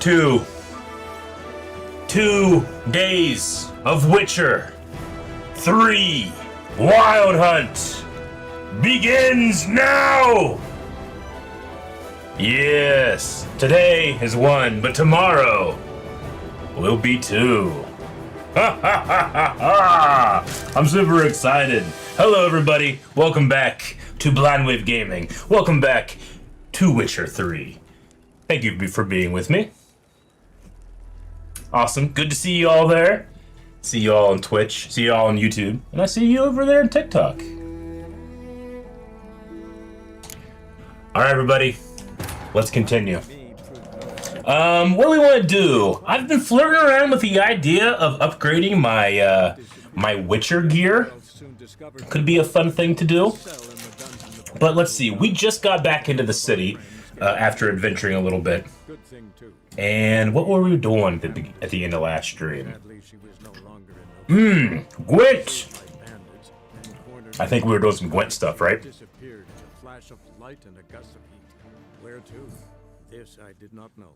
2. 2 days of Witcher 3 Wild Hunt begins now! Yes, today is 1, but tomorrow will be 2. Ha ha ha ha ha! I'm super excited. Hello everybody, welcome back to Blind Wave Gaming. Welcome back to Witcher 3. Thank you for being with me. Awesome, good to see you all there. See you all on Twitch, see you all on YouTube, and I see you over there on TikTok. Alright everybody, let's continue. What do we want to do? I've been flirting around with the idea of upgrading my my Witcher gear. Could be a fun thing to do. But let's see, we just got back into the city after adventuring a little bit. And what were we doing at the end of last stream? Gwent! I think we were doing some Gwent stuff, right? Where to? This I did not know.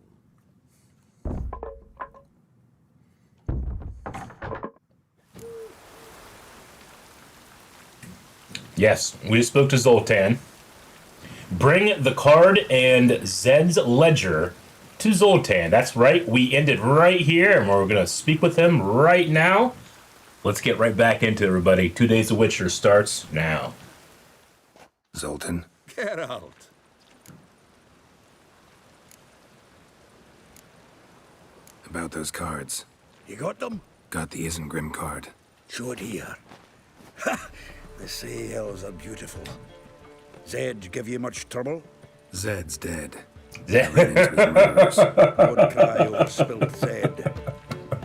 Yes, we spoke to Zoltan. Bring the card and Zed's ledger to Zoltan. That's right, we ended right here, and we're going to speak with him right now. Let's get right back into it, everybody. 2 Days of Witcher starts now. Zoltan? Get out. About those cards. You got them? Got the Isengrim card. Show it here. Ha! They say elves are beautiful. Zed give you much trouble? Zed's dead. Zed. Ran into his murders. Don't cry over spilled Zed.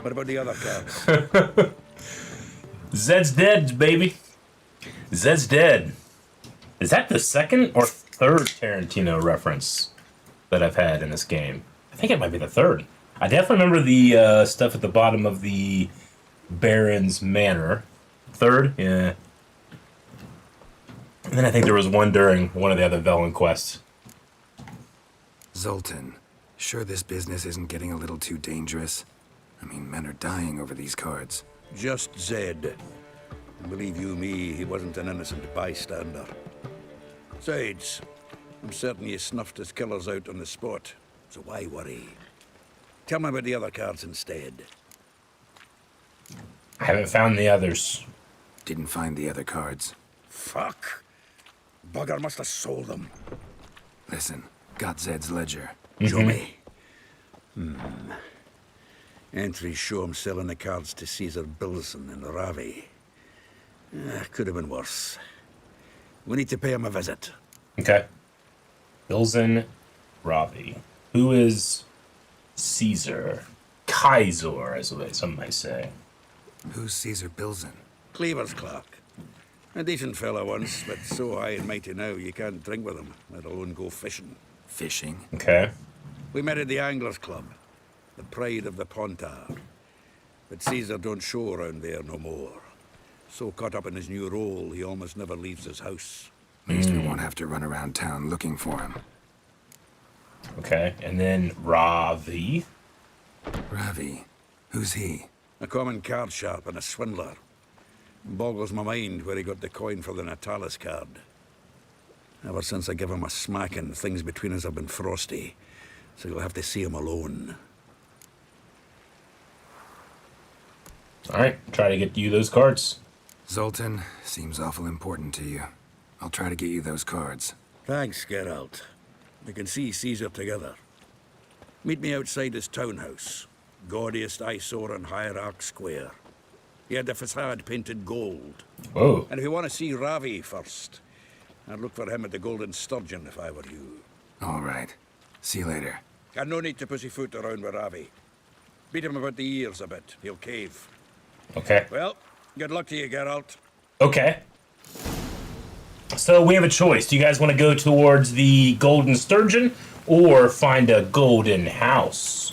What about the other cards? Zed's dead, baby. Zed's dead. Is that the second or third Tarantino reference that I've had in this game? I think it might be the third. I definitely remember the stuff at the bottom of the Baron's Manor. Third? Yeah. And then I think there was one during one of the other Velen quests. Zoltan, sure this business isn't getting a little too dangerous? I mean, men are dying over these cards. Just Zed. And believe you me, he wasn't an innocent bystander. Besides, I'm certain you snuffed his killers out on the spot, so why worry? Tell me about the other cards instead. I haven't found the others. Didn't find the other cards. Fuck. Bugger must have sold them. Listen, got Zed's ledger. Show me. Entries show him selling the cards to Caesar Bilson in Ravvy. Could have been worse. We need to pay him a visit. Okay. Bilzen Ravvy. Who is Caesar? Kaiser, as some might say. Who's Caesar Bilson? Cleaver's clerk. A decent fella once, but so high and mighty now you can't drink with him, let alone go fishing. Fishing? Okay. We met at the Anglers Club, the pride of the Pontard. But Caesar don't show around there no more. So caught up in his new role, he almost never leaves his house. Means we won't have to run around town looking for him. Okay. And then Ravi. Ravvy? Who's he? A common card sharp and a swindler. Boggles my mind where he got the coin for the Natalis card. Ever since I gave him a smacking, things between us have been frosty. So you'll have to see him alone. Alright, try to get you those cards. Zoltan, seems awful important to you. I'll try to get you those cards. Thanks, Geralt. We can see Caesar together. Meet me outside his townhouse. Gaudiest eyesore on Hierarch Square. He had the facade painted gold. Whoa. And if you want to see Ravvy first, I'd look for him at the Golden Sturgeon if I were you. All right. See you later. And no need to pussyfoot around with Ravvy. Beat him about the ears a bit. He'll cave. Okay. Well, good luck to you, Geralt. Okay. So we have a choice. Do you guys want to go towards the Golden Sturgeon or find a golden house?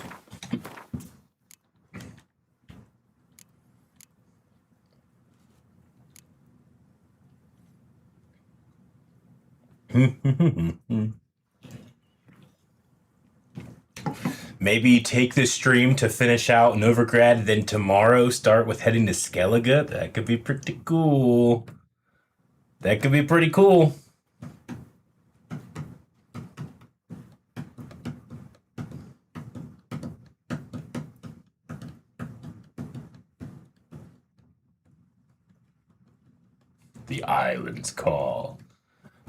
Maybe take this stream to finish out Novigrad, then tomorrow start with heading to Skellige. That could be pretty cool. That could be pretty cool. The islands call.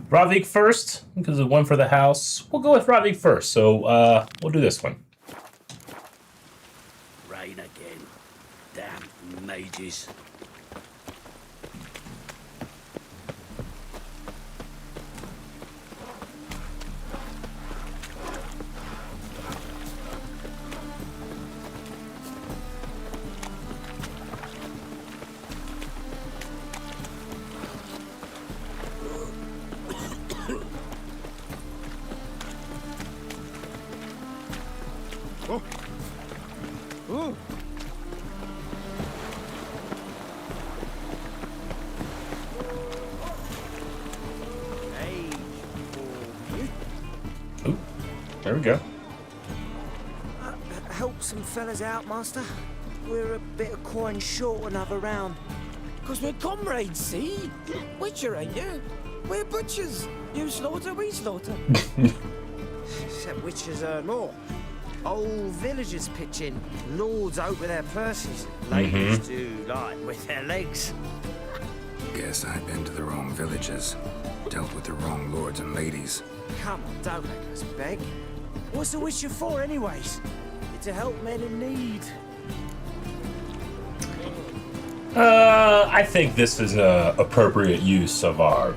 Ravvy first, because of one for the house. We'll go with Ravvy first, so we'll do this one. Rain again. Damn mages. There we go. Help some fellas out, master. We're a bit of coin short another round. 'Cause we're comrades, see? Witcher, ain't you? We're butchers. You slaughter, we slaughter. Except witches earn more. Old villagers pitch in. Lords out with their purses. Ladies do like with their legs. Guess I've been to the wrong villages. Dealt with the wrong lords and ladies. Come on, don't make us beg. What's the witcher for, anyways? It's to help men in need. I think this is an appropriate use of our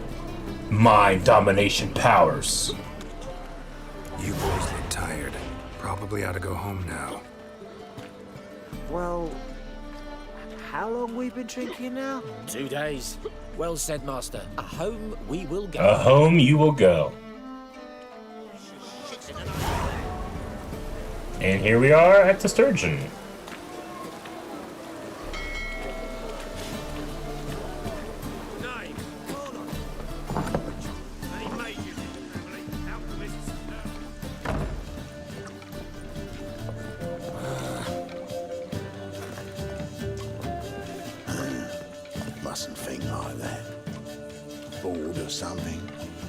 mind domination powers. You boys look tired. Probably ought to go home now. Well, how long we been drinking now? 2 days. Well said, master. A home we will go. A home you will go. And here we are at the Sturgeon. Mustn't think like that. Bored or something.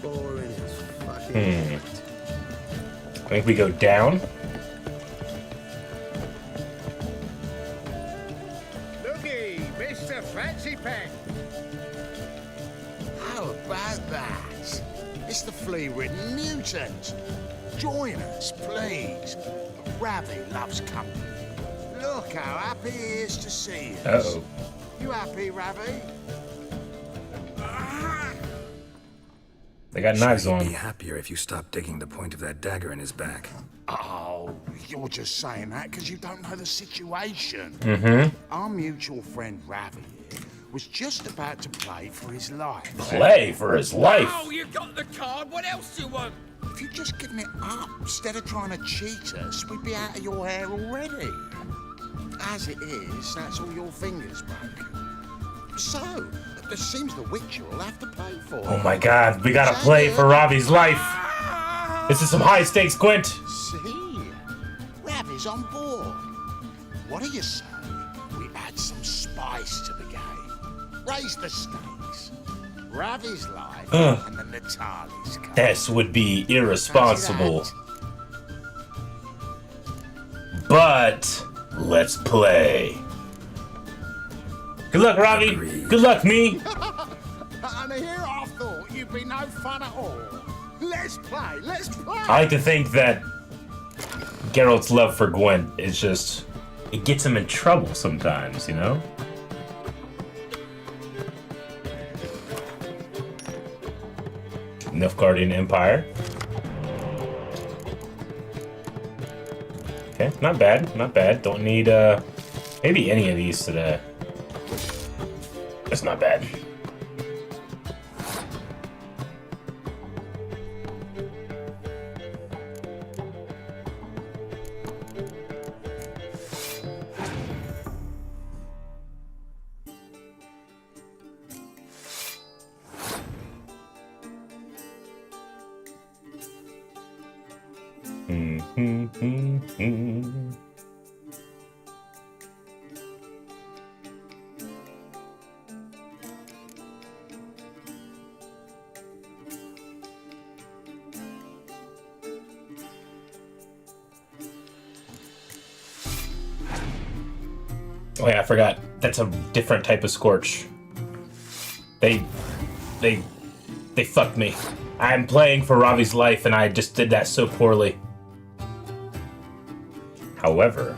Boring as fucking. I think we go down. Looky, Mr. Fancy Pack. How about that? It's the flea-ridden mutant. Join us, please. Ravvy loves company. Look how happy he is to see us. Uh-oh. You happy, Ravvy? They got knives Sure, he'd on. be happier if you stopped digging the point of that dagger in his back. Oh, you're just saying that because you don't know the situation. Mm-hmm. Our mutual friend Ravvy here was just about to play for his life. Play for his life. Oh, you got the card. What else do you want? If you'd just given it up instead of trying to cheat us, we'd be out of your hair already. As it is, that's all your fingers broke. So, it seems the Witcher will have to pay for it. Oh my god, we gotta play for Ravvy's life. This is some high stakes, Gwent. See? Ravvy's on board. What do you say? We add some spice to the game. Raise the stakes. Ravvy's life and the Natali's card. This would be irresponsible. But let's play. Good luck, Ravvy. Agreed. Good luck, me. And here I thought you'd be no fun at all. Let's play, let's play! I like to think that Geralt's love for Gwent is just... it gets him in trouble sometimes, you know? Nilfgaardian Empire. Okay, not bad, not bad. Don't need, maybe any of these today. That's not bad. Oh yeah, I forgot. That's a different type of scorch. They fucked me. I'm playing for Ravvy's life, and I just did that so poorly. However,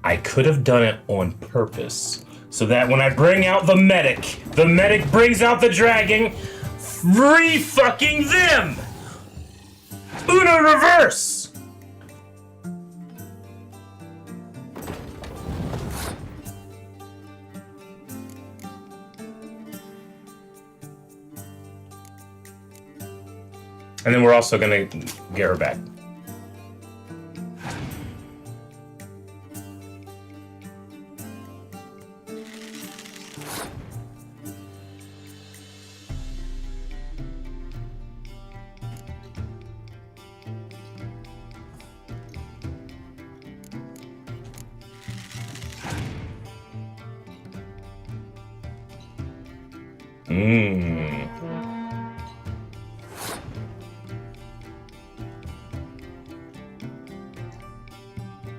I could have done it on purpose, so that when I bring out the medic brings out the dragon. Re-fucking them! Uno reverse! And then we're also gonna get her back.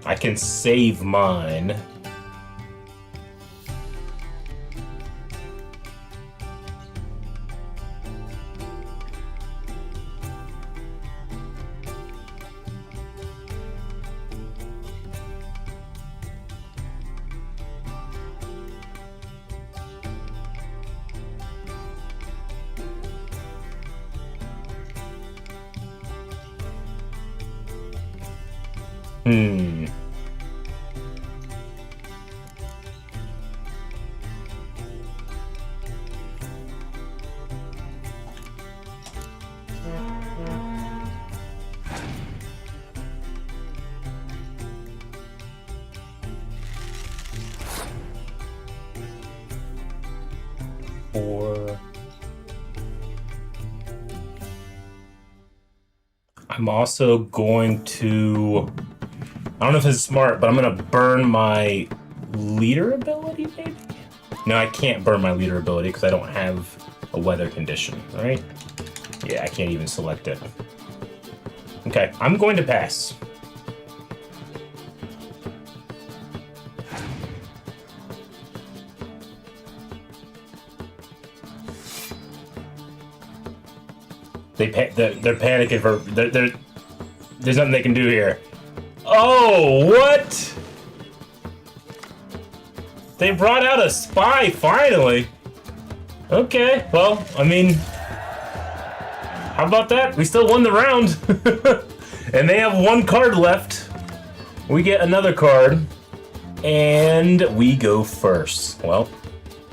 I can save mine. I'm also going to, I don't know if this is smart, but I'm going to burn my leader ability, maybe? No, I can't burn my leader ability because I don't have a weather condition, right? Yeah, I can't even select it. Okay, I'm going to pass. They're panicking for. There's nothing they can do here. Oh, what? They brought out a spy finally. Okay, well, I mean, how about that? We still won the round, and they have one card left. We get another card, and we go first. Well,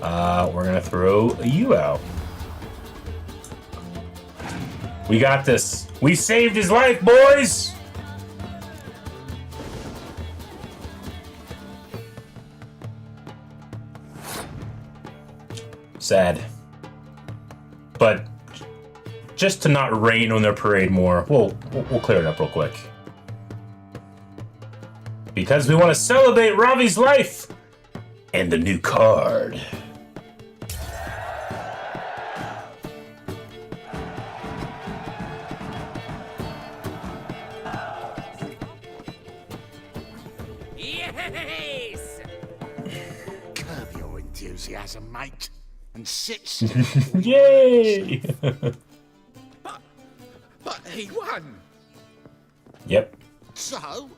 we're gonna throw you out. We got this. We saved his life, boys! Sad. But just to not rain on their parade more, we'll clear it up real quick. Because we want to celebrate Ravvy's life and the new card. Yes! Curb your enthusiasm, mate, and sit still. Yay! But he won! Yep. So,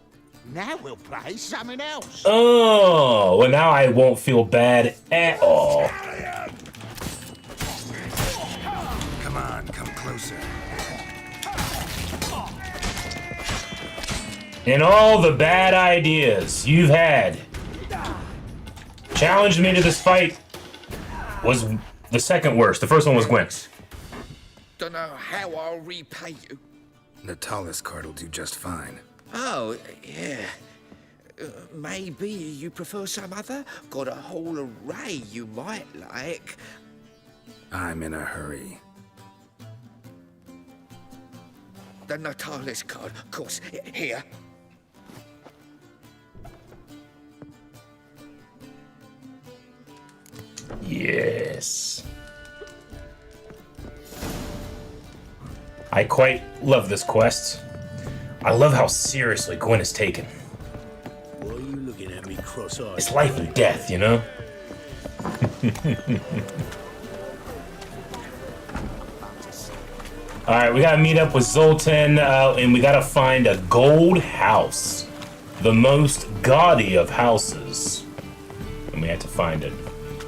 now we'll play something else. Oh, well now I won't feel bad at all. Come on, come closer. And all the bad ideas you've had challenged me to this fight was the second worst. The first one was Gwent. Don't know how I'll repay you. Natala's card will do just fine. Oh, yeah. Maybe you prefer some other? Got a whole array you might like. I'm in a hurry. The Natalis card, of course. Here. Yes. I quite love this quest. I love how seriously Gwent is taken. Why are you looking at me cross-eyed? It's life and death, you know? Alright, we gotta meet up with Zoltan, and we gotta find a gold house. The most gaudy of houses. And we have to find it.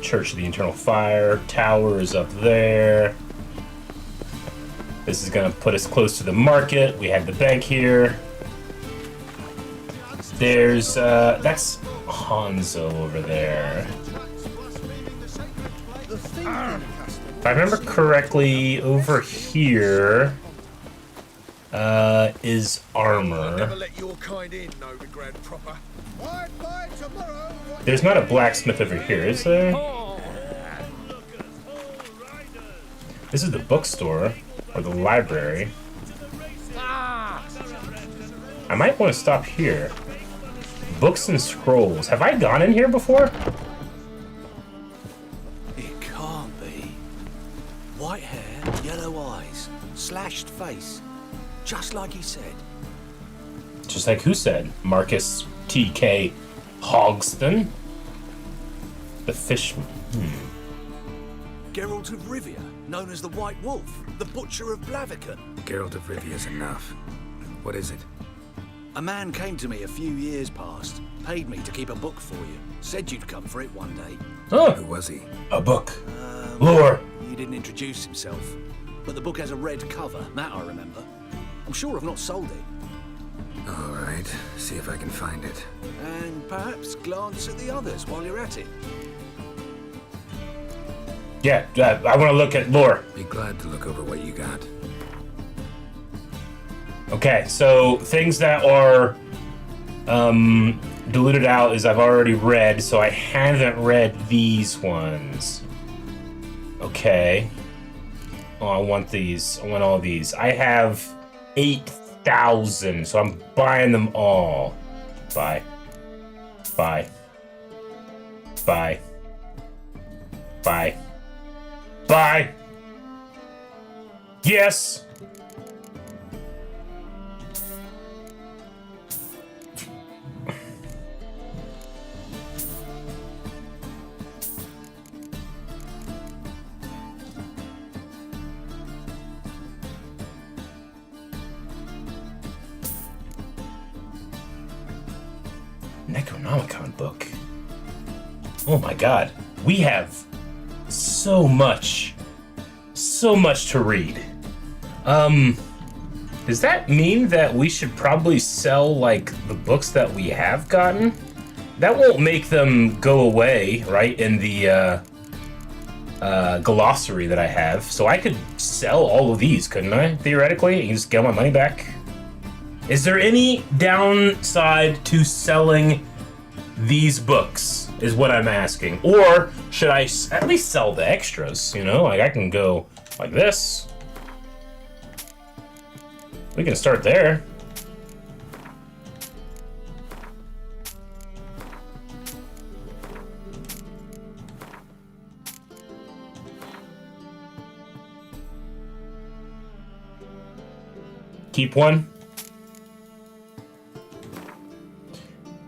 Church of the Eternal Fire, tower is up there. This is gonna put us close to the market. We have the bank here. There's, that's Hanzo over there. If I remember correctly, over here is armor. There's not a blacksmith over here, is there? This is the bookstore, or the library. I might want to stop here. Books and scrolls. Have I gone in here before? It can't be. White hair, yellow eyes, slashed face. Just like he said. Just like who said? Marcus T.K. Hogston? The fishman. Geralt of Rivia, known as the White Wolf, the Butcher of Blaviken. Geralt of Rivia's enough. What is it? A man came to me a few years past, paid me to keep a book for you, said you'd come for it one day. Oh, Who was he? a book. Lore. He didn't introduce himself, but the book has a red cover, that I remember. I'm sure I've not sold it. All right, see if I can find it. And perhaps glance at the others while you're at it. Yeah, I want to look at lore. Be glad to look over what you got. Okay, so things that are diluted out is I've already read, so I haven't read these ones. Okay. Oh, I want these. I want all these. I have 8,000, so I'm buying them all. Buy. Buy. Buy. Buy. Buy. Yes. Necronomicon book. Oh my god. We have so much to read. Does that mean that we should probably sell, like, the books that we have gotten? That won't make them go away, right, in the, glossary that I have. So I could sell all of these, couldn't I, theoretically, and just get my money back? Is there any downside to selling these books, is what I'm asking. Or should I at least sell the extras, you know? Like, I can go like this. We can start there. Keep one.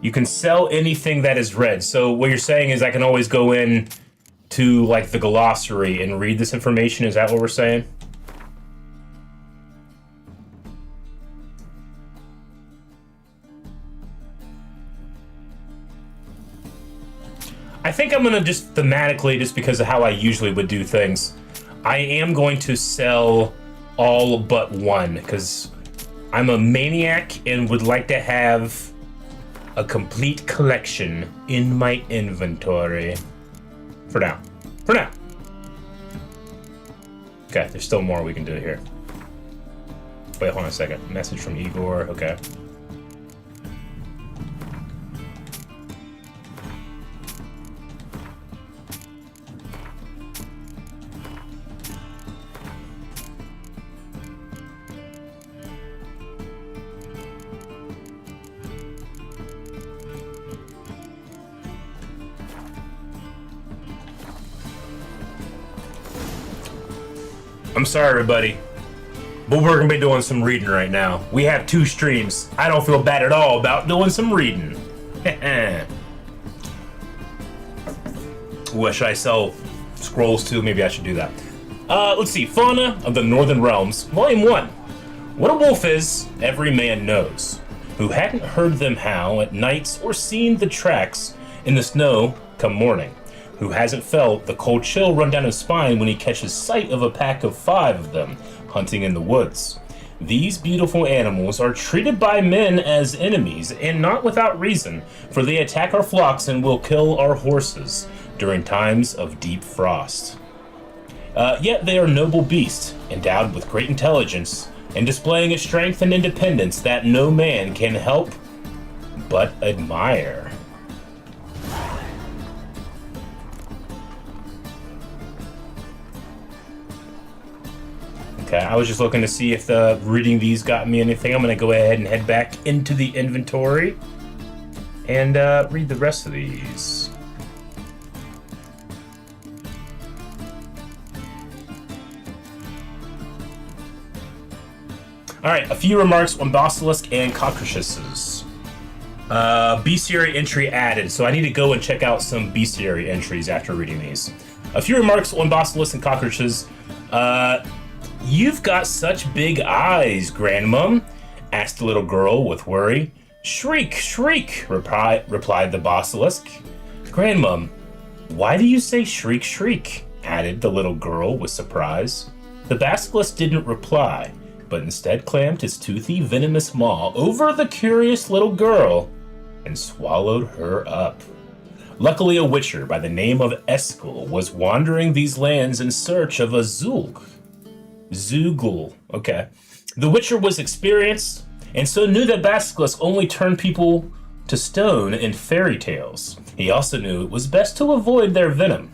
You can sell anything that is read. So what you're saying is I can always go in to, like, the glossary and read this information. Is that what we're saying? I think I'm gonna just thematically, just because of how I usually would do things, I am going to sell all but one, because I'm a maniac and would like to have a complete collection in my inventory. For now. For now. Okay, there's still more we can do here. Wait, hold on a second. Message from Igor. Okay. I'm sorry, everybody, but we're gonna be doing some reading right now. We have 2 streams. I don't feel bad at all about doing some reading. What should I sell scrolls to? Maybe I should do that. Let's see. Fauna of the Northern Realms, Volume 1. What a wolf is, every man knows. Who hadn't heard them howl at nights or seen the tracks in the snow come morning. Who hasn't felt the cold chill run down his spine when he catches sight of a pack of 5 of them hunting in the woods. These beautiful animals are treated by men as enemies, and not without reason, for they attack our flocks and will kill our horses during times of deep frost. Yet they are noble beasts, endowed with great intelligence, and displaying a strength and independence that no man can help but admire. Okay, I was just looking to see if reading these got me anything. I'm gonna go ahead and head back into the inventory and read the rest of these. Alright, a few remarks on basilisk and cockroaches. Bestiary entry added, so I need to go and check out some bestiary entries after reading these. A few remarks on basilisk and cockroaches. You've got such big eyes, Grandmum, asked the little girl with worry. Shriek, shriek, replied the basilisk. Grandmum, why do you say shriek, shriek? Added the little girl with surprise. The basilisk didn't reply, but instead clamped his toothy, venomous maw over the curious little girl and swallowed her up. Luckily, a witcher by the name of Eskel was wandering these lands in search of a Zugul. Okay. The witcher was experienced, and so knew that basilisks only turned people to stone in fairy tales. He also knew it was best to avoid their venom.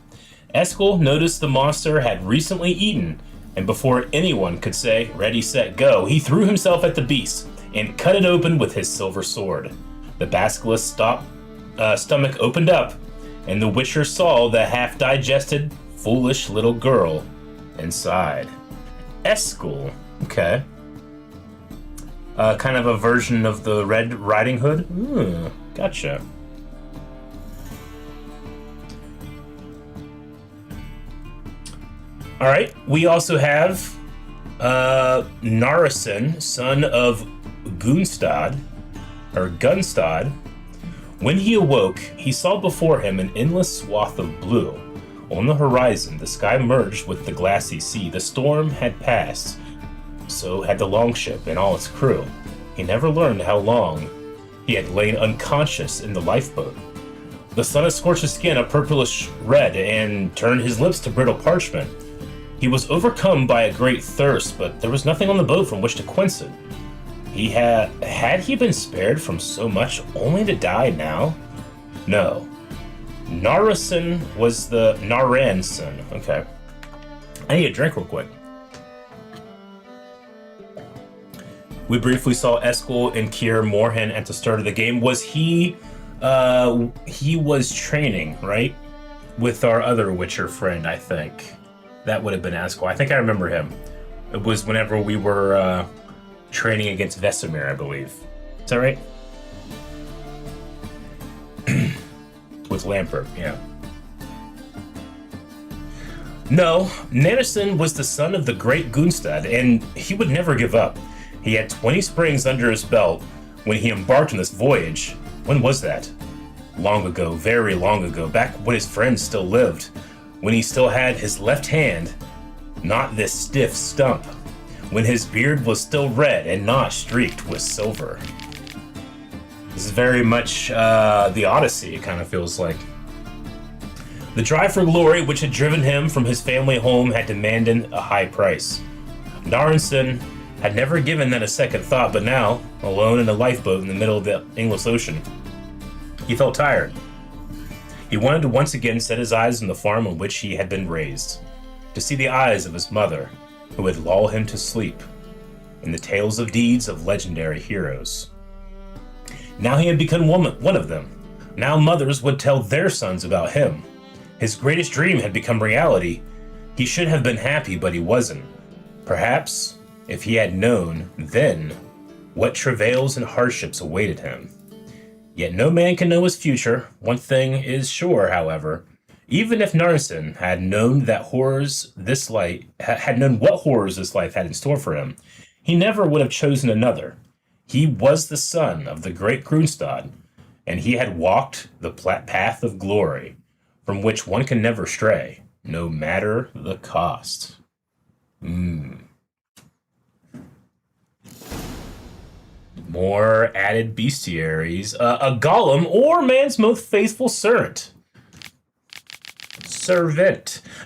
Eskel noticed the monster had recently eaten, and before anyone could say, ready, set, go, he threw himself at the beast and cut it open with his silver sword. The basilisk's stomach opened up, and the witcher saw the half-digested, foolish little girl inside. Eskel, okay. Kind of a version of the Red Riding Hood? Ooh, gotcha. Alright, we also have Narison, son of Gunstad. When he awoke, he saw before him an endless swath of blue. On the horizon, the sky merged with the glassy sea. The storm had passed, so had the longship and all its crew. He never learned how long he had lain unconscious in the lifeboat. The sun had scorched his skin a purplish red and turned his lips to brittle parchment. He was overcome by a great thirst, but there was nothing on the boat from which to quench it. Had he been spared from so much only to die now? No. Narison was the Naranson. Okay. I need a drink real quick. We briefly saw Eskel and Kier Morhen at the start of the game. Was he was training, right? With our other Witcher friend, I think. That would have been Eskel. I think I remember him. It was whenever we were training against Vesemir, I believe. Is that right? With Lampert, yeah. No, Nanison was the son of the great Gunstad, and he would never give up. He had 20 springs under his belt when he embarked on this voyage. When was that? Long ago, very long ago, back when his friends still lived, when he still had his left hand, not this stiff stump, when his beard was still red and not streaked with silver. This is very much the Odyssey, it kind of feels like. The drive for glory, which had driven him from his family home, had demanded a high price. Naranson had never given that a second thought, but now, alone in a lifeboat in the middle of the English Ocean, he felt tired. He wanted to once again set his eyes on the farm on which he had been raised, to see the eyes of his mother, who would lull him to sleep, in the tales of deeds of legendary heroes. Now he had become one of them. Now mothers would tell their sons about him. His greatest dream had become reality. He should have been happy, but he wasn't. Perhaps if he had known then what travails and hardships awaited him. Yet no man can know his future. One thing is sure, however. Even if Narsen had known that had known what horrors this life had in store for him, he never would have chosen another. He was the son of the great Grunstad, and he had walked the path of glory, from which one can never stray, no matter the cost. More added bestiaries. A golem or man's most faithful servant.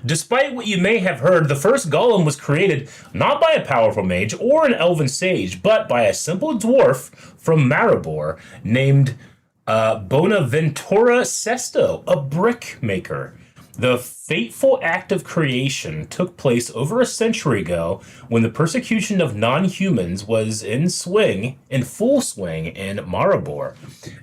Despite what you may have heard, the first golem was created not by a powerful mage or an elven sage, but by a simple dwarf from Maribor named Bonaventura Sesto, a brick maker. The fateful act of creation took place over a century ago when the persecution of non-humans was in full swing in Maribor.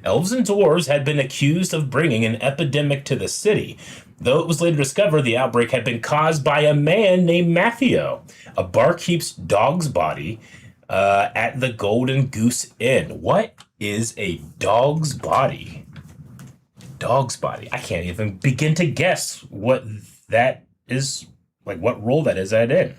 Elves and dwarves had been accused of bringing an epidemic to the city, though it was later discovered the outbreak had been caused by a man named Mathio, a barkeep's dog's body at the Golden Goose Inn. What is a dog's body? Dog's body. I can't even begin to guess what that is, like what role that is in.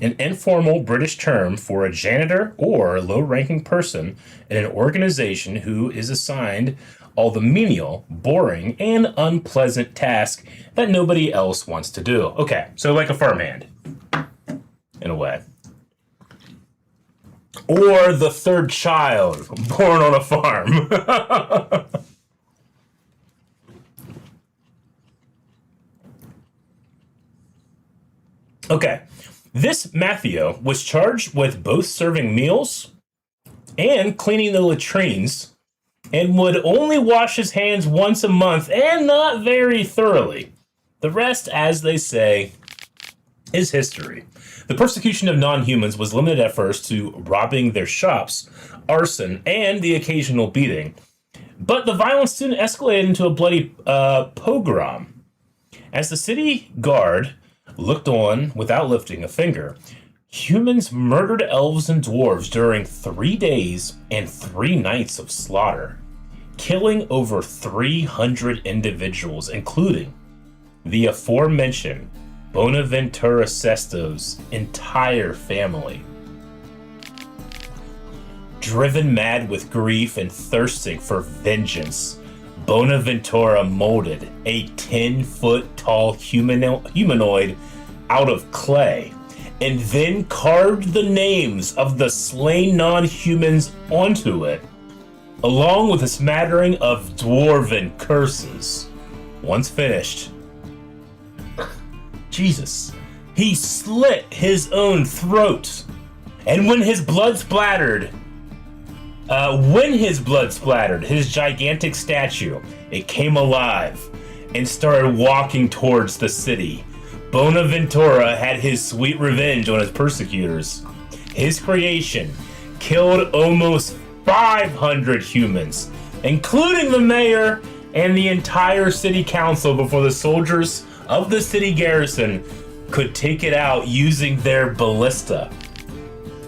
An informal British term for a janitor or low-ranking person in an organization who is assigned all the menial, boring, and unpleasant tasks that nobody else wants to do. Okay, so like a farmhand, in a way. Or the third child born on a farm. Okay, this Mathio was charged with both serving meals and cleaning the latrines, and would only wash his hands once a month, and not very thoroughly. The rest, as they say, is history. The persecution of non-humans was limited at first to robbing their shops, arson, and the occasional beating. But the violence soon escalated into a bloody pogrom. As the city guard looked on without lifting a finger, humans murdered elves and dwarves during 3 days and 3 nights of slaughter, killing over 300 individuals, including the aforementioned Bonaventura Sesto's entire family. Driven mad with grief and thirsting for vengeance, Bonaventura molded a 10-foot tall humanoid out of clay, and then carved the names of the slain non-humans onto it, along with a smattering of dwarven curses. Once finished, Jesus, he slit his own throat, and when his blood splattered his gigantic statue, it came alive and started walking towards the city. Bonaventura had his sweet revenge on his persecutors. His creation killed almost 500 humans, including the mayor and the entire city council, before the soldiers of the city garrison could take it out using their ballista.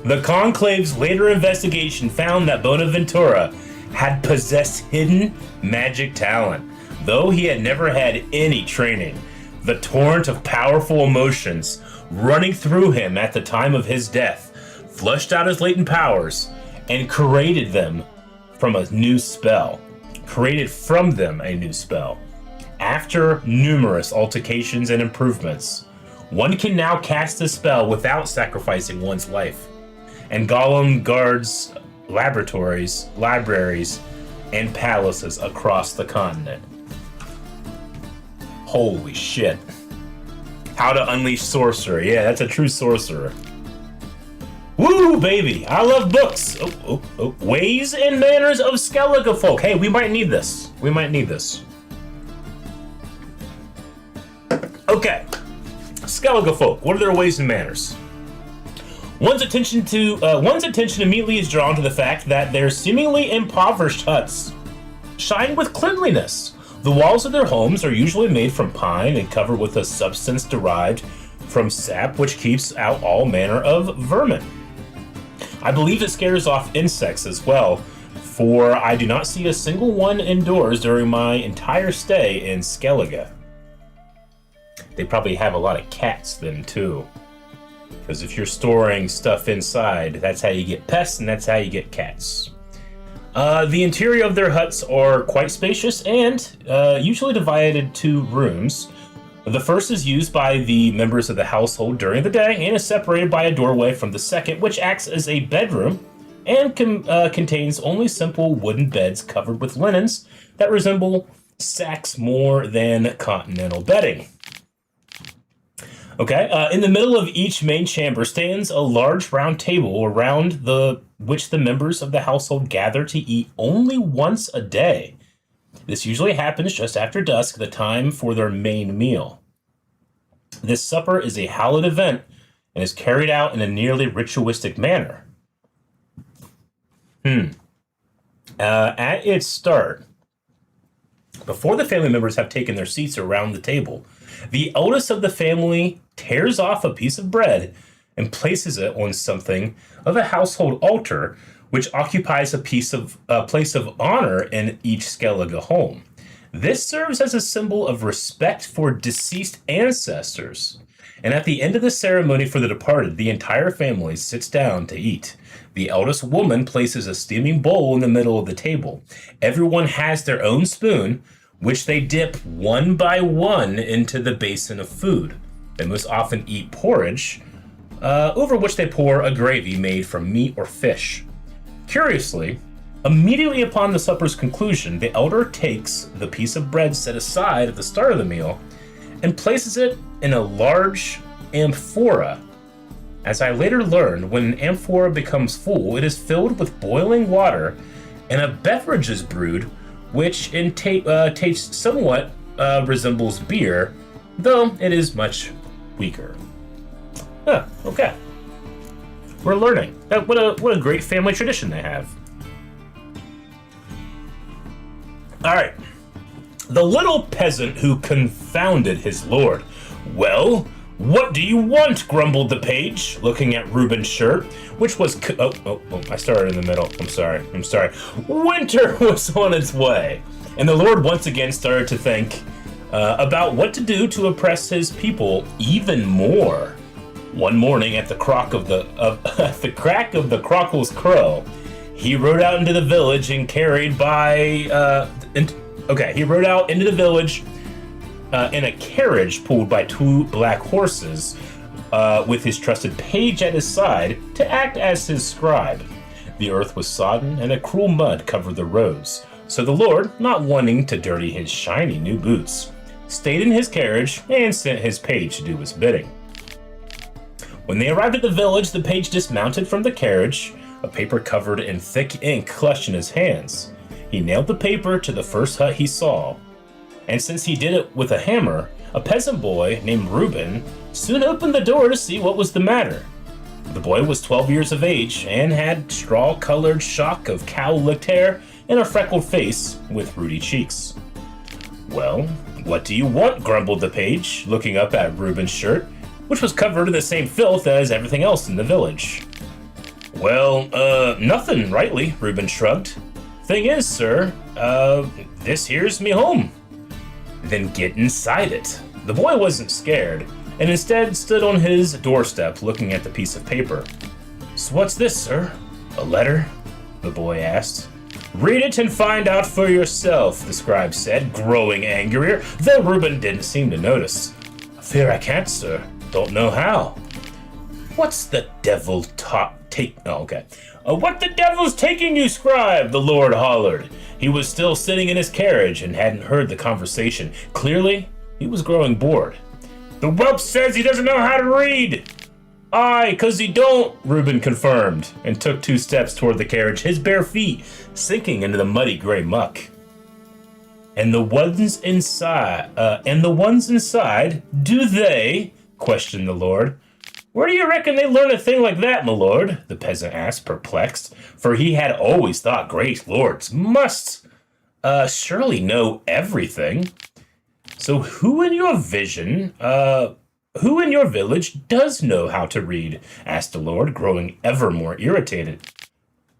The Conclave's later investigation found that Bonaventura had possessed hidden magic talent, though he had never had any training. The torrent of powerful emotions running through him at the time of his death flushed out his latent powers and created from them a new spell. After numerous altercations and improvements, one can now cast the spell without sacrificing one's life. And Gollum guards laboratories, libraries, and palaces across the continent. Holy shit. How to unleash sorcerer. Yeah, that's a true sorcerer. Woo, baby! I love books! Oh. Ways and manners of Skellige folk. Hey, we might need this. Okay. Skellige folk. What are their ways and manners? One's attention immediately is drawn to the fact that their seemingly impoverished huts shine with cleanliness, The walls of their homes are usually made from pine and covered with a substance derived from sap, which keeps out all manner of vermin. I believe it scares off insects as well, for I do not see a single one indoors during my entire stay in Skellige. They probably have a lot of cats then too, because if you're storing stuff inside, that's how you get pests and that's how you get cats. The interior of their huts are quite spacious and usually divided into rooms. The first is used by the members of the household during the day and is separated by a doorway from the second, which acts as a bedroom and contains only simple wooden beds covered with linens that resemble sacks more than continental bedding. Okay, in the middle of each main chamber stands a large round table around which the members of the household gather to eat only once a day. This usually happens just after dusk, the time for their main meal. This supper is a hallowed event and is carried out in a nearly ritualistic manner. At its start, before the family members have taken their seats around the table, the eldest of the family tears off a piece of bread and places it on something of a household altar, which occupies a place of honor in each Skellige home. This serves as a symbol of respect for deceased ancestors. And at the end of the ceremony for the departed, the entire family sits down to eat. The eldest woman places a steaming bowl in the middle of the table. Everyone has their own spoon, which they dip one by one into the basin of food. They most often eat porridge, over which they pour a gravy made from meat or fish. Curiously, immediately upon the supper's conclusion, the elder takes the piece of bread set aside at the start of the meal and places it in a large amphora. As I later learned, when an amphora becomes full, it is filled with boiling water and a beverage is brewed, which in taste somewhat resembles beer, though it is much weaker. Okay. We're learning. What a great family tradition they have. All right. The little peasant who confounded his lord. Well, what do you want? Grumbled the page, looking at Reuben's shirt, which was I started in the middle. I'm sorry. Winter was on its way, and the lord once again started to think about what to do to oppress his people even more. One morning, at the crack of the crockle's crow, he rode out into the village and carried by. He rode out into the village in a carriage pulled by two black horses, with his trusted page at his side to act as his scribe. The earth was sodden and a cruel mud covered the roads, so the lord, not wanting to dirty his shiny new boots, stayed in his carriage and sent his page to do his bidding. When they arrived at the village, the page dismounted from the carriage, a paper covered in thick ink clutched in his hands. He nailed the paper to the first hut he saw, and since he did it with a hammer, a peasant boy named Reuben soon opened the door to see what was the matter. The boy was 12 years of age and had straw-colored shock of cow-licked hair and a freckled face with ruddy cheeks. Well, what do you want? Grumbled the page, looking up at Reuben's shirt, which was covered in the same filth as everything else in the village. Well, nothing, rightly, Reuben shrugged. Thing is, sir, this here's me home. Then get inside it. The boy wasn't scared, and instead stood on his doorstep looking at the piece of paper. So what's this, sir? A letter? The boy asked. Read it and find out for yourself, the scribe said, growing angrier, though Reuben didn't seem to notice. Fear I can't, sir. Don't know how. What's the devil what the devil's taking you, scribe? The lord hollered. He was still sitting in his carriage and hadn't heard the conversation. Clearly, he was growing bored. The whelp says he doesn't know how to read. Aye, 'cause he don't, Reuben confirmed, and took 2 steps toward the carriage, his bare feet sinking into the muddy gray muck. And the ones inside, do they? Questioned the lord. Where do you reckon they learn a thing like that, my lord? The peasant asked, perplexed, for he had always thought great lords must surely know everything. So who in your village does know how to read? Asked the Lord, growing ever more irritated.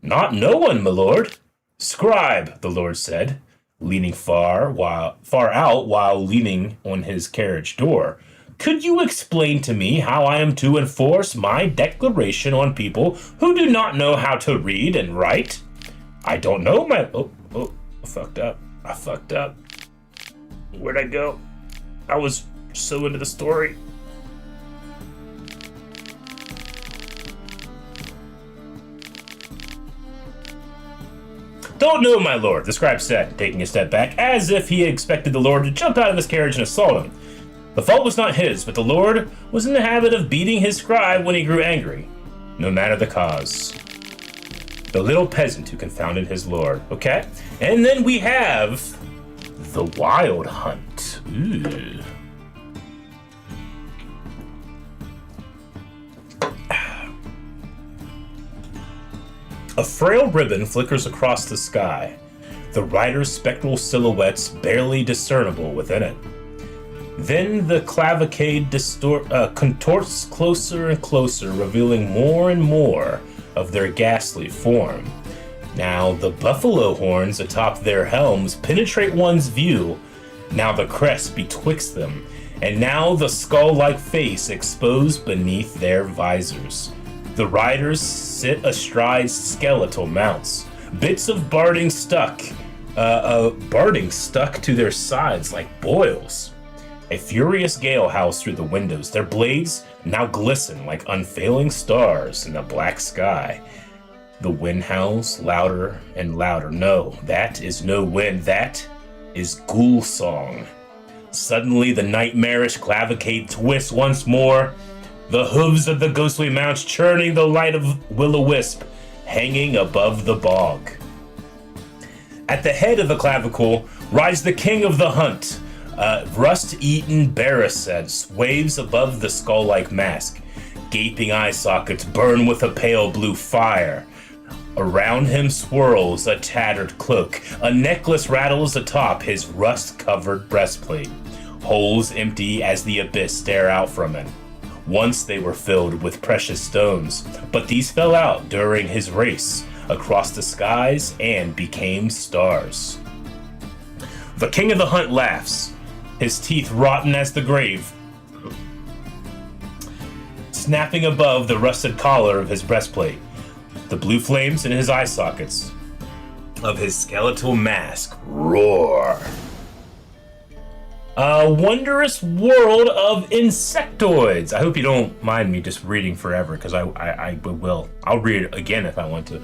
Not no one, my lord. Scribe, the Lord said, leaning far out while leaning on his carriage door. Could you explain to me how I am to enforce my declaration on people who do not know how to read and write? I don't know, my... Oh, I fucked up. Where'd I go? I was so into the story. Don't know, my lord, the scribe said, taking a step back, as if he expected the Lord to jump out of his carriage and assault him. The fault was not his, but the Lord was in the habit of beating his scribe when he grew angry, no matter the cause. The little peasant who confounded his lord. Okay, and then we have the Wild Hunt. Ooh. A frail ribbon flickers across the sky, the rider's spectral silhouettes barely discernible within it. Then the cavalcade contorts closer and closer, revealing more and more of their ghastly form. Now the buffalo horns atop their helms penetrate one's view, now the crest betwixt them, and now the skull-like face exposed beneath their visors. The riders sit astride skeletal mounts, bits of barding stuck to their sides like boils. A furious gale howls through the windows. Their blades now glisten like unfailing stars in the black sky. The wind howls louder and louder. No, that is no wind. That is ghoul song. Suddenly, the nightmarish cavalcade twists once more, the hooves of the ghostly mounts churning the light of will-o-wisp hanging above the bog. At the head of the clavicle rides the king of the hunt. Rust-eaten Barrised waves above the skull-like mask. Gaping eye sockets burn with a pale blue fire. Around him swirls a tattered cloak. A necklace rattles atop his rust-covered breastplate. Holes empty as the abyss stare out from it. Once they were filled with precious stones, but these fell out during his race across the skies and became stars. The king of the hunt laughs, his teeth rotten as the grave, snapping above the rusted collar of his breastplate. The blue flames in his eye sockets of his skeletal mask roar. A wondrous world of insectoids. I hope you don't mind me just reading forever, because I will. I'll read it again if I want to.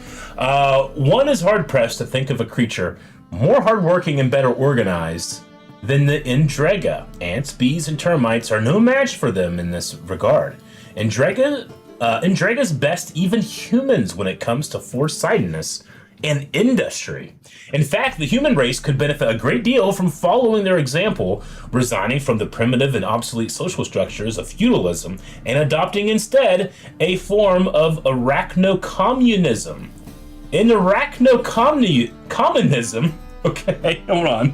One is hard-pressed to think of a creature more hardworking and better organized than the Endrega. Ants, bees, and termites are no match for them in this regard. Endrega's best even humans when it comes to foresightedness and industry. In fact, the human race could benefit a great deal from following their example, resigning from the primitive and obsolete social structures of feudalism and adopting instead a form of arachno-communism. In arachno-communism, okay, hold on.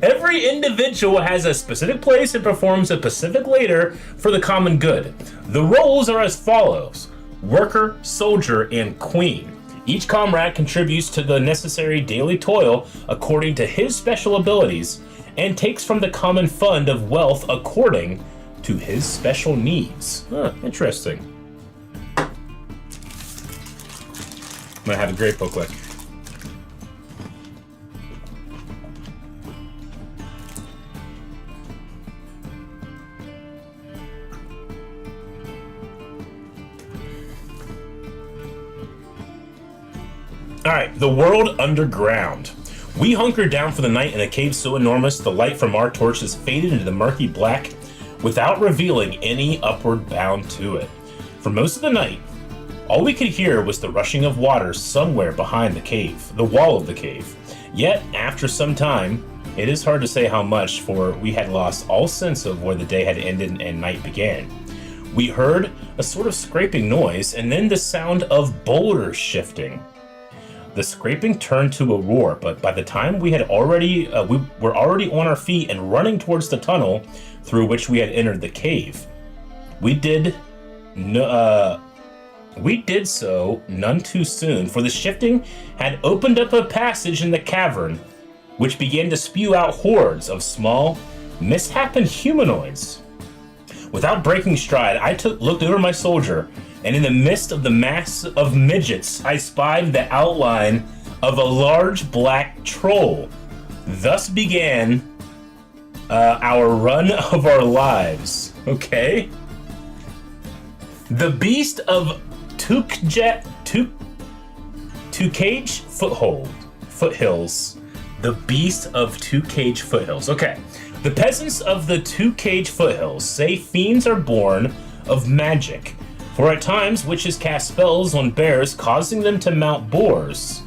Every individual has a specific place and performs a specific labor for the common good. The roles are as follows: worker, soldier, and queen. Each comrade contributes to the necessary daily toil according to his special abilities and takes from the common fund of wealth according to his special needs. Interesting. I'm gonna have a great booklet. Alright, the world underground. We hunkered down for the night in a cave so enormous the light from our torches faded into the murky black without revealing any upward bound to it. For most of the night, all we could hear was the rushing of water somewhere behind the cave, the wall of the cave. Yet, after some time, it is hard to say how much, for we had lost all sense of where the day had ended and night began. We heard a sort of scraping noise and then the sound of boulders shifting. The scraping turned to a roar, but by the time we were already on our feet and running towards the tunnel through which we had entered the cave. We did so none too soon, for the shifting had opened up a passage in the cavern, which began to spew out hordes of small, misshapen humanoids. Without breaking stride, I looked over my soldier, and in the midst of the mass of midgets, I spied the outline of a large black troll. Thus began our run of our lives. Okay? The beast of Two-Cage Foothills. The beast of Two-Cage Foothills. Okay. The peasants of the Two-Cage Foothills say fiends are born of magic, for at times witches cast spells on bears, causing them to mount boars,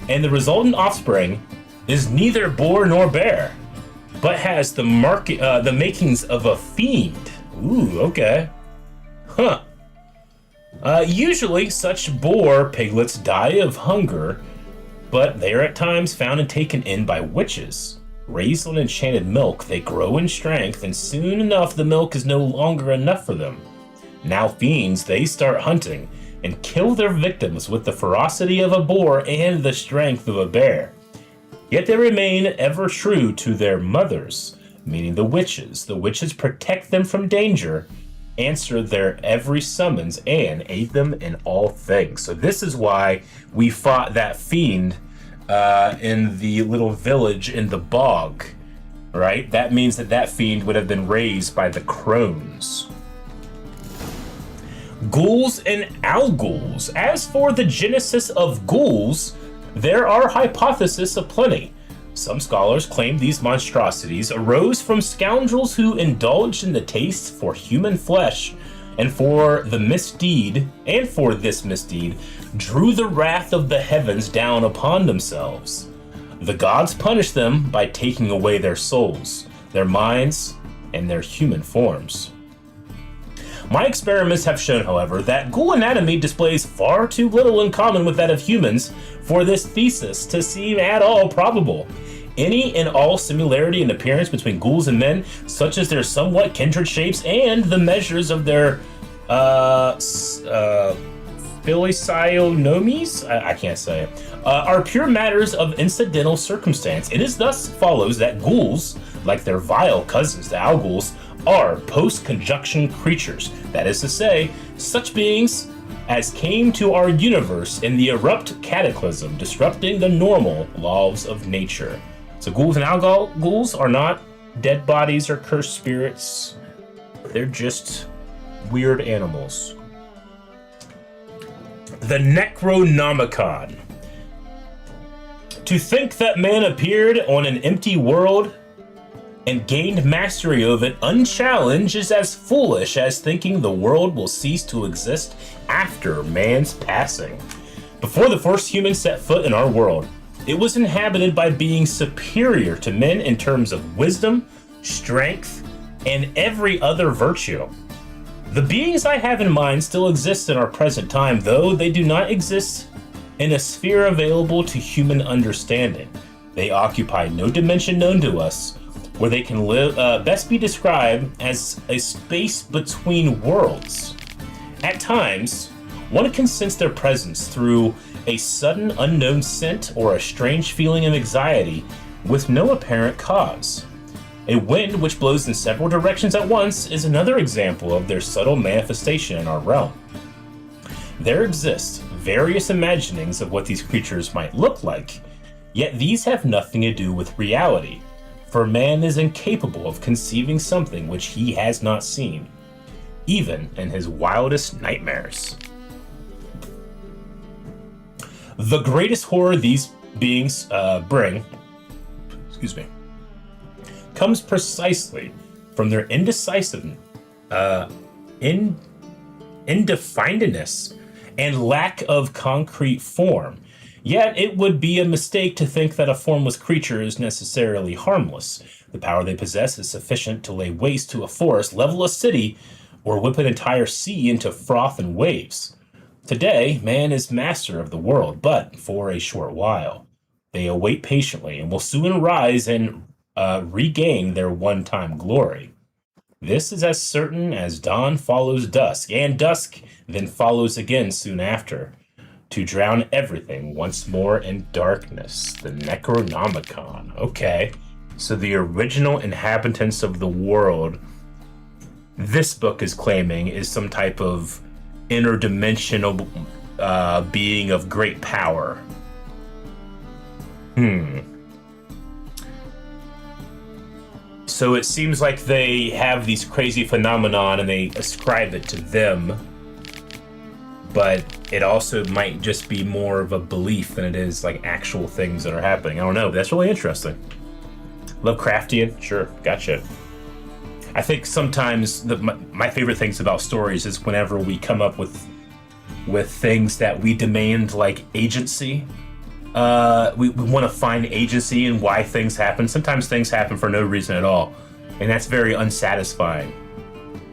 and the resultant offspring is neither boar nor bear, but has the makings of a fiend. Ooh, okay. Huh. Usually such boar piglets die of hunger, but they are at times found and taken in by witches. Raised on enchanted milk, they grow in strength, and soon enough the milk is no longer enough for them. Now fiends, they start hunting and kill their victims with the ferocity of a boar and the strength of a bear. Yet they remain ever true to their mothers, meaning the witches. The witches protect them from danger, answer their every summons, and aid them in all things. So this is why we fought that fiend in the little village in the bog, right? That means that fiend would have been raised by the crones. Ghouls and Alghouls. As for the genesis of ghouls, there are hypotheses aplenty. Some scholars claim these monstrosities arose from scoundrels who indulged in the taste for human flesh, and for this misdeed, drew the wrath of the heavens down upon themselves. The gods punished them by taking away their souls, their minds, and their human forms. My experiments have shown, however, that ghoul anatomy displays far too little in common with that of humans for this thesis to seem at all probable. Any and all similarity in appearance between ghouls and men, such as their somewhat kindred shapes and the measures of their physiognomies, I can't say it, are pure matters of incidental circumstance. It is thus follows that ghouls, like their vile cousins, the Alghouls, are post-conjunction creatures. That is to say, such beings as came to our universe in the abrupt cataclysm, disrupting the normal laws of nature. So ghouls and Alghouls are not dead bodies or cursed spirits. They're just weird animals. The Necronomicon. To think that man appeared on an empty world and gained mastery of it unchallenged is as foolish as thinking the world will cease to exist after man's passing. Before the first human set foot in our world, it was inhabited by beings superior to men in terms of wisdom, strength, and every other virtue. The beings I have in mind still exist in our present time, though they do not exist in a sphere available to human understanding. They occupy no dimension known to us, where they can live, best be described as a space between worlds. At times, one can sense their presence through a sudden unknown scent or a strange feeling of anxiety with no apparent cause. A wind which blows in several directions at once is another example of their subtle manifestation in our realm. There exist various imaginings of what these creatures might look like, yet these have nothing to do with reality, for man is incapable of conceiving something which he has not seen, even in his wildest nightmares. The greatest horror these beings bring, comes precisely from their indefinedness and lack of concrete form. Yet it would be a mistake to think that a formless creature is necessarily harmless. The power they possess is sufficient to lay waste to a forest, level a city, or whip an entire sea into froth and waves. Today, man is master of the world, but for a short while. They await patiently and will soon rise and regain their one-time glory. This is as certain as dawn follows dusk, and dusk then follows again soon after, to drown everything once more in darkness. The Necronomicon. Okay, so the original inhabitants of the world, this book is claiming, is some type of interdimensional being of great power. So it seems like they have these crazy phenomenon and they ascribe it to them, but it also might just be more of a belief than it is like actual things that are happening. I don't know, but that's really interesting. Lovecraftian? Sure, gotcha. I think sometimes my favorite things about stories is whenever we come up with things that we demand like agency. We want to find agency in why things happen. Sometimes things happen for no reason at all, and that's very unsatisfying.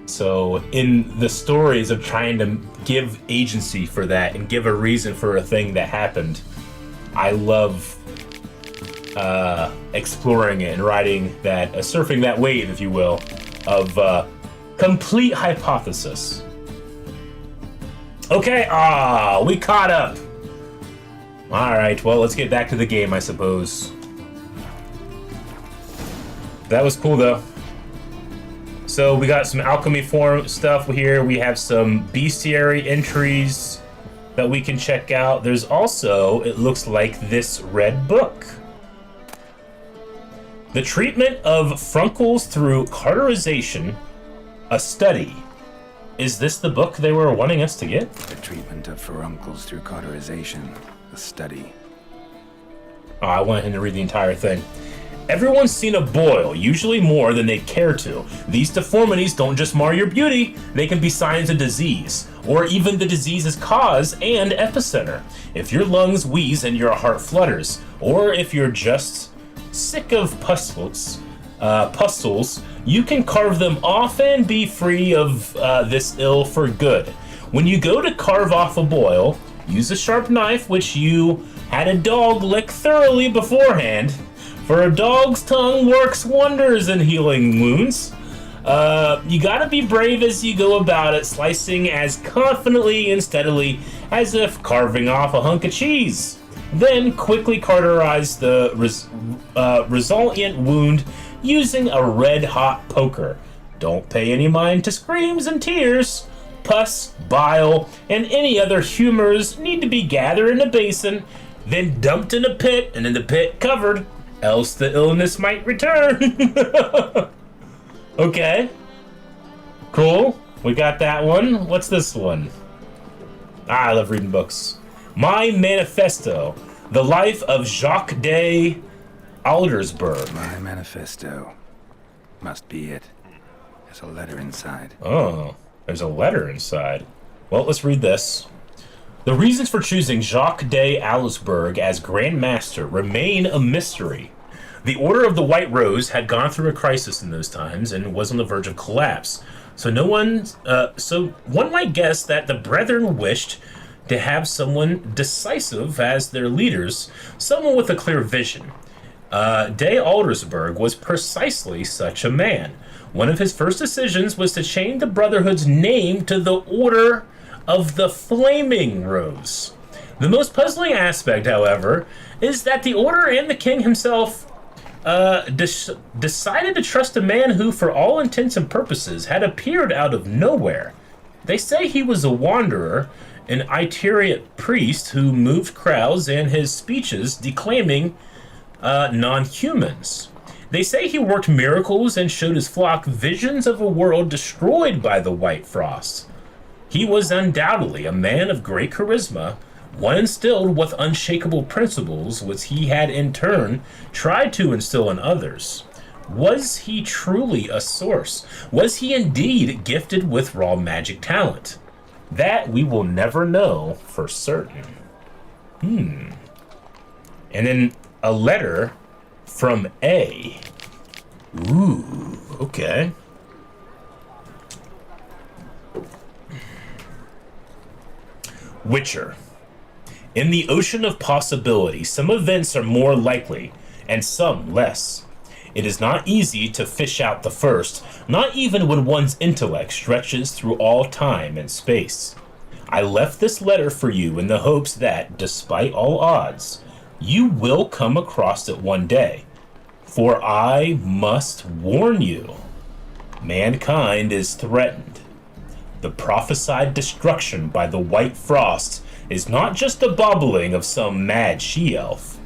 So in the stories of trying to give agency for that and give a reason for a thing that happened, I love exploring it and riding that, surfing that wave, if you will, of complete hypothesis. Okay, we caught up. Alright, well, let's get back to the game, I suppose. That was cool, though. So we got some alchemy form stuff here. We have some bestiary entries that we can check out. There's also, it looks like, this red book. The treatment of Frunkles through Carterization, a study. Is this the book they were wanting us to get? The treatment of furuncles through cauterization, a study. Oh, I wanted him to read the entire thing. Everyone's seen a boil, usually more than they care to. These deformities don't just mar your beauty, they can be signs of disease, or even the disease's cause and epicenter. If your lungs wheeze and your heart flutters, or if you're just sick of pustules, you can carve them off and be free of this ill for good. When you go to carve off a boil, use a sharp knife which you had a dog lick thoroughly beforehand, for a dog's tongue works wonders in healing wounds. You gotta be brave as you go about it, slicing as confidently and steadily as if carving off a hunk of cheese. Then quickly cauterize the resultant wound using a red-hot poker. Don't pay any mind to screams and tears. Pus, bile, and any other humors need to be gathered in a basin, then dumped in a pit, and in the pit covered, else the illness might return. Okay. Cool. We got that one. What's this one? I love reading books. My Manifesto. The Life of Jacques de Aldersberg. My manifesto. Must be it. There's a letter inside. Oh, there's a letter inside. Well, let's read this. The reasons for choosing Jacques de Aldersberg as Grand Master remain a mystery. The Order of the White Rose had gone through a crisis in those times and was on the verge of collapse. So one might guess that the Brethren wished to have someone decisive as their leaders, someone with a clear vision. De Aldersberg was precisely such a man. One of his first decisions was to change the Brotherhood's name to the Order of the Flaming Rose. The most puzzling aspect, however, is that the Order and the King himself decided to trust a man who, for all intents and purposes, had appeared out of nowhere. They say he was a wanderer, an itinerant priest who moved crowds in his speeches declaiming non-humans. They say he worked miracles and showed his flock visions of a world destroyed by the White Frost. He was undoubtedly a man of great charisma, one instilled with unshakable principles which he had in turn tried to instill in others. Was he truly a source? Was he indeed gifted with raw magic talent? That we will never know for certain. And then a letter from A. Ooh, okay. Witcher. In the ocean of possibility, some events are more likely, and some less. It is not easy to fish out the first, not even when one's intellect stretches through all time and space. I left this letter for you in the hopes that, despite all odds, you will come across it one day. For I must warn you, mankind is threatened. The prophesied destruction by the White Frost is not just the bubbling of some mad she-elf.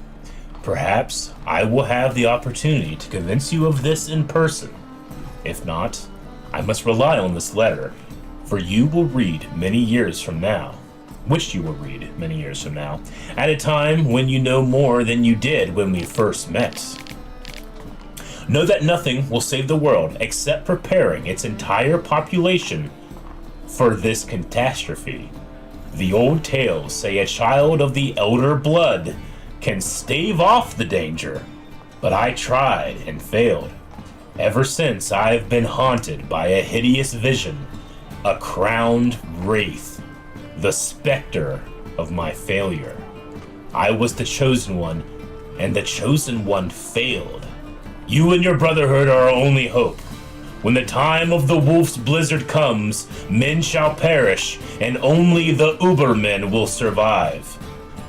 Perhaps I will have the opportunity to convince you of this in person. If not, I must rely on this letter, for you will read many years from now, which you will read many years from now, at a time when you know more than you did when we first met. Know that nothing will save the world except preparing its entire population for this catastrophe. The old tales say a child of the elder blood can stave off the danger, but I tried and failed. Ever since, I have been haunted by a hideous vision, a crowned wraith, the specter of my failure. I was the chosen one, and the chosen one failed. You and your brotherhood are our only hope. When the time of the wolf's blizzard comes, men shall perish, and only the Ubermen will survive.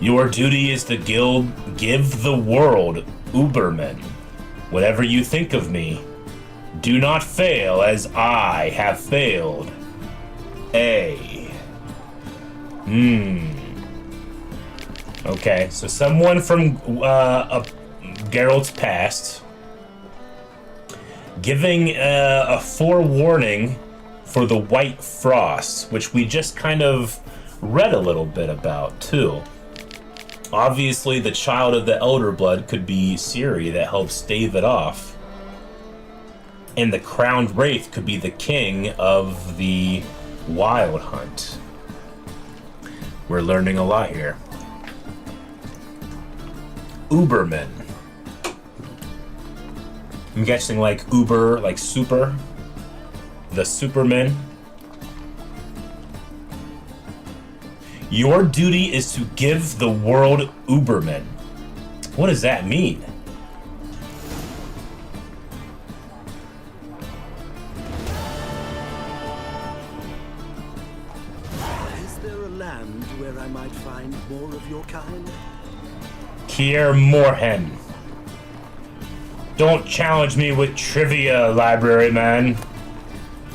Your duty is to give the world Ubermen. Whatever you think of me, do not fail as I have failed. Okay, so someone from Geralt's past giving a forewarning for the White Frost, which we just kind of read a little bit about too. Obviously, the child of the Elder Blood could be Ciri that helps stave it off. And the Crowned Wraith could be the king of the Wild Hunt. We're learning a lot here. Ubermen. I'm guessing like Uber, like super. The Supermen. Your duty is to give the world Ubermen. What does that mean? Is there a land where I might find more of your kind? Kier Morhen. Don't challenge me with trivia, library man.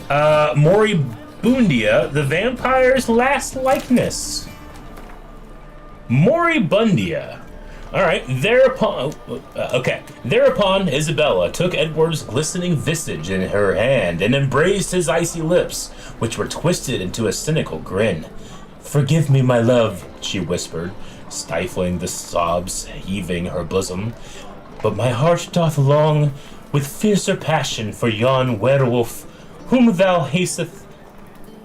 Moribundia, the vampire's last likeness. Moribundia. Alright, Thereupon, Isabella took Edward's glistening visage in her hand and embraced his icy lips, which were twisted into a cynical grin. Forgive me, my love, she whispered, stifling the sobs heaving her bosom. But my heart doth long with fiercer passion for yon werewolf, whom thou hasteth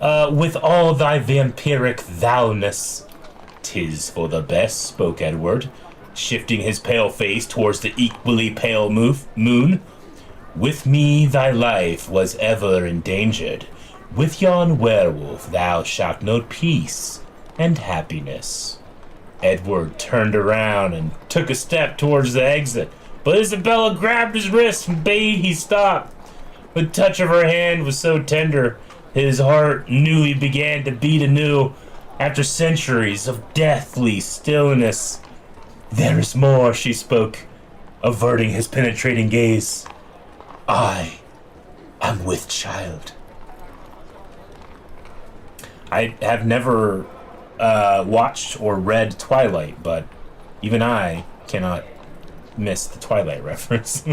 with all thy vampiric thou-ness. 'Tis for the best, spoke Edward, shifting his pale face towards the equally pale moon. With me thy life was ever endangered. With yon werewolf thou shalt know peace and happiness. Edward turned around and took a step towards the exit, but Isabella grabbed his wrist and bade he stop. The touch of her hand was so tender, his heart knew he began to beat anew after centuries of deathly stillness. There is more, she spoke, averting his penetrating gaze. I am with child. I have never watched or read Twilight, but even I cannot miss the Twilight reference.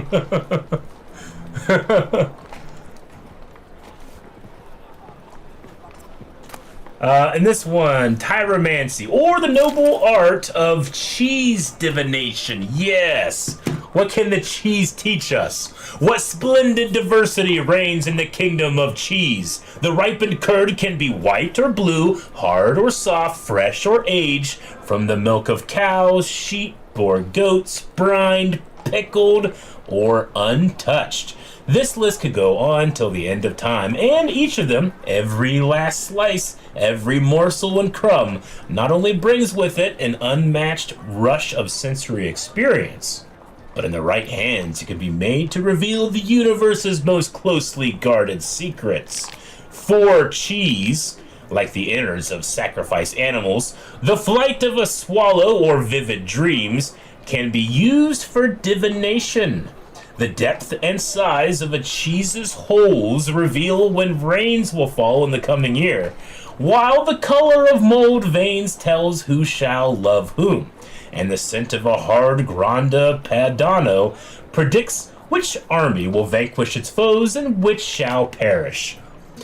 And this one, Tyromancy, or the noble art of cheese divination. Yes! What can the cheese teach us? What splendid diversity reigns in the kingdom of cheese? The ripened curd can be white or blue, hard or soft, fresh or aged, from the milk of cows, sheep, or goats, brined, pickled, or untouched. This list could go on till the end of time, and each of them, every last slice, every morsel and crumb, not only brings with it an unmatched rush of sensory experience, but in the right hands it can be made to reveal the universe's most closely guarded secrets. For cheese, like the innards of sacrificed animals, the flight of a swallow or vivid dreams can be used for divination. The depth and size of a cheese's holes reveal when rains will fall in the coming year, while the color of mold veins tells who shall love whom, and the scent of a hard Granda Padano predicts which army will vanquish its foes and which shall perish.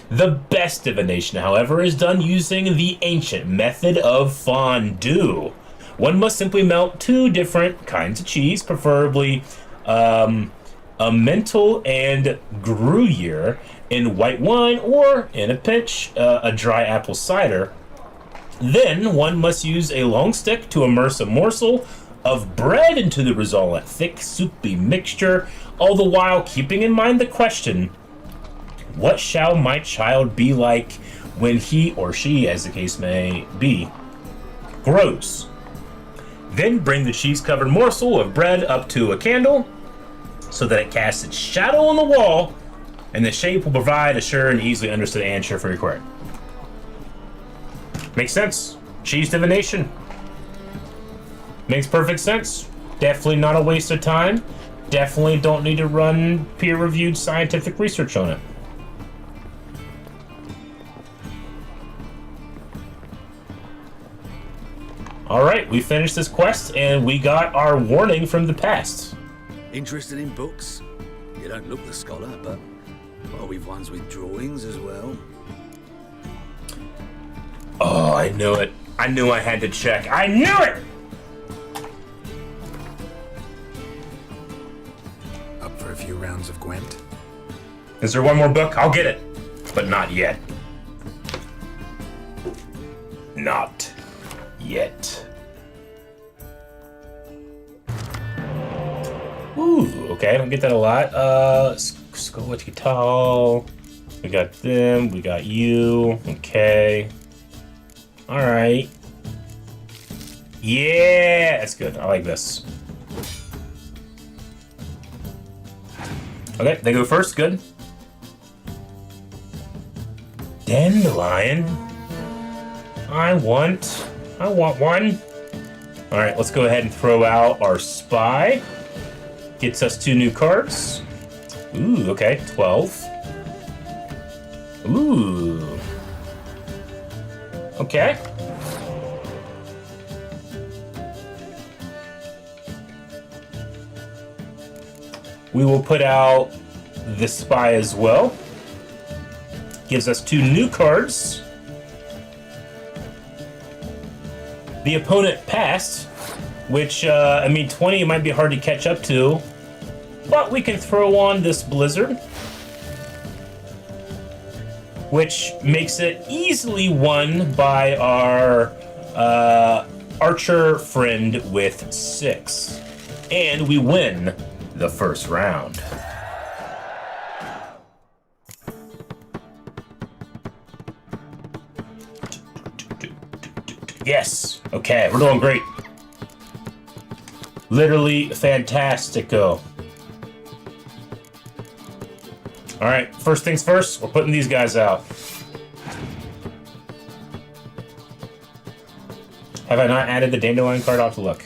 The best divination, however, is done using the ancient method of fondue. One must simply melt 2 different kinds of cheese, preferably Emmental and Gruyere, in white wine, or, in a pinch, a dry apple cider. Then one must use a long stick to immerse a morsel of bread into the resultant thick, soupy mixture, all the while keeping in mind the question, what shall my child be like when he or she, as the case may be, grows? Then bring the cheese-covered morsel of bread up to a candle so that it casts its shadow on the wall, and the shape will provide a sure and easily understood answer for your query. Makes sense. Cheese divination. Makes perfect sense. Definitely not a waste of time. Definitely don't need to run peer-reviewed scientific research on it. Alright, we finished this quest, and we got our warning from the past. Interested in books? You don't look the scholar, but well, we've ones with drawings as well. Oh, I knew it. I knew I had to check. I knew it! Up for a few rounds of Gwent? Is there one more book? I'll get it. But not yet. Not yet. Ooh, okay, I don't get that a lot. Let's go with Guitar. We got them, we got you. Okay. Alright. Yeah, that's good. I like this. Okay, they go first. Good. Dandelion. I want one. Alright, let's go ahead and throw out our spy. Gets us 2 new cards. Ooh, okay, 12. Ooh. Okay. We will put out the spy as well. Gives us 2 new cards. The opponent passed, which, 20 might be hard to catch up to, but we can throw on this blizzard, which makes it easily won by our archer friend with 6. And we win the first round. Yes. Okay, we're doing great. Literally fantastico. Alright, first things first, we're putting these guys out. Have I not added the Dandelion card? I'll have to look.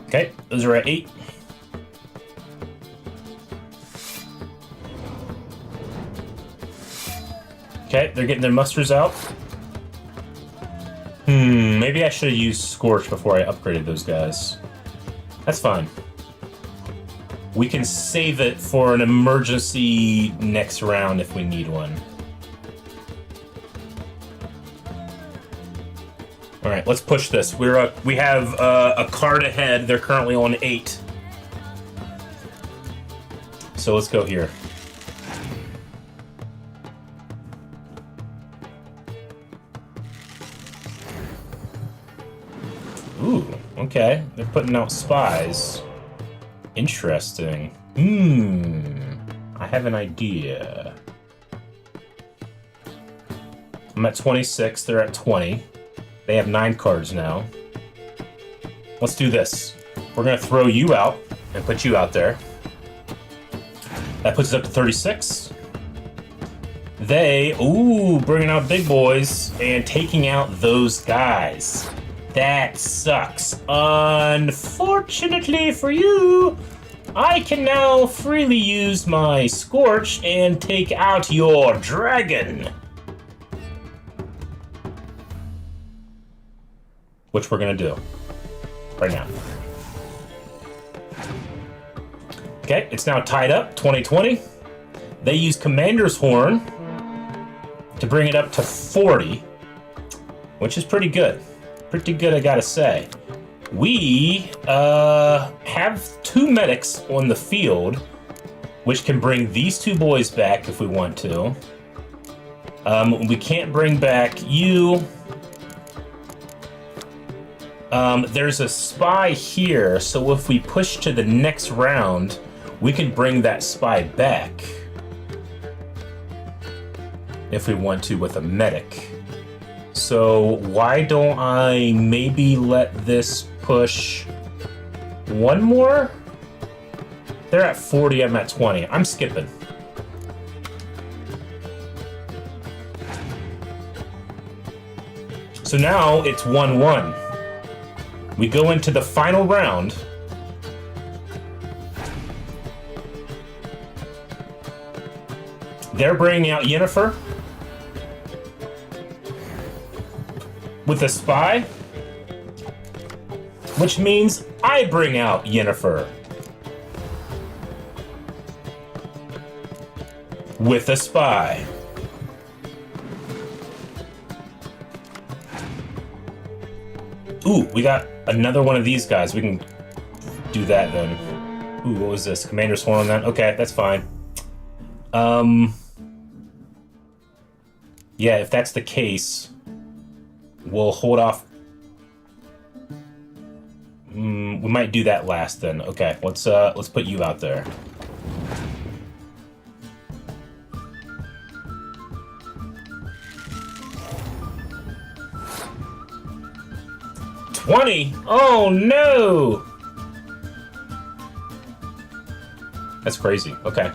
Okay, those are at 8. Okay, they're getting their musters out. Maybe I should have used Scorch before I upgraded those guys. That's fine. We can save it for an emergency next round if we need one. All right, let's push this. We have a card ahead. They're currently on 8. So let's go here. Ooh, Okay, they're putting out spies. Interesting. I have an idea. I'm at 26, they're at 20. They have 9 cards now. Let's do this. We're gonna throw you out and put you out there. That puts us up to 36. They, bringing out big boys and taking out those guys. That sucks. Unfortunately for you, I can now freely use my Scorch and take out your dragon. Which we're gonna do right now. Okay, it's now tied up, 20-20. They use Commander's Horn to bring it up to 40, which is pretty good. Pretty good, I gotta say. We have 2 medics on the field, which can bring these 2 boys back if we want to. We can't bring back you. There's a spy here, so if we push to the next round, we can bring that spy back. If we want to with a medic. So why don't I maybe let this push 1 more? They're at 40, I'm at 20. I'm skipping. So now it's 1-1. We go into the final round. They're bringing out Yennefer with a spy, which means I bring out Yennefer with a spy. Ooh, we got another one of these guys. We can do that then. Ooh, what was this? Commander's Horn on that? Okay, that's fine. Yeah, if that's the case, we'll hold off. We might do that last then. Okay, let's put you out there. $20! Oh no! That's crazy. Okay.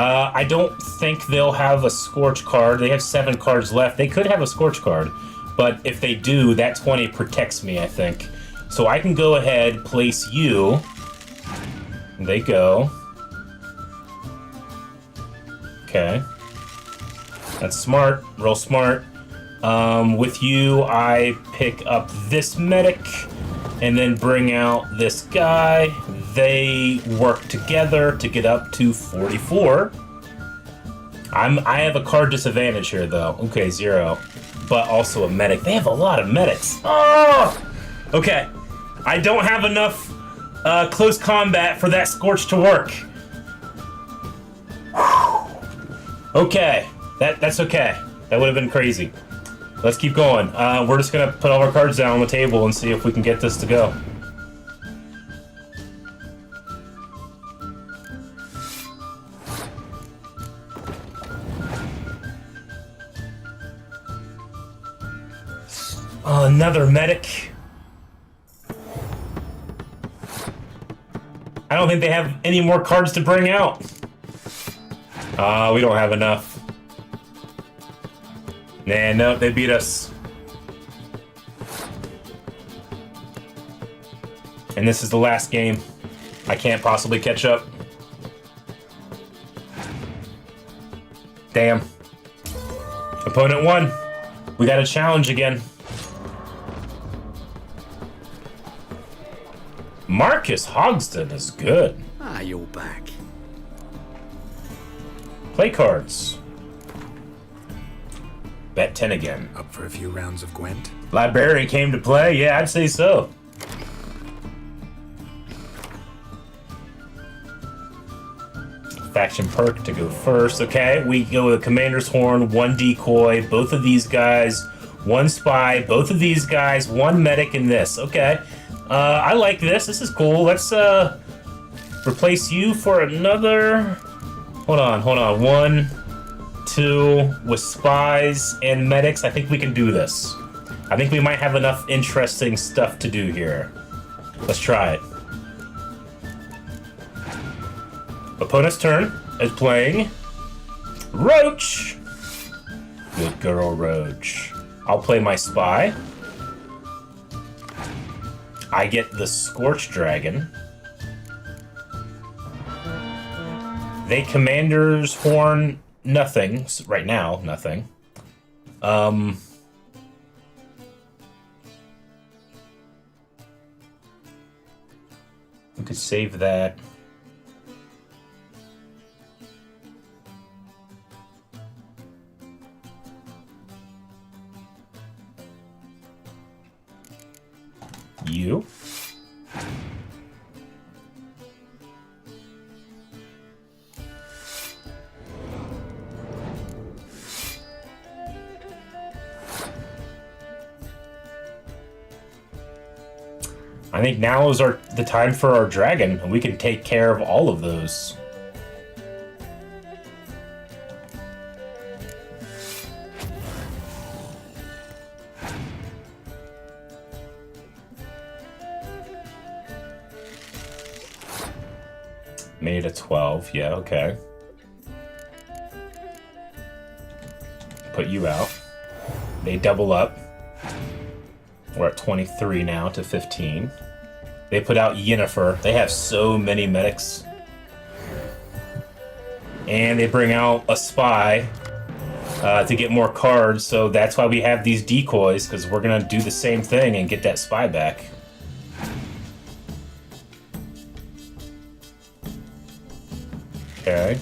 I don't think they'll have a Scorch card. They have 7 cards left. They could have a Scorch card, but if they do, that 20 protects me, I think. So I can go ahead, place you. They go. Okay. That's smart. Real smart. With you, I pick up this medic and then bring out this guy. They work together to get up to 44. I have a card disadvantage here, though. Okay, 0. But also a medic. They have a lot of medics. Oh! Okay. I don't have enough close combat for that Scorch to work. Okay. That's okay. That would have been crazy. Let's keep going. We're just gonna put all our cards down on the table and see if we can get this to go. Another medic. I don't think they have any more cards to bring out. We don't have enough. Nah, no, they beat us. And this is the last game. I can't possibly catch up. Damn. Opponent won. We got a challenge again. Marcus Hogston is good. Ah, you're back. Play cards. Bet 10 again. Up for a few rounds of Gwent? Librarian came to play? Yeah, I'd say so. Faction perk to go first. Okay, we go with a Commander's Horn, 1 decoy, both of these guys, 1 spy, both of these guys, 1 medic in this. Okay. I like this. This is cool. Let's replace you for another. Hold on. 1, 2 with spies and medics. I think we can do this. I think we might have enough interesting stuff to do here. Let's try it. Opponent's turn is playing Roach. Good girl, Roach. I'll play my spy. I get the Scorch Dragon. They Commander's Horn, nothing. Right now, nothing. We could save that. You. I think now is the time for our dragon, and we can take care of all of those. Made a 12, yeah, okay. Put you out. They double up. We're at 23 now to 15. They put out Yennefer. They have so many medics. And they bring out a spy to get more cards, so that's why we have these decoys, because we're gonna do the same thing and get that spy back. Okay.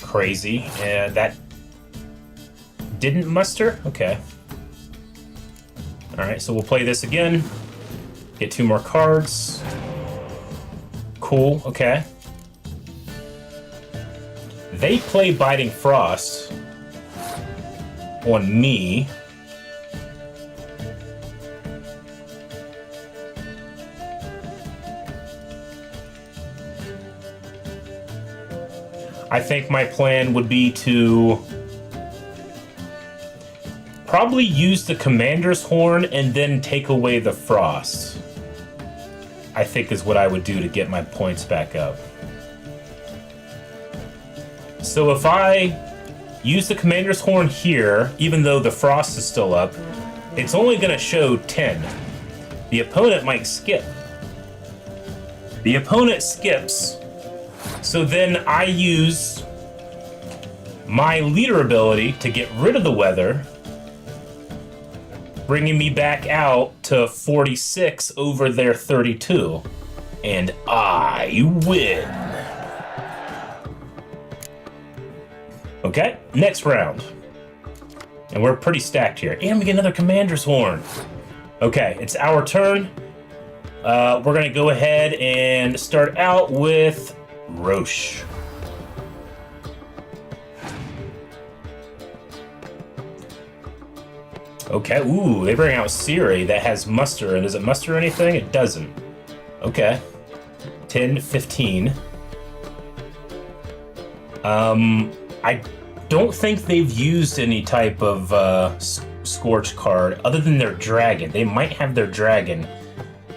Crazy. And that didn't muster? Okay. Alright, so we'll play this again. Get 2 more cards. Cool, okay. They play Biting Frost on me. I think my plan would be to probably use the Commander's Horn and then take away the Frost. I think is what I would do to get my points back up. So if I use the Commander's Horn here, even though the Frost is still up, it's only going to show 10. The opponent might skip. The opponent skips. So then I use my leader ability to get rid of the weather, bringing me back out to 46 over their 32. And I win. Okay, next round. And we're pretty stacked here. And we get another Commander's Horn. Okay, it's our turn. We're gonna go ahead and start out with Roche. Okay, ooh, they bring out Siri that has muster, and does it muster anything? It doesn't. Okay. 10, 15. I don't think they've used any type of Scorch card other than their dragon. They might have their dragon,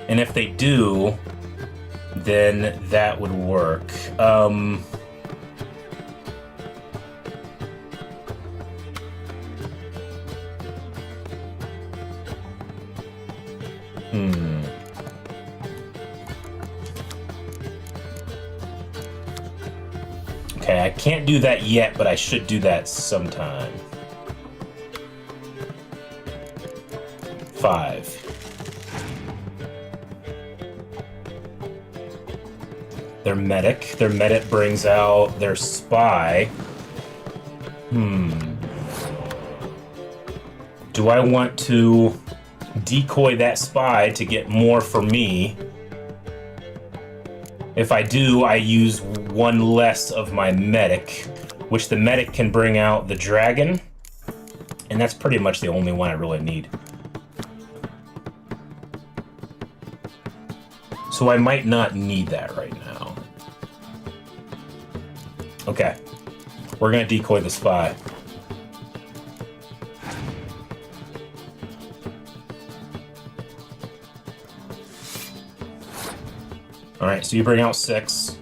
and if they do, then that would work. Okay, I can't do that yet, but I should do that sometime. 5. Their medic. Their medic brings out their spy. Do I want to decoy that spy to get more for me? If I do, I use 1 less of my medic, which the medic can bring out the dragon, and that's pretty much the only one I really need. So I might not need that right now. Okay. We're gonna decoy the spy. Alright, so you bring out 6.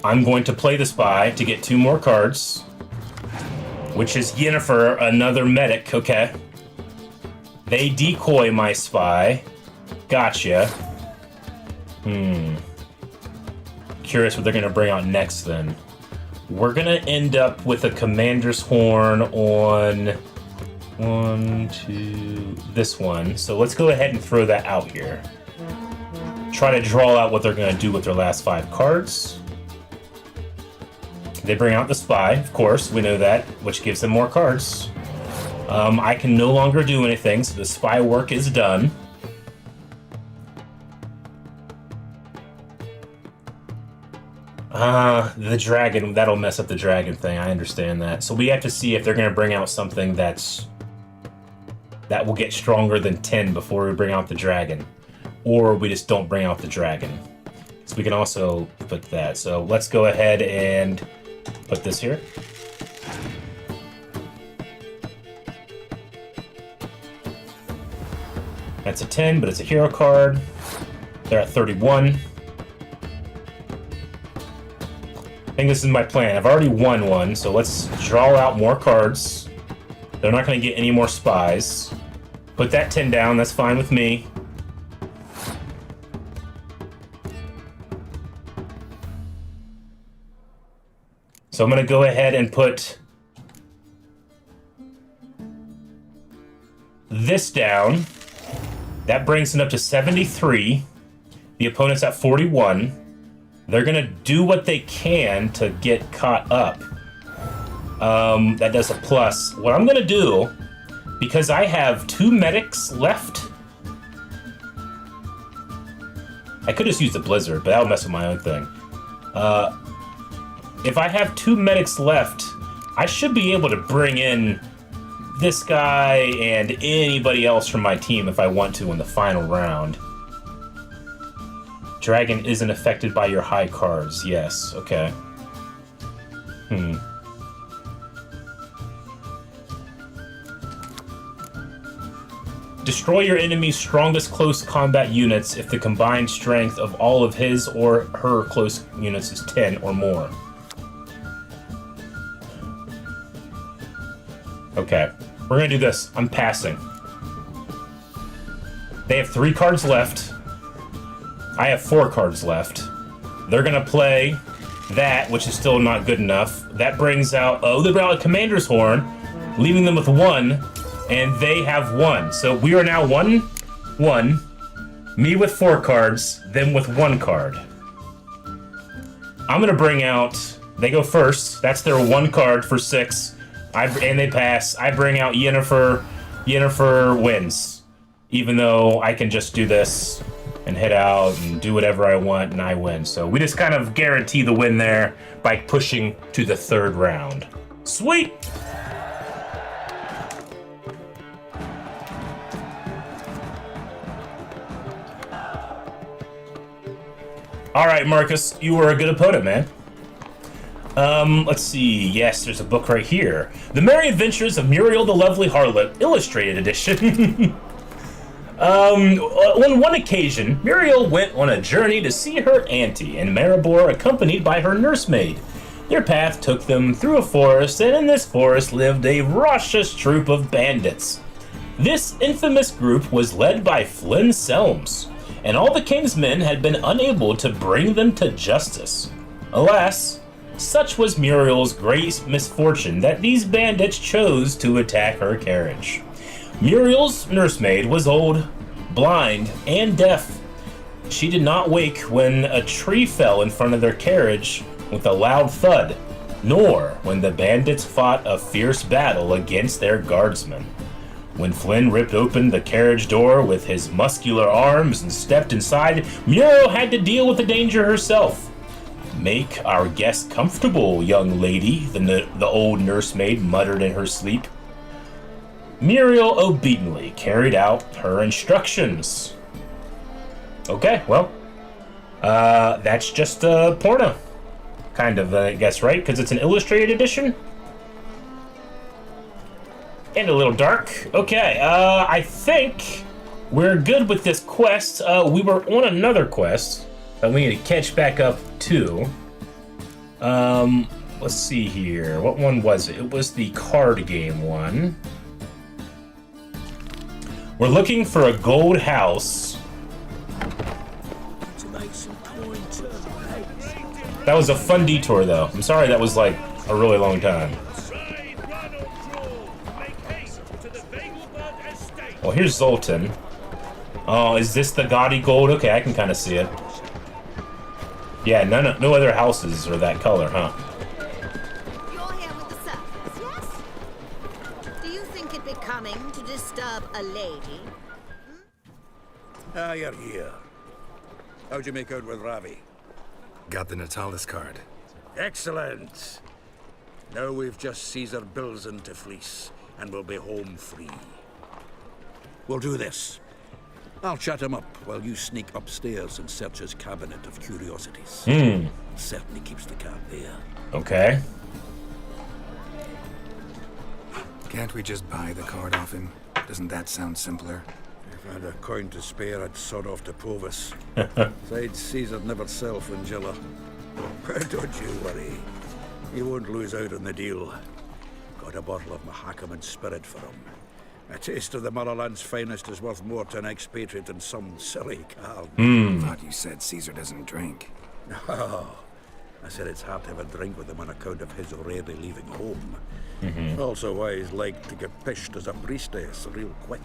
I'm going to play the spy to get 2 more cards. Which is Yennefer, another medic, okay. They decoy my spy. Gotcha. Curious what they're gonna bring out next then. We're gonna end up with a commander's horn on 1, 2, this one. So let's go ahead and throw that out here. Try to draw out what they're gonna do with their last 5 cards. They bring out the spy, of course, we know that, which gives them more cards. I can no longer do anything, so the spy work is done. The dragon, that'll mess up the dragon thing, I understand that. So we have to see if they're going to bring out something that will get stronger than 10 before we bring out the dragon. Or we just don't bring out the dragon. So we can also put that. So let's go ahead and put this here. That's a 10, but it's a hero card. They're at 31. I think this is my plan. I've already won one, so let's draw out more cards. They're not going to get any more spies. Put that 10 down, that's fine with me. So I'm going to go ahead and put this down. That brings it up to 73. The opponent's at 41. They're going to do what they can to get caught up. That does a plus. What I'm going to do, because I have 2 medics left, I could just use the blizzard, but that'll mess with my own thing. If I have 2 medics left, I should be able to bring in this guy and anybody else from my team if I want to in the final round. Dragon isn't affected by your high cards. Yes, okay. Destroy your enemy's strongest close combat units if the combined strength of all of his or her close units is 10 or more. Okay, we're gonna do this. I'm passing. They have 3 cards left. I have 4 cards left. They're gonna play that, which is still not good enough. That brings out, they bring out a commander's horn, leaving them with 1, and they have 1. So we are now 1-1. Me with 4 cards, them with 1 card. I'm gonna bring out, they go first. That's their 1 card for 6. And they pass. I bring out Yennefer. Yennefer wins. Even though I can just do this and head out and do whatever I want and I win. So we just kind of guarantee the win there by pushing to the 3rd round. Sweet! All right, Marcus, you were a good opponent, man. Let's see. Yes, there's a book right here. The Merry Adventures of Muriel the Lovely Harlot, Illustrated Edition. On one occasion, Muriel went on a journey to see her auntie in Maribor, accompanied by her nursemaid. Their path took them through a forest, and in this forest lived a raucous troop of bandits. This infamous group was led by Flynn Selms, and all the king's men had been unable to bring them to justice. Alas, such was Muriel's great misfortune that these bandits chose to attack her carriage. Muriel's nursemaid was old, blind, and deaf. She did not wake when a tree fell in front of their carriage with a loud thud, nor when the bandits fought a fierce battle against their guardsmen. When Flynn ripped open the carriage door with his muscular arms and stepped inside, Muriel had to deal with the danger herself. "Make our guest comfortable, young lady," the old nursemaid muttered in her sleep. Muriel obediently carried out her instructions. Okay, well, That's just a porno. Kind of, I guess, right? Because it's an illustrated edition? And a little dark. Okay, I think we're good with this quest. We were on another quest that we need to catch back up to. Let's see here. What one was it? It was the card game one. We're looking for a gold house. That was a fun detour, though. I'm sorry that was, like, a really long time. Well, here's Zoltan. Oh, is this the gaudy gold? Okay, I can kind of see it. Yeah, no other houses are that color, huh? You're here with the circus, yes? Do you think it becoming to disturb a lady? Ah, you're here. How'd you make out with Ravvy? Got the Natalis card. Excellent. Now we've just Caesar Bilzen to fleece, and we'll be home free. We'll do this. I'll chat him up while you sneak upstairs and search his cabinet of curiosities. Certainly keeps the cat there. Okay. Can't we just buy the card off him? Doesn't that sound simpler? If I had a coin to spare, I'd sod off to Provis. Besides, Caesar'd never sell Fringilla. But don't you worry. He won't lose out on the deal. Got a bottle of Mahakaman spirit for him. A taste of the motherland's finest is worth more to an expatriate than some silly card. Thought you said Caesar doesn't drink. No. I said it's hard to have a drink with him on account of his already leaving home. Also why he's like to get pished as a priestess real quick.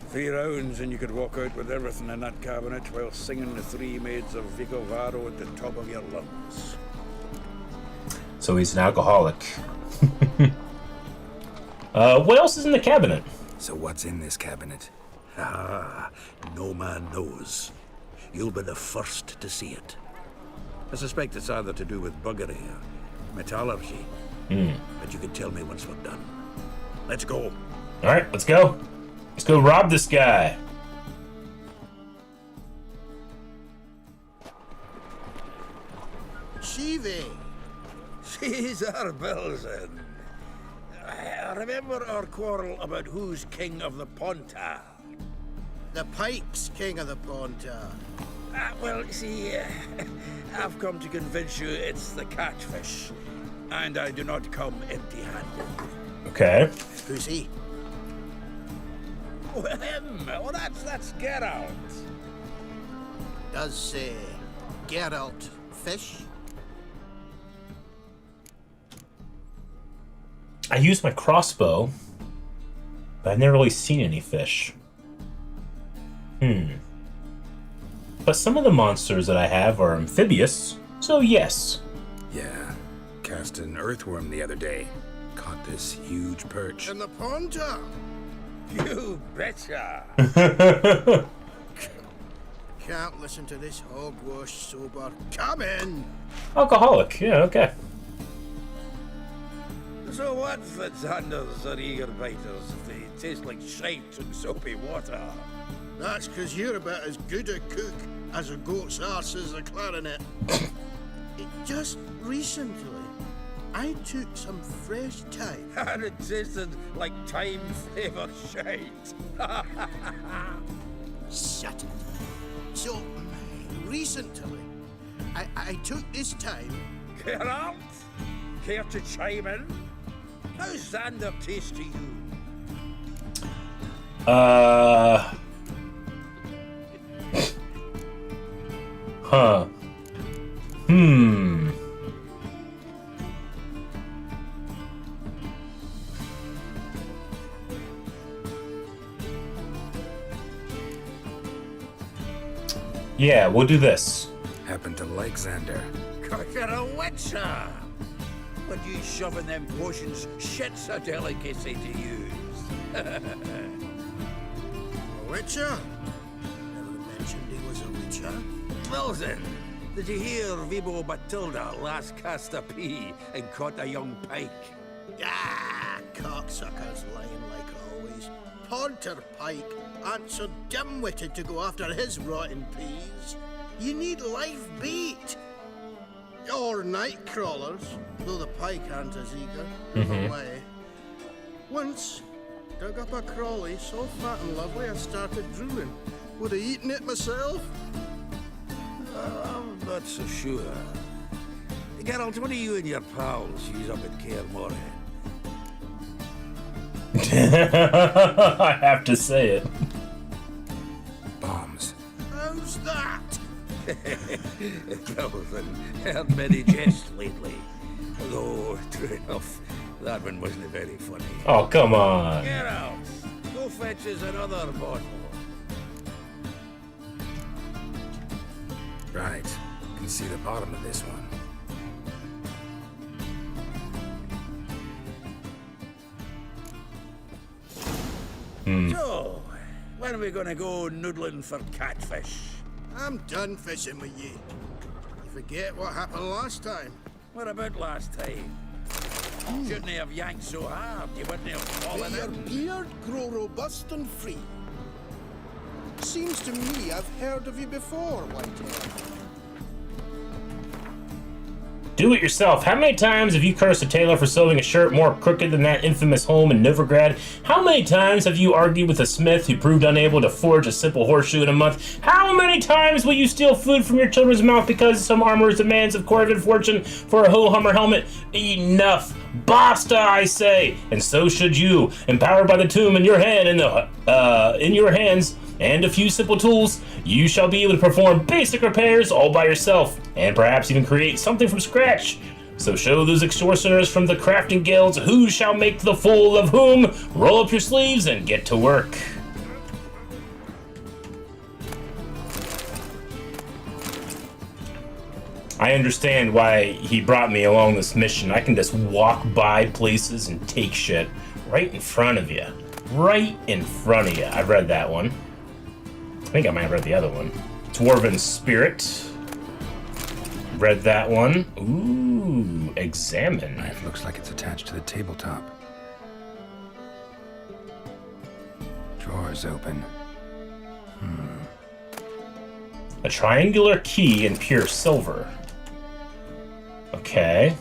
3 rounds and you could walk out with everything in that cabinet while singing the 3 maids of Vigo Varo at the top of your lungs. So he's an alcoholic. What else is in the cabinet? So what's in this cabinet? Ah, no man knows. You'll be the first to see it. I suspect it's either to do with buggery or metallurgy. But you can tell me once we're done. Let's go. Alright, let's go. Let's go rob this guy. Shivi. Caesar Bilzen. I remember our quarrel about who's king of the Pontar. The Pike's king of the Pontar. Well, see, I've come to convince you it's the catfish. And I do not come empty-handed. Okay. Who's he? Oh, him! Oh, that's Geralt. Does Geralt fish? I use my crossbow, but I've never really seen any fish. But some of the monsters that I have are amphibious, so yes. Yeah, cast an earthworm the other day. Caught this huge perch. In the Pontar? You betcha! Can't listen to this hogwash sober. Come in! Alcoholic, yeah, okay. So what's the Xanders or eager biters if they taste like shite and soapy water? That's because you're about as good a cook as a goat's arse is a clarinet. Just recently, I took some fresh thyme. And it tasted like time-flavoured shite. Shut it. So, recently, I took this time. Geralt, care to chime in? How's Xander taste to you? Huh. Yeah, we'll do this. Happen to like Xander. Cause you're a witcher! When you shoving them potions, shit's a delicacy to use. A witcher? Never mentioned he was a witcher. Bilzen, did you hear Vibo Matilda last cast a pea and caught a young pike? Ah, cocksuckers lying like always. Pontar Pike aren't so dim-witted to go after his rotten peas. You need live bait. Or night crawlers, though the pike aren't as eager. Either way. Once, dug up a crawly so fat and lovely I started drooling. Would have eaten it myself. I'm not so sure. Geralt, what do you and your pals use up at Kaer Morhen? I have to say it. Bombs. How's that? Jonathan, heard many jests lately. Though, true enough, that one wasn't very funny. Oh, come on. Geralt, go fetch us another bottle. Right. Can see the bottom of this one. So, when are we gonna go noodling for catfish? I'm done fishing with you. You forget what happened last time. What about last time? Shouldn't have yanked so hard, you wouldn't have fallen May your in. beard grow robust and free. Seems to me I've heard of you before, Whitehair. Do it yourself. How many times have you cursed a tailor for sewing a shirt more crooked than that infamous home in Novigrad? How many times have you argued with a smith who proved unable to forge a simple horseshoe in a month? How many times will you steal food from your children's mouth because some armorer's demands of Corvin fortune for a ho-hummer helmet? Enough. Basta, I say. And so should you. Empowered by the tomb in your hand in your hands and a few simple tools, you shall be able to perform basic repairs all by yourself, and perhaps even create something from scratch. So show those extortioners from the crafting guilds who shall make the fool of whom. Roll up your sleeves and get to work. I understand why he brought me along this mission. I can just walk by places and take shit right in front of you. Right in front of you. I read that one. I think I might have read the other one. Dwarven Spirit. Read that one. Ooh, examine. Knife looks like it's attached to the tabletop. Drawer's open. A triangular key in pure silver. Okay.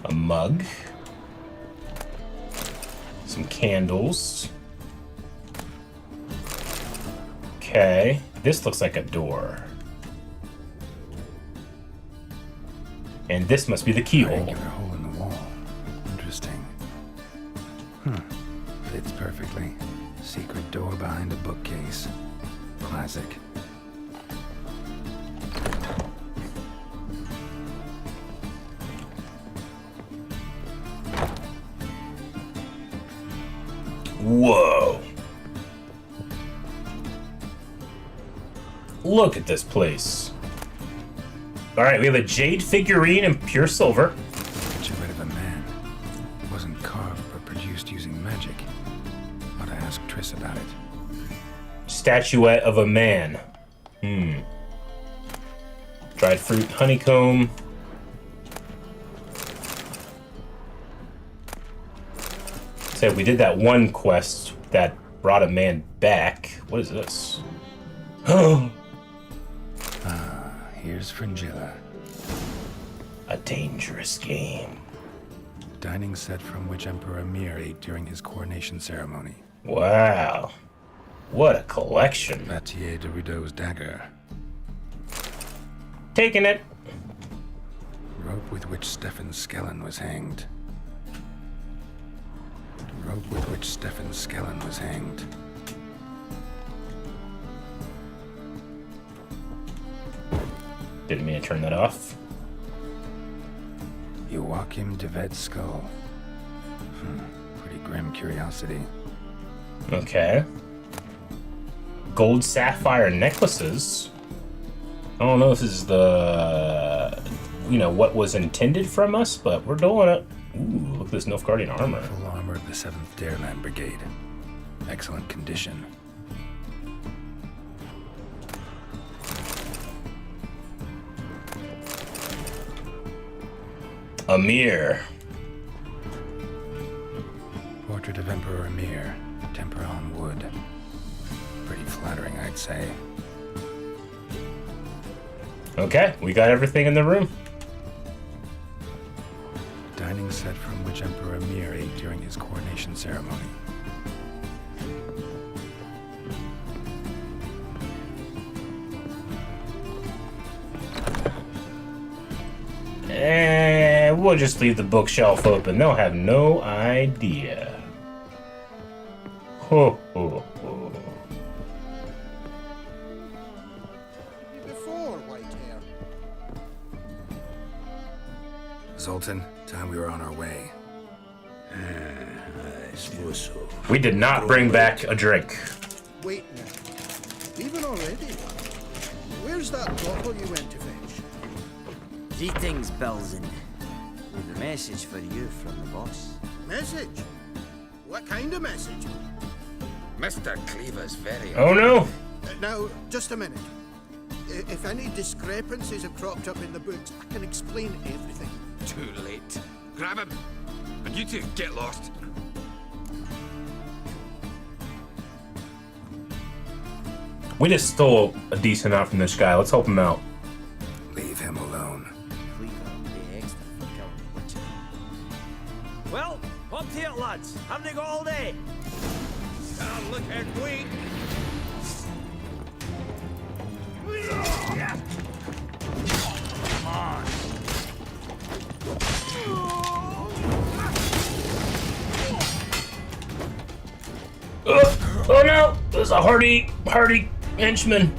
A mug. Some candles. Okay. This looks like a door. And this must be the keyhole. Triangular hole in the wall. Interesting. Fits perfectly. Secret door behind a bookcase. Classic. Whoa. Look at this place. Alright, we have a jade figurine in pure silver. Statuette of a man. It wasn't carved but produced using magic. Ought to ask Triss about it. Statuette of a man. Dried fruit, honeycomb. So we did that one quest that brought a man back. What is this? Here's Fringilla. A dangerous game. Dining set from which Emperor Emir ate during his coronation ceremony. Wow. What a collection. Vatier de Rideau's dagger. Taking it. Rope with which Stefan Skellen was hanged. Rope with which Stefan Skellen was hanged. Didn't mean to turn that off. Joachim de Ved's skull. Pretty grim curiosity. Okay. Gold sapphire necklaces. I don't know if this is the, what was intended from us, but we're doing it. Ooh, look at this Nilfgaardian armor. Full armor of the 7th Dareland Brigade. Excellent condition. Emir. Portrait of Emperor Emir, temper on wood. Pretty flattering, I'd say. Okay, we got everything in the room. Dining set from which Emperor Mir ate during his coronation ceremony. And we'll just leave the bookshelf open. They'll have no idea. Ho, ho, ho. Before, white hair. Zoltan, time we were on our way. I suppose so. We did not bring back a drink. Wait now. Even already? Where's that bottle you went to fetch? Greetings, Belzen. With a message for you from the boss. Message? What kind of message? Mr. Cleaver's very... Oh no! Now, just a minute. If any discrepancies have cropped up in the books, I can explain everything. Too late. Grab him. And you two, get lost. We just stole a decent amount from this guy. Let's help him out. Leave him alone. Cleaver, the extra for killing the butcher. Well, up to it, lads. Haven't they got all day? Look at we. Oh no! There's a hardy henchman.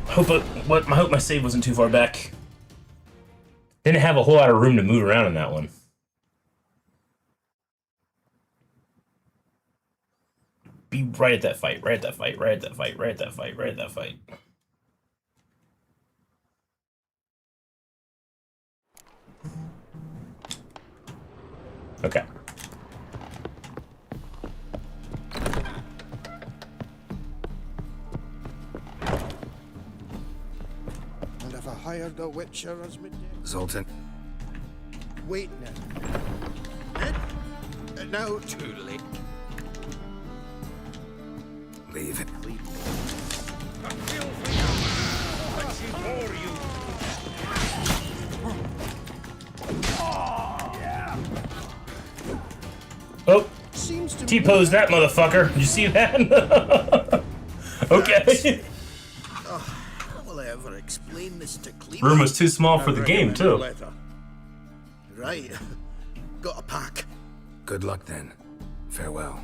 I hope my save wasn't too far back. Didn't have a whole lot of room to move around in that one. Be right at that fight, right at that fight, right at that fight, right at that fight, right at that fight. Okay. And if I hired a witcher as my deputy? Zoltan, Wait now. Now, Too late. leave it. Oh, seems to T-pose that motherfucker. Did you see that? Okay. How will I ever explain this to Cleaver? Room was too small for the game, too. Right. Got a pack. Good luck then. Farewell.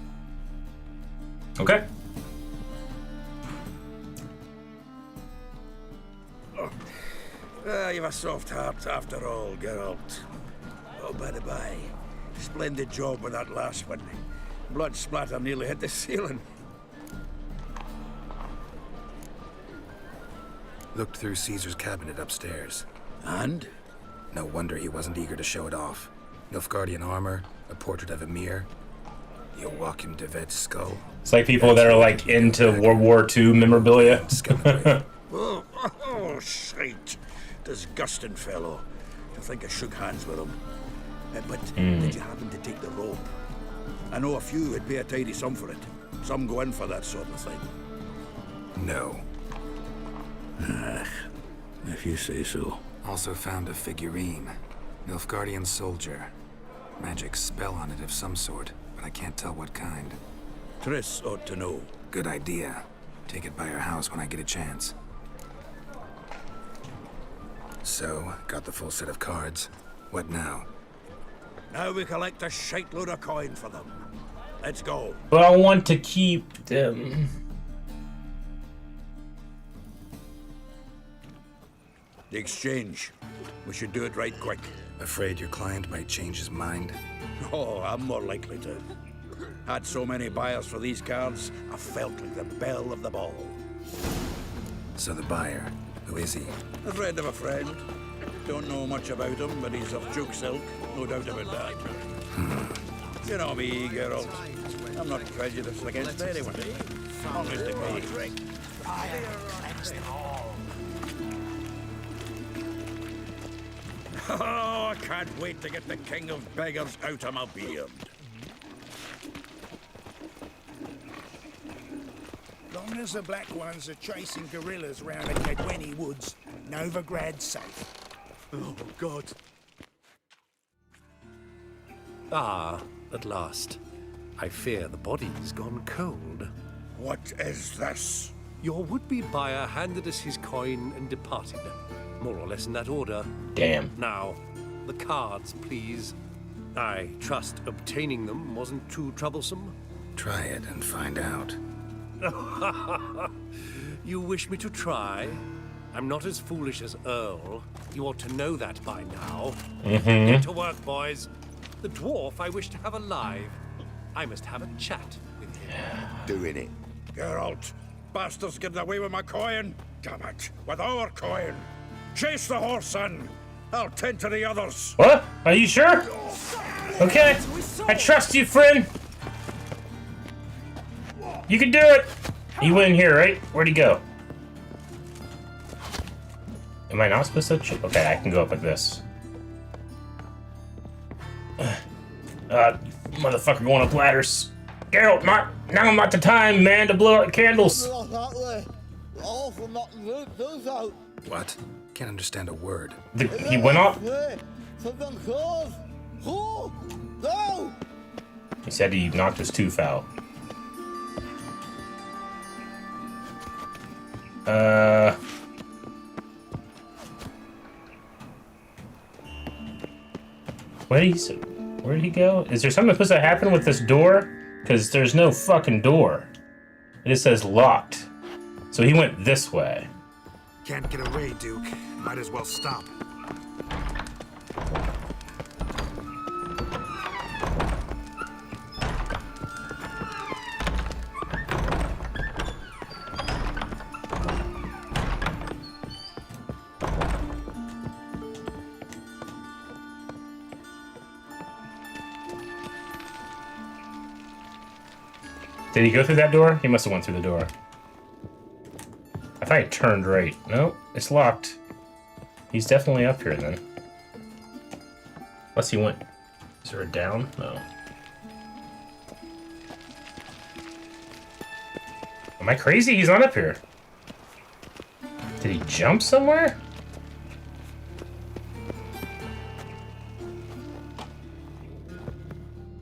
Okay. You've a soft heart after all, Geralt. Oh, by the by, splendid job with that last one. Blood splatter nearly hit the ceiling. Looked through Caesar's cabinet upstairs. And? No wonder he wasn't eager to show it off. Nilfgaardian armor, a portrait of Emir, Joachim de Vet's skull. It's like people that are like into World War II memorabilia. Oh, shite. Disgusting fellow. I think I shook hands with him. But did you happen to take the rope? I know a few would pay a tidy sum for it. Some go in for that sort of thing. No. If you say so. Also found a figurine. Nilfgaardian soldier. Magic spell on it of some sort, but I can't tell what kind. Triss ought to know. Good idea. Take it by her house when I get a chance. So, got the full set of cards. What now? Now we collect a shite load of coin for them. Let's go. But I want to keep them. The exchange. We should do it right quick. Afraid your client might change his mind? Oh, I'm more likely to. Had so many buyers for these cards, I felt like the belle of the ball. So the buyer, who is he? A friend of a friend. Don't know much about him, but he's of Duke's ilk, no doubt about that. You know me, Geralt. I'm not prejudiced against anyone. Honest to me. Oh, I can't wait to get the king of beggars out of my beard. Long as the black ones are chasing gorillas round the Kedweni woods, Novigrad's safe. Oh, God. Ah, at last. I fear the body's gone cold. What is this? Your would-be buyer handed us his coin and departed. More or less in that order. Damn. Now, the cards, please. I trust obtaining them wasn't too troublesome. Try it and find out. You wish me to try? I'm not as foolish as Earl. You ought to know that by now. Get to work, boys. The dwarf I wish to have alive. I must have a chat with him. Doing it. Geralt, bastards getting away with my coin. Damn it, with our coin. Chase the horse in. I'll tend to the others. What? Are you sure? Okay. I trust you, friend. You can do it. He went in here, right? Where'd he go? Am I not supposed to? Okay, I can go up like this. Motherfucker going up ladders. Geralt, now not the time, man, to blow out candles. What? Can't understand a word. He went up? He said he knocked his tooth out. Where did he go? Is there something supposed to happen with this door? Because there's no fucking door. It just says locked. So he went this way. Can't get away, Duke. Might as well stop. Did he go through that door? He must have went through the door. I thought he turned right. No, it's locked. He's definitely up here then. Unless he went... Is there a down? No. Am I crazy? He's not up here. Did he jump somewhere?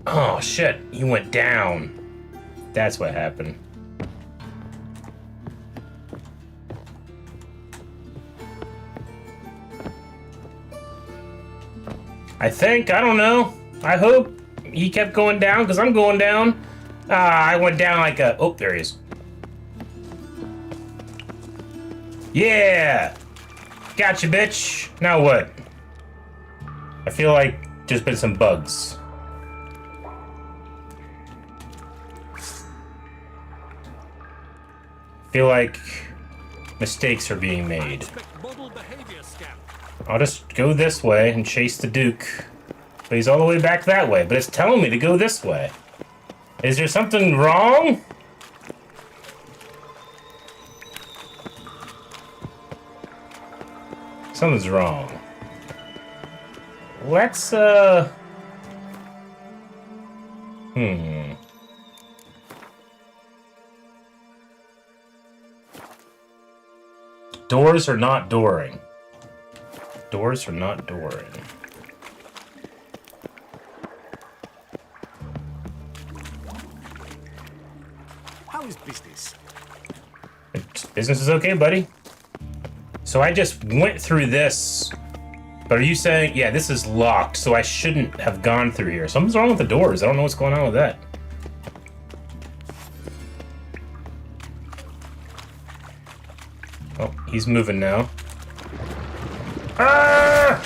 Oh shit, he went down. That's what happened. I think, I don't know. I hope he kept going down, because I'm going down. I went down like a... Oh, there he is. Yeah! Gotcha, bitch. Now what? I feel like there's been some bugs. Feel like mistakes are being made. I'll just go this way and chase the Duke. But he's all the way back that way, but it's telling me to go this way. Is there something wrong? Something's wrong. Let's, Doors are not dooring. Doors are not dooring. How is business? Business is okay, buddy. So I just went through this. But are you saying, yeah, this is locked, so I shouldn't have gone through here? Something's wrong with the doors. I don't know what's going on with that. Oh, he's moving now. Ah!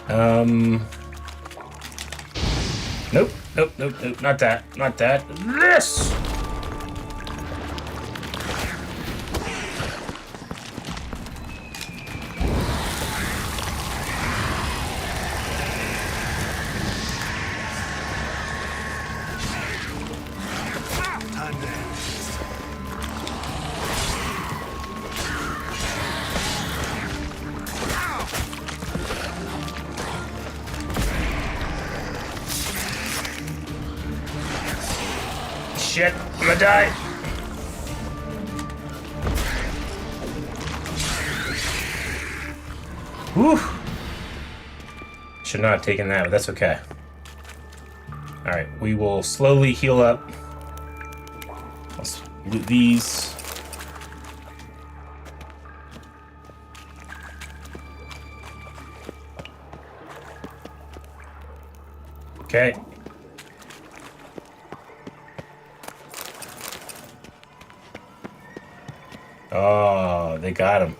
Nope, nope, nope, nope, not that, not that. This! Shit, I'm gonna die. Whew. Should not have taken that, but that's okay. Alright, we will slowly heal up. Let's loot these. Okay. Oh, they got him.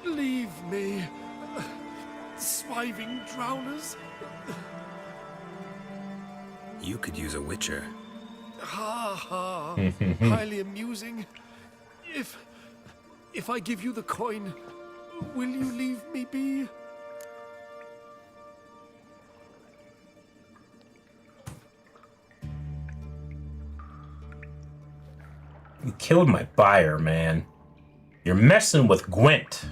Leave me, swiving drowners. You could use a witcher. Ha ha. Highly amusing. If I give you the coin, will you leave me be? You killed my buyer, man. You're messing with Gwent.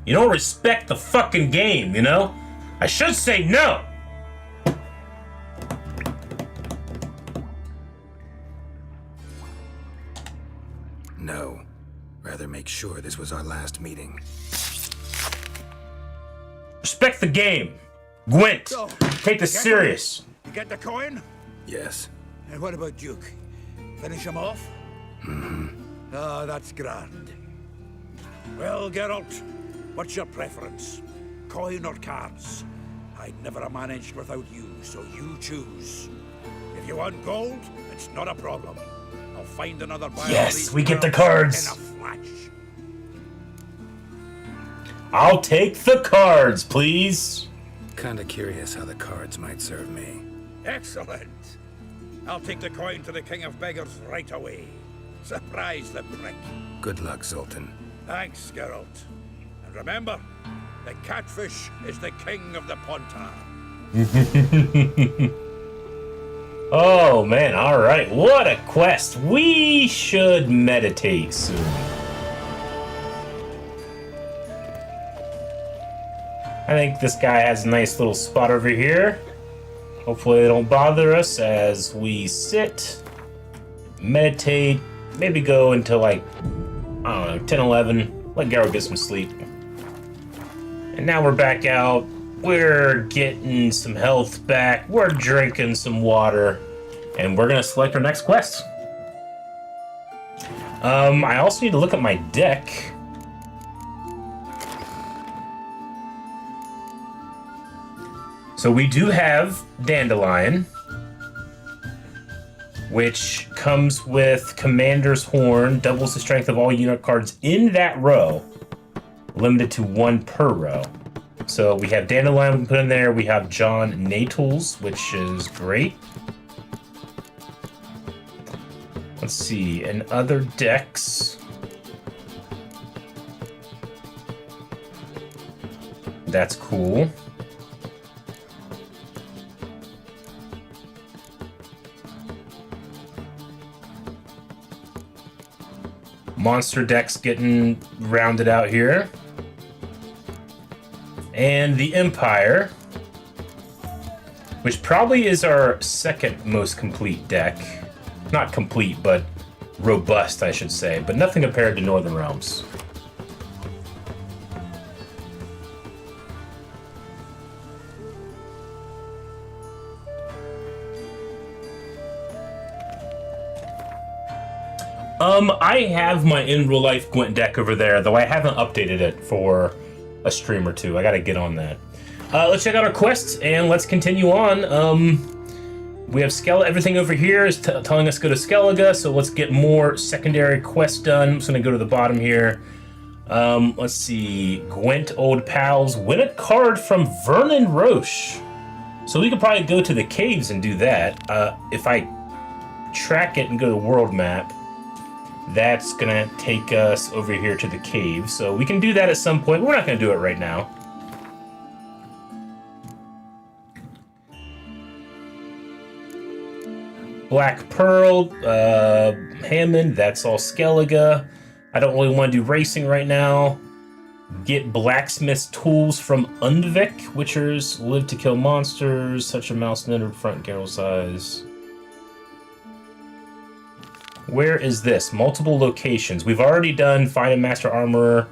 You don't respect the fucking game, you know? I should say no! No. Rather make sure this was our last meeting. Respect the game. Gwent, So, take this serious. You get the coin? Yes. And what about Duke? Finish him off? Ah, that's grand. Well, Geralt, what's your preference? Coin or cards? I'd never have managed without you, so you choose. If you want gold, it's not a problem. I'll find another buyer. Yes, we get the cards. In a flash. I'll take the cards, please. Kinda curious how the cards might serve me. Excellent. I'll take the coin to the King of Beggars right away. Surprise the prick. Good luck, Zoltan. Thanks, Geralt. And remember, the catfish is the king of the Pontar. Oh, man, alright. What a quest. We should meditate soon. I think this guy has a nice little spot over here. Hopefully they don't bother us as we sit, meditate, maybe go until like, I don't know, 10, 11, let Garrow get some sleep. And now we're back out, we're getting some health back, we're drinking some water, and we're gonna select our next quest. I also need to look at my deck. So we do have Dandelion, which comes with Commander's Horn, doubles the strength of all unit cards in that row, limited to 1 per row. So we have Dandelion we can put in there, we have John Natles, which is great. Let's see, in other decks, that's cool. Monster decks getting rounded out here. And the Empire, which probably is our second most complete deck. Not complete, but robust, I should say. But nothing compared to Northern Realms. I have my in real life Gwent deck over there, though I haven't updated it for a stream or two. I gotta get on that. Let's check out our quests and let's continue on. We have everything over here is telling us to go to Skellige, so let's get more secondary quests done. I'm just gonna go to the bottom here. Let's see. Gwent Old Pals. Win a card from Vernon Roche. So we could probably go to the caves and do that. If I track it and go to the world map, that's gonna take us over here to the cave. So we can do that at some point. We're not gonna do it right now. Black Pearl, Hammond, that's all Skellige. I don't really want to do racing right now. Get blacksmith's tools from Undvik. Witchers live to kill monsters. Such a mouse netted front garrel size. Where is this? Multiple locations. We've already done find a master armorer.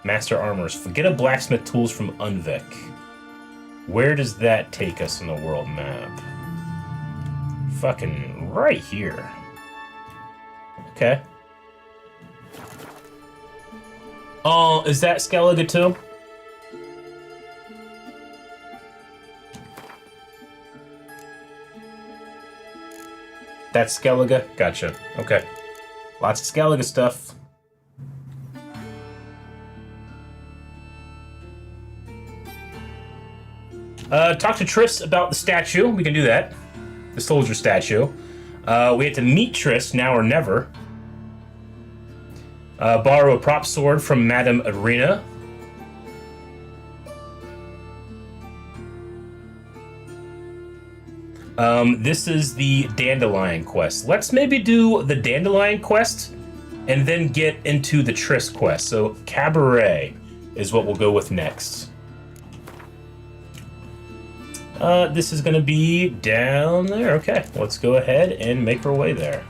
Master armorers. Get a blacksmith tools from Undvik. Where does that take us on the world map? Fucking right here. Okay. Oh, is that Skellige too? That's Skellige? Gotcha. Okay. Lots of Skellige stuff. Talk to Triss about the statue. We can do that. The soldier statue. We have to meet Triss now or never. Borrow a prop sword from Madame Arena. This is the Dandelion quest. Let's maybe do the Dandelion quest and then get into the Triss quest. So Cabaret is what we'll go with next. This is going to be down there. Okay, let's go ahead and make our way there.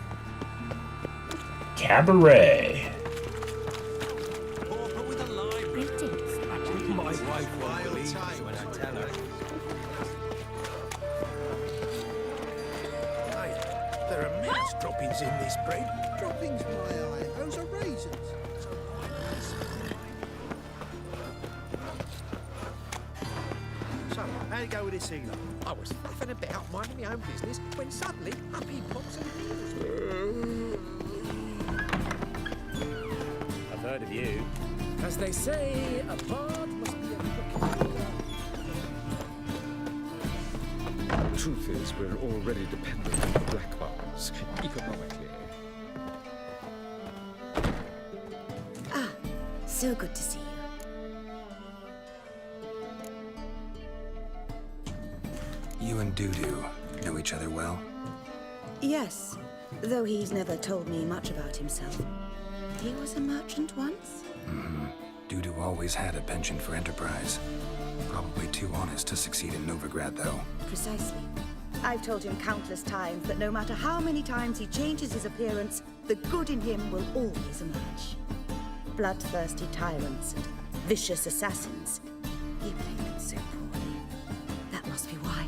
Cabaret. There are mouse droppings in this bread. Droppings, my eye. Those are raisins. So, how'd it go with this healer? I was faffing about, minding my own business, when suddenly up he pops and heals me. I've heard of you. As they say, a bard must be a crook. Truth is, we're already dependent on the black barons, economically. Ah, so good to see you. You and Dudu know each other well? Yes, though he's never told me much about himself. He was a merchant once? Mm-hmm. Dudu always had a penchant for enterprise. Probably too honest to succeed in Novigrad, though. Precisely. I've told him countless times that no matter how many times he changes his appearance, the good in him will always emerge. Bloodthirsty tyrants and vicious assassins. He played them so poorly. That must be why.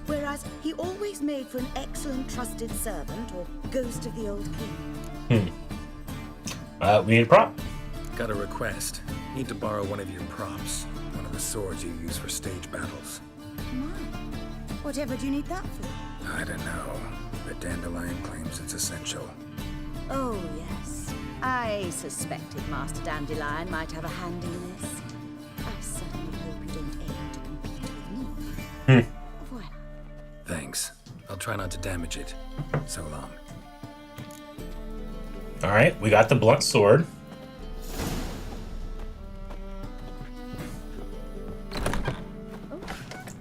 Whereas he always made for an excellent trusted servant or ghost of the old king. We need a prop. Got a request. Need to borrow one of your props. One of the swords you use for stage battles. My, whatever do you need that for? I don't know, but Dandelion claims it's essential. Oh, yes. I suspected Master Dandelion might have a hand in this. I certainly hope you don't aim to compete with me. Voilà. Thanks. I'll try not to damage it. So long. All right, we got the blunt sword.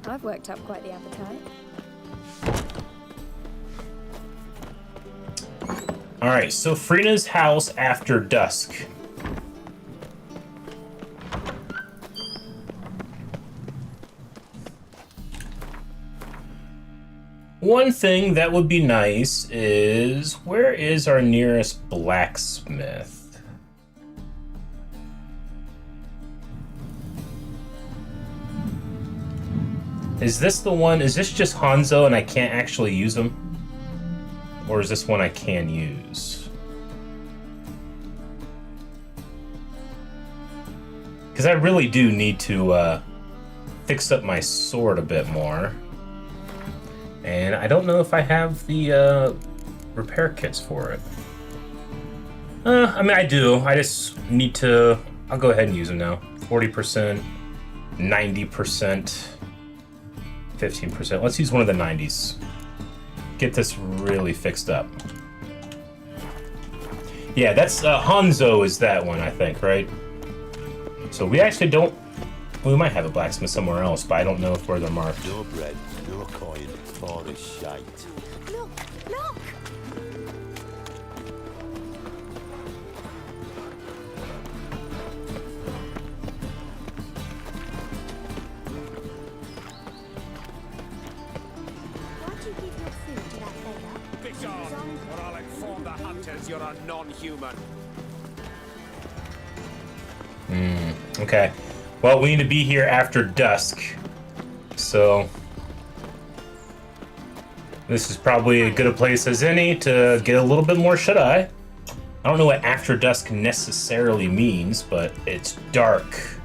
I've worked up quite the appetite. All right, so Freena's house after dusk. One thing that would be nice is, where is our nearest blacksmith? Is this the one? Is this just Hanzo and I can't actually use him? Or is this one I can use? Because I really do need to fix up my sword a bit more. And I don't know if I have the repair kits for it. I mean, I do. I just need to... I'll go ahead and use them now. 40%, 90%, 15%. Let's use one of the 90s. Get this really fixed up. Yeah, that's... Hanzo is that one, I think, right? So we actually don't... We might have a blacksmith somewhere else, but I don't know if where they're marked. No bread, no coin, forest shite. Look, look! Why'd you give your food to that beggar? Fish on, or I'll inform the hunters you're a non-human. Okay. Well, we need to be here after dusk. So... this is probably as good a place as any to get a little bit more shut-eye. I don't know what after dusk necessarily means, but it's dark.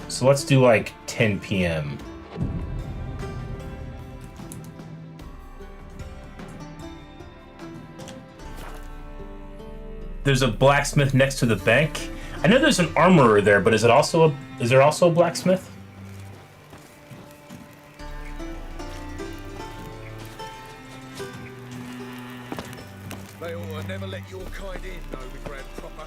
So let's do like 10 p.m. There's a blacksmith next to the bank. I know there's an armorer there, but is there also a blacksmith? They ought to never let your kind in, though, the Grand Proper.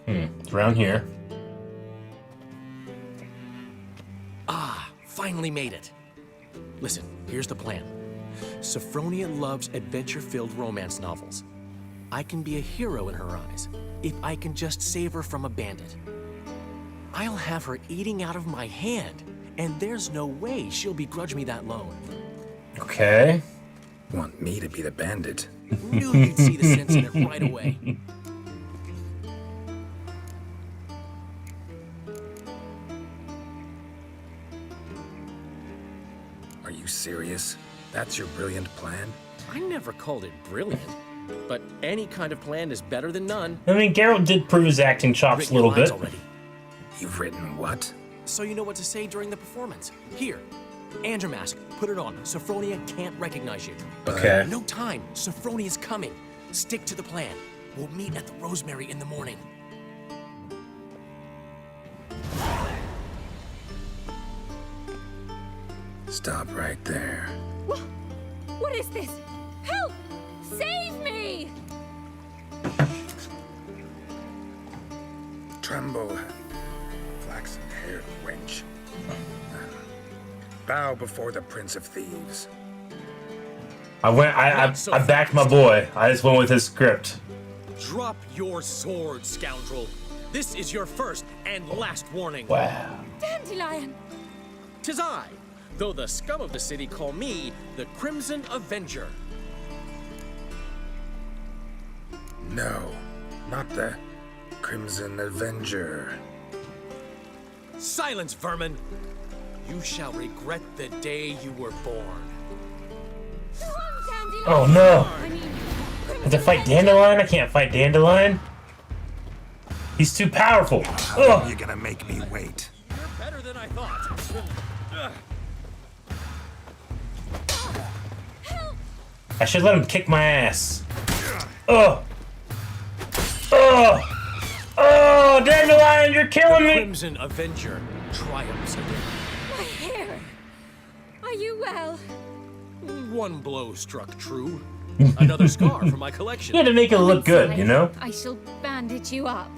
It's around here. Finally made it. Listen, here's the plan. Sophronia loves adventure-filled romance novels. I can be a hero in her eyes if I can just save her from a bandit. I'll have her eating out of my hand, and there's no way she'll begrudge me that loan. Okay. Want me to be the bandit? Knew you'd see the sense in it right away. Are you serious? That's your brilliant plan? I never called it brilliant, but any kind of plan is better than none. I mean, Geralt did prove his acting chops a little bit. Already. You've written what? So you know what to say during the performance. Here, Andromask, put it on. Sophronia can't recognize you. Okay. No time. Sophronia's coming. Stick to the plan. We'll meet at the Rosemary in the morning. Stop right there. What is this? Help! Save me! Tremble, flaxen-haired wench. Bow before the Prince of Thieves. I backed my boy. I just went with his script. Drop your sword, scoundrel. This is your first and last warning. Wow. Dandelion! 'Tis I, though the scum of the city call me the Crimson Avenger. No, not the Crimson Avenger. Silence, vermin! You shall regret the day you were born. Oh no! I have to fight Dandelion? I can't fight Dandelion. He's too powerful. How are you gonna make me wait? You're better than I thought. I should let him kick my ass. Oh! Oh! Oh! Dandelion, you're killing me! Crimson Avenger triumphs again. My hair! Are you well? One blow struck true. Another scar from my collection. You had to make it look good, you know? I shall bandage you up.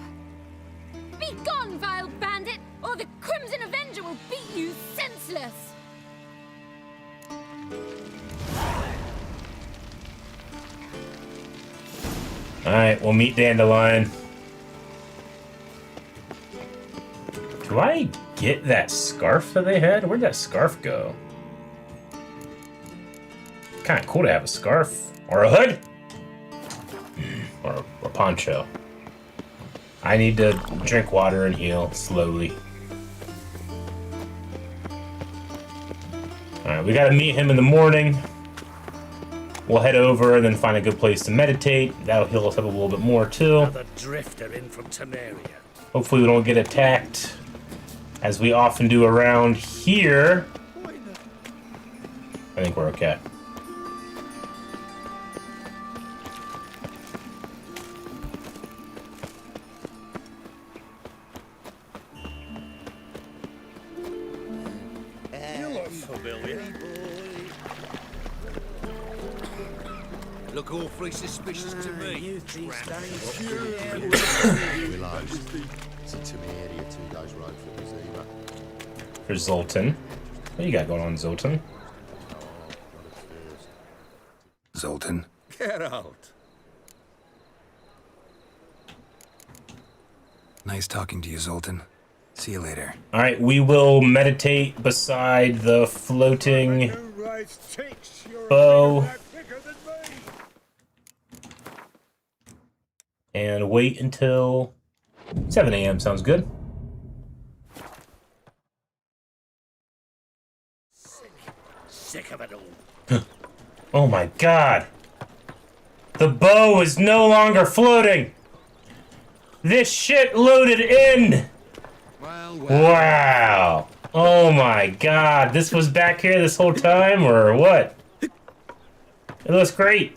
Be gone, vile bandit, or the Crimson Avenger will beat you senseless! Alright, we'll meet Dandelion. Do I get that scarf that they had? Where'd that scarf go? Kinda cool to have a scarf. Or a hood? Or a poncho. I need to drink water and heal slowly. Alright, we gotta meet him in the morning. We'll head over and then find a good place to meditate. That'll heal us up a little bit more too. Another drifter in from Temeria. Hopefully we don't get attacked, as we often do around here. I think we're okay. Look awfully suspicious to me. Realised it's a Temeria 2 days road for Zima. For Zoltan. What you got going on, Zoltan? Zoltan? Get out. Nice talking to you, Zoltan. See you later. Alright, we will meditate beside the floating bow. And wait until 7 a.m. Sounds good. Sick of it all. Oh my god. The bow is no longer floating. This shit loaded in. Wow. Oh my god. This was back here this whole time or what? It looks great.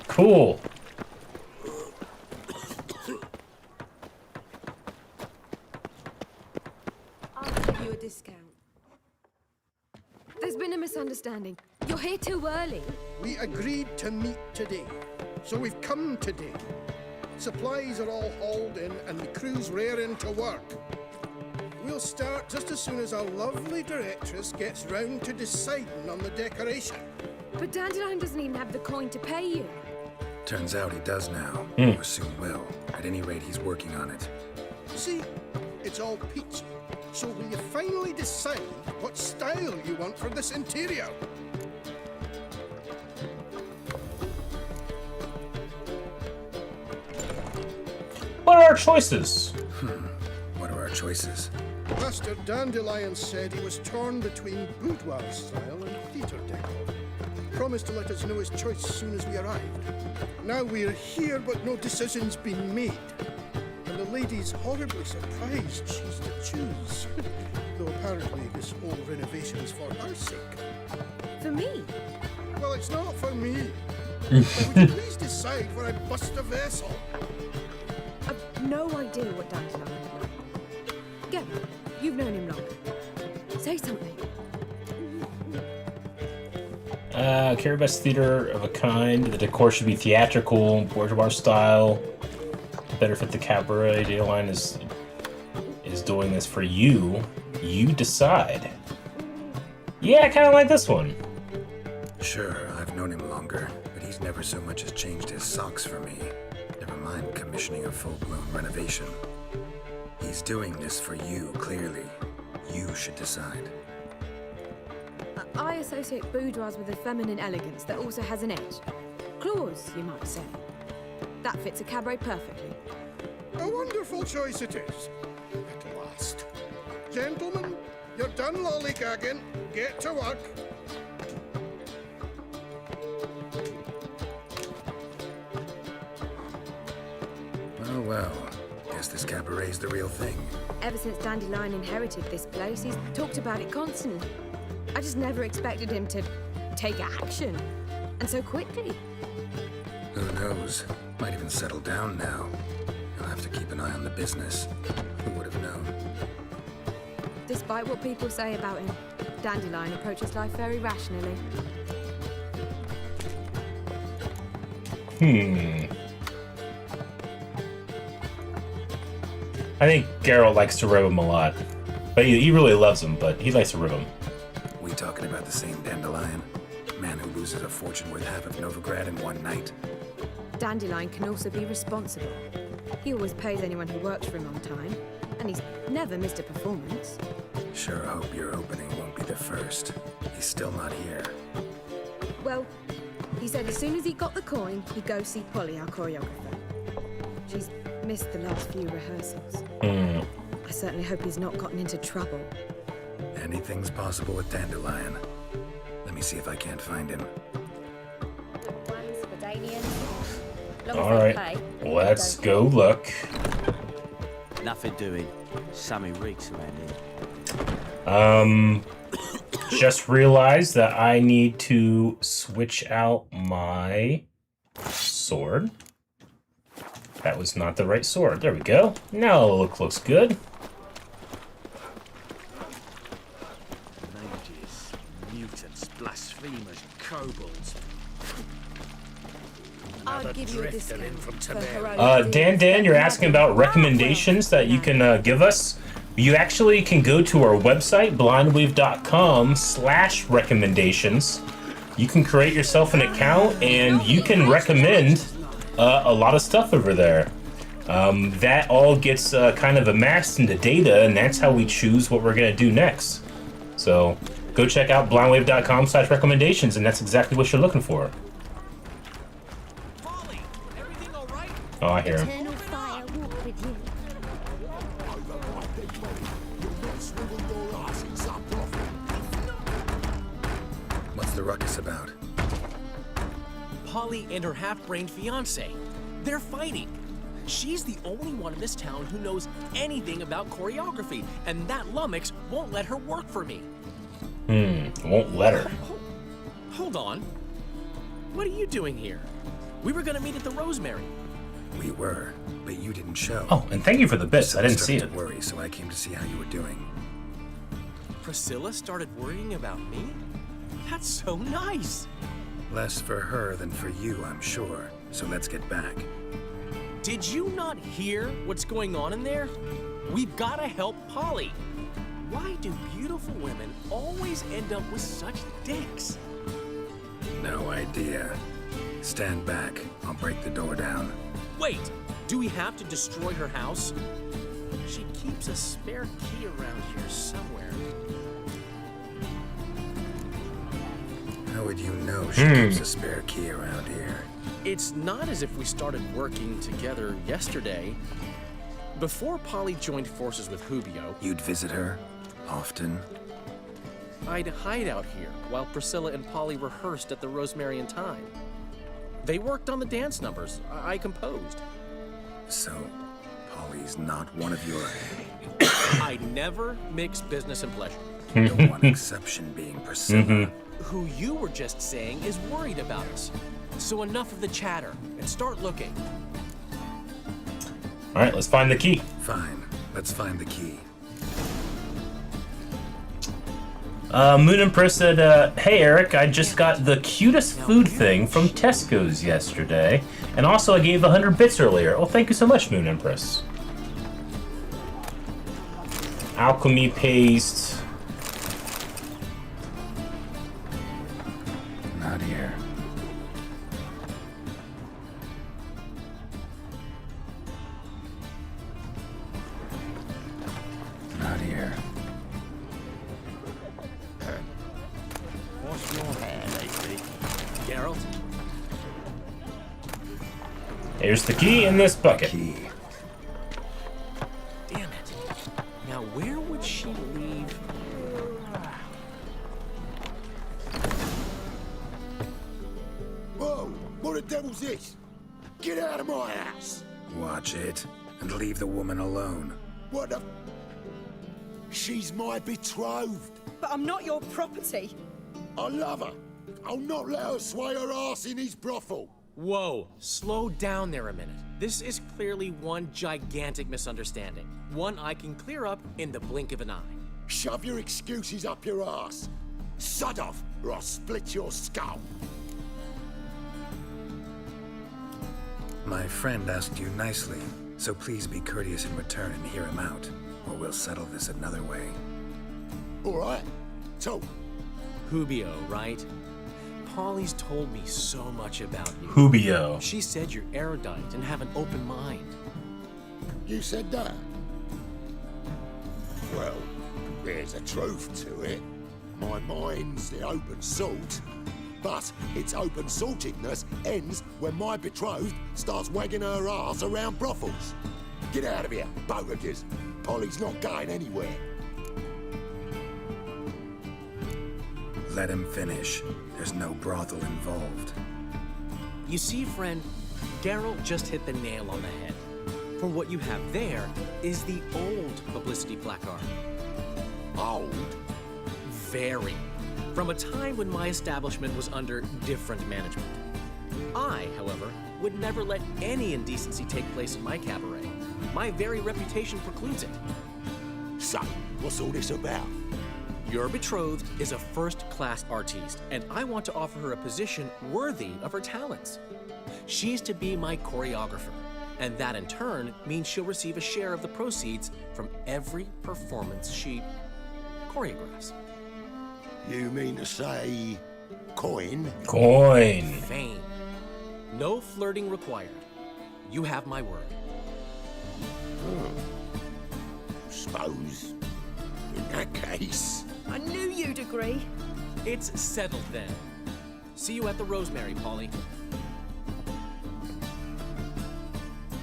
Cool. I'll give you a discount. There's been a misunderstanding. You're here too early. We agreed to meet today, so we've come today. Supplies are all hauled in and the crew's raring to work. We'll start just as soon as our lovely directress gets round to deciding on the decoration. But Dandelion doesn't even have the coin to pay you. Turns out he does now, or soon will. At any rate, he's working on it. See, it's all peachy. So will you finally decide what style you want for this interior? What are our choices? What are our choices? Master Dandelion said he was torn between boudoir style and theatre decor. Promised to let us know his choice as soon as we arrived. Now we're here, but no decision's been made. And the lady's horribly surprised she's to choose. Though apparently this whole renovation's for her sake. For me? Well, it's not for me. Would you please decide where I bust a vessel? I've no idea what Dandelion is like. Go. You've known him longer. Say something. Caribest theater of a kind. The decor should be theatrical, bourgeois style. Better fit the cabaret. Dandelion is doing this for you. You decide. Yeah, I kind of like this one. Sure, I've known him longer, but he's never so much as changed his socks for me. Never mind commissioning a full-blown renovation. He's doing this for you, clearly. You should decide. I associate boudoirs with a feminine elegance that also has an edge. Claws, you might say. That fits a cabaret perfectly. A wonderful choice it is. At last. Gentlemen, you're done lollygagging. Get to work. Oh well. Guess this cabaret's the real thing. Ever since Dandelion inherited this place, he's talked about it constantly. I just never expected him to take action. And so quickly. Who knows? Might even settle down now. He'll have to keep an eye on the business. Who would have known? Despite what people say about him, Dandelion approaches life very rationally. I think Geralt likes to rib him a lot. But he really loves him, but he likes to rib him. We talking about the same Dandelion? Man who loses a fortune worth half of Novigrad in one night? Dandelion can also be responsible. He always pays anyone who works for him on time, and he's never missed a performance. Sure hope your opening won't be the first. He's still not here. Well, he said as soon as he got the coin, he'd go see Polly, our choreographer. She's missed the last few rehearsals. I certainly hope he's not gotten into trouble. Anything's possible with Dandelion. Let me me see if I can't find him. One's for Damien. All right, let's go look. Nothing doing. Sammy reeks around here. Just realized that I need to switch out my sword. That was not the right sword. There we go. Now the look looks good. Mages, mutants, blasphemers, kobolds. I'll give you a discount for heroic Dan, you're asking about recommendations that you can give us. You actually can go to our website, blindwave.com/recommendations. You can create yourself an account and you can recommend a lot of stuff over there. That all gets kind of amassed into data, and that's how we choose what we're going to do next. So go check out blindwave.com/recommendations, and that's exactly what you're looking for. Oh, I hear him. Eternal fire walk with you. What's the ruckus about? Polly and her half-brained fiancé. They're fighting. She's the only one in this town who knows anything about choreography, and that lummox won't let her work for me. Won't let her. Hold on. What are you doing here? We were gonna meet at the Rosemary. We were, but you didn't show. Oh, and thank you for the bits. I didn't see it. To worry, so I came to see how you were doing. Priscilla started worrying about me? That's so nice. Less for her than for you, I'm sure. So let's get back. Did you not hear what's going on in there? We've gotta help Polly. Why do beautiful women always end up with such dicks? No idea. Stand back. I'll break the door down. Wait, do we have to destroy her house? She keeps a spare key around here somewhere. How would you know she keeps a spare key around here? It's not as if we started working together yesterday. Before Polly joined forces with Hubio, You'd visit her? Often? I'd hide out here while Priscilla and Polly rehearsed at the Rosemary and Thyme. They worked on the dance numbers I composed. So, Polly's not one of your... I never mix business and pleasure. The one exception being Priscilla. Who you were just saying is worried about us. So enough of the chatter and start looking. All right, let's find the key. Fine. Let's find the key. Moon Empress said, hey Eric, I just got the cutest food thing from Tesco's yesterday. And also I gave 100 bits earlier. Oh, thank you so much, Moon Empress. Alchemy paste. Not here. Not here. What's your hair lately? Geralt? Here's the key in this bucket. Key. Damn it. Now where would she leave? Whoa! What the devil's this? Get out of my house! Watch it, and leave the woman alone. What the... She's my betrothed. But I'm not your property. I love her. I'll not let her sway her ass in his brothel. Whoa, slow down there a minute. This is clearly one gigantic misunderstanding. One I can clear up in the blink of an eye. Shove your excuses up your ass. Sod off, or I'll split your skull. My friend asked you nicely, so please be courteous in return and hear him out, or we'll settle this another way. All right, talk. Hubio, right? Polly's told me so much about you. Hubio. She said you're erudite and have an open mind. You said that? Well, there's a truth to it. My mind's the open salt. But its open saltedness ends when my betrothed starts wagging her ass around brothels. Get out of here, both of yous. Polly's not going anywhere. Let him finish. There's no brothel involved. You see, friend, Geralt just hit the nail on the head. For what you have there is the old publicity placard. Old? Very. From a time when my establishment was under different management. I, however, would never let any indecency take place in my cabaret. My very reputation precludes it. So, what's all this about? Your betrothed is a first-class artiste, and I want to offer her a position worthy of her talents. She's to be my choreographer, and that in turn means she'll receive a share of the proceeds from every performance she choreographs. You mean to say coin? Coin. Fame. No flirting required. You have my word. Suppose, in that case... I knew you'd agree. It's settled then. See you at the Rosemary, Polly.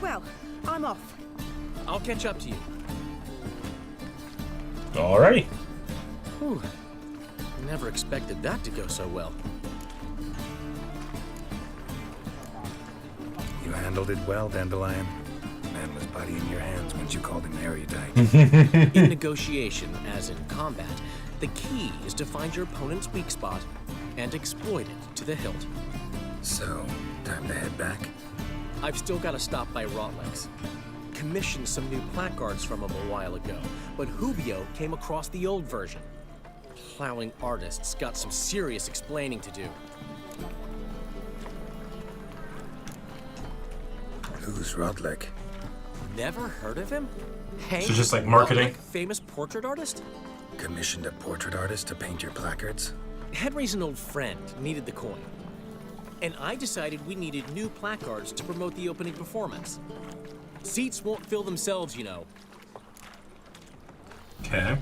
Well, I'm off. I'll catch up to you. Alrighty. Whew. Never expected that to go so well. You handled it well, Dandelion. Man was body in your hands once you called him erudite. In negotiation, as in combat, the key is to find your opponent's weak spot and exploit it to the hilt. So, time to head back? I've still got to stop by Rotlex. Commissioned some new placards from him a while ago, but Hubio came across the old version. Plowing artists got some serious explaining to do. Who's Rodlick? Never heard of him? Hey, So just like marketing? famous portrait artist? Commissioned a portrait artist to paint your placards? Henry's an old friend, needed the coin. And I decided we needed new placards to promote the opening performance. Seats won't fill themselves, you know. Okay.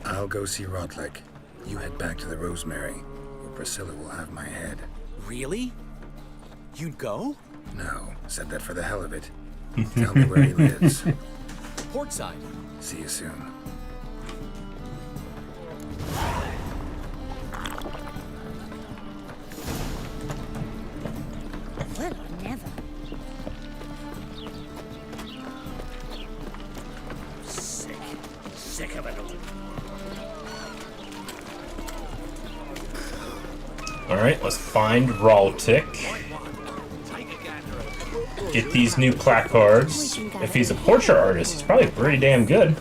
I'll go see Rodlick. You head back to the Rosemary, or Priscilla will have my head. Really? You'd go? No, said that for the hell of it. Tell me where he lives. Portside. See you soon. Well, I never. Sick of it all. Alright, let's find Raltic. Get these new placards. If he's a portrait artist, he's probably pretty damn good.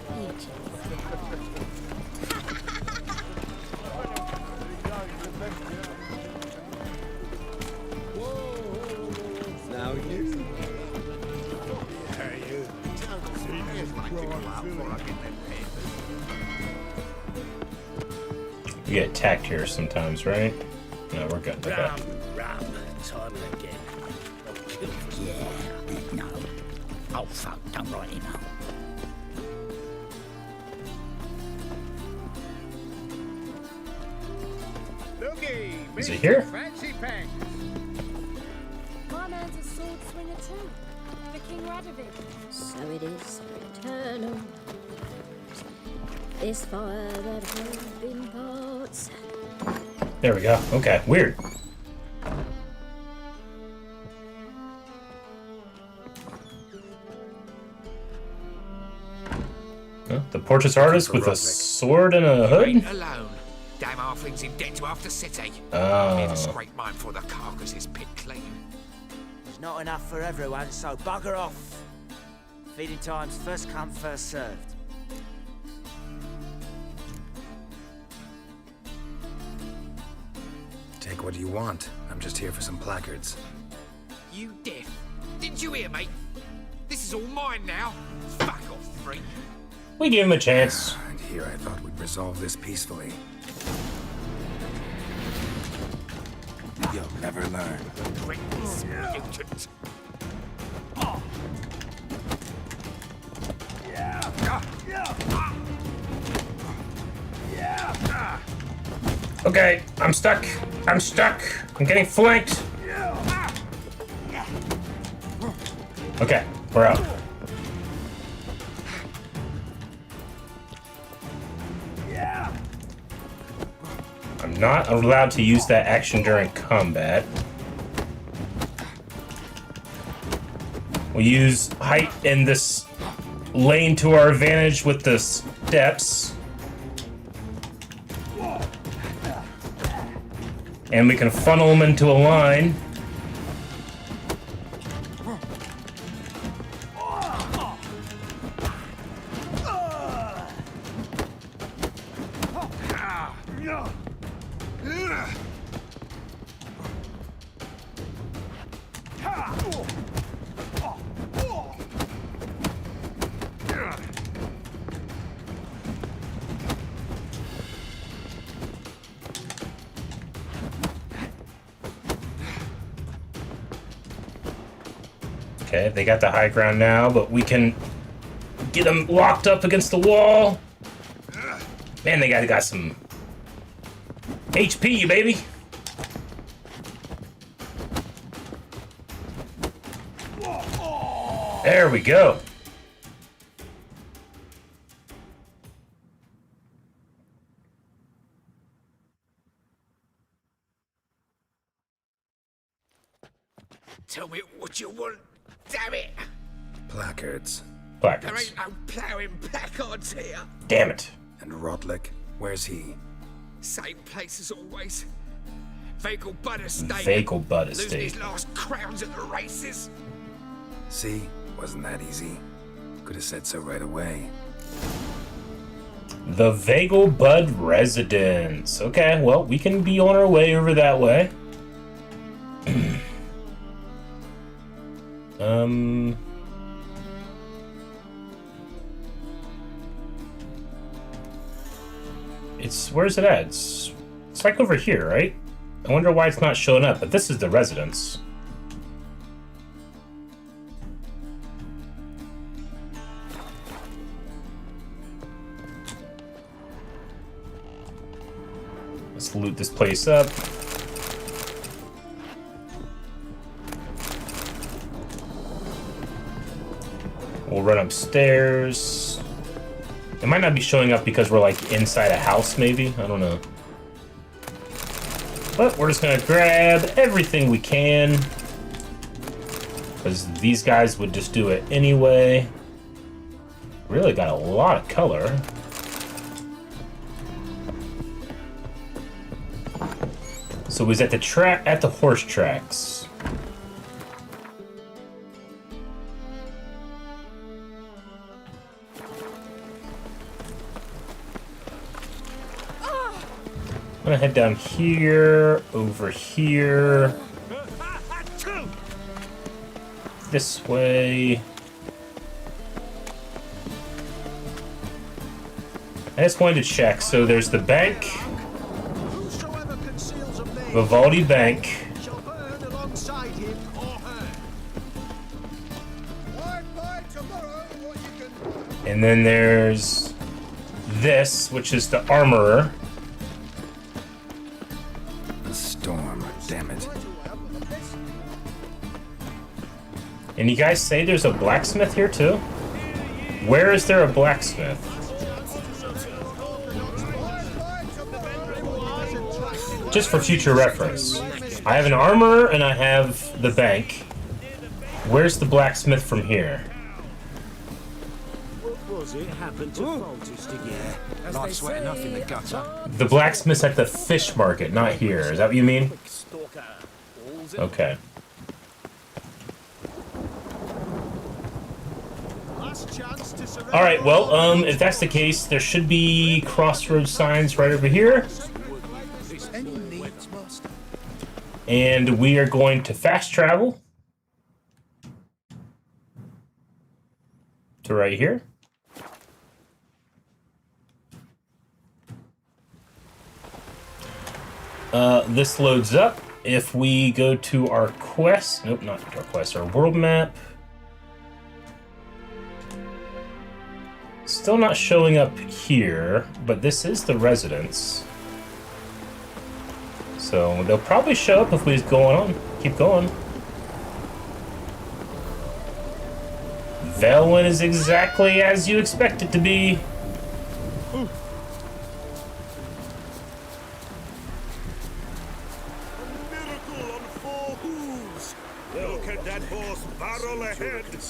Now you. We get attacked here sometimes, right? No, we're good. Okay. Rum, time again. Yeah, no. Oh, fuck, don't write him out. Is he here? Fancy pants. My man's a sword swinger too. For King Radovid. So it is eternal. This fire that has been parts. There we go. Okay, weird. Huh? The portrait artist with a sword and a hood? Alone. Damn halflings in debt to half the city. Oh. Need to scrape mine for the carcass is picked clean. There's not enough for everyone, so bugger off. Feeding time's first come, first served. Take what you want. I'm just here for some placards. You deaf? Didn't you hear me? This is all mine now. Fuck off, freak. We gave him a chance. And here I thought we'd resolve this peacefully. You'll never learn. This mutant. Okay, I'm stuck. I'm stuck. I'm getting flanked. Okay, we're out. I'm Not allowed to use that action during combat. We'll use height in this lane to our advantage with the steps. And we can funnel them into a line. Okay, they got the high ground now, but we can get them locked up against the wall. Man, they got some HP, baby. There we go. Tell me what you want, damn it! Placards. There ain't no ploughing placards here. Damn it. And Rodlick, where's he? Same place as always. Vegal Bud Estate. Vegal Bud Losing Estate. his last crowns at the races. See? Wasn't that easy? Could have said so right away. The Vegal Bud Residence. Okay, well, we can be on our way over that way. Where's it at? It's like over here, right? I wonder why it's not showing up, but this is the residence. Let's loot this place up. We'll run upstairs. It might not be showing up because we're like inside a house, maybe. I don't know. But we're just gonna grab everything we can, because these guys would just do it anyway. Really got a lot of color. So he's at the horse tracks. I'm gonna head down here, over here, this way. I just wanted to check. So there's the bank, Vivaldi Bank, and then there's this, which is the armorer. Storm, damn it. And you guys say there's a blacksmith here too? Where is there a blacksmith? Just for future reference. I have an armorer and I have the bank. Where's the blacksmith from here? Life sweat enough in the gutter. The blacksmith's at the fish market, not here. Is that what you mean? Okay. Alright, well, if that's the case, there should be crossroads signs right over here. And we are going to fast travel to right here. This loads up. If we go to our quest, nope, not our quest, our world map. Still not showing up here, but this is the residence. So they'll probably show up if we just go on, keep going. Velwyn is exactly as you expect it to be.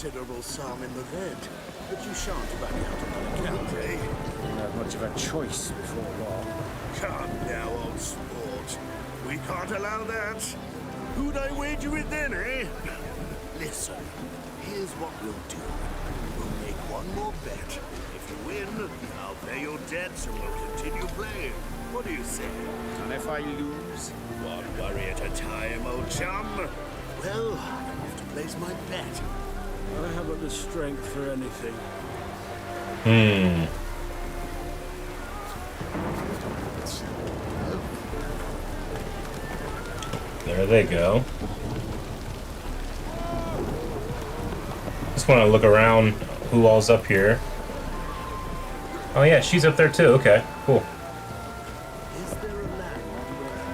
considerable sum in the red, but you shan't back out of my account, eh? Didn't have much of a choice before long. Come now, old sport. We can't allow that. Who'd I wager with then, eh? Listen, here's what we'll do. We'll make one more bet. If you win, I'll pay your debts and we'll continue playing. What do you say? And if I lose? One worry at a time, old chum. Well, I have to place my bet. I haven't the strength for anything. There they go. Just want to look around who all's up here. Oh yeah, she's up there too. Okay, cool.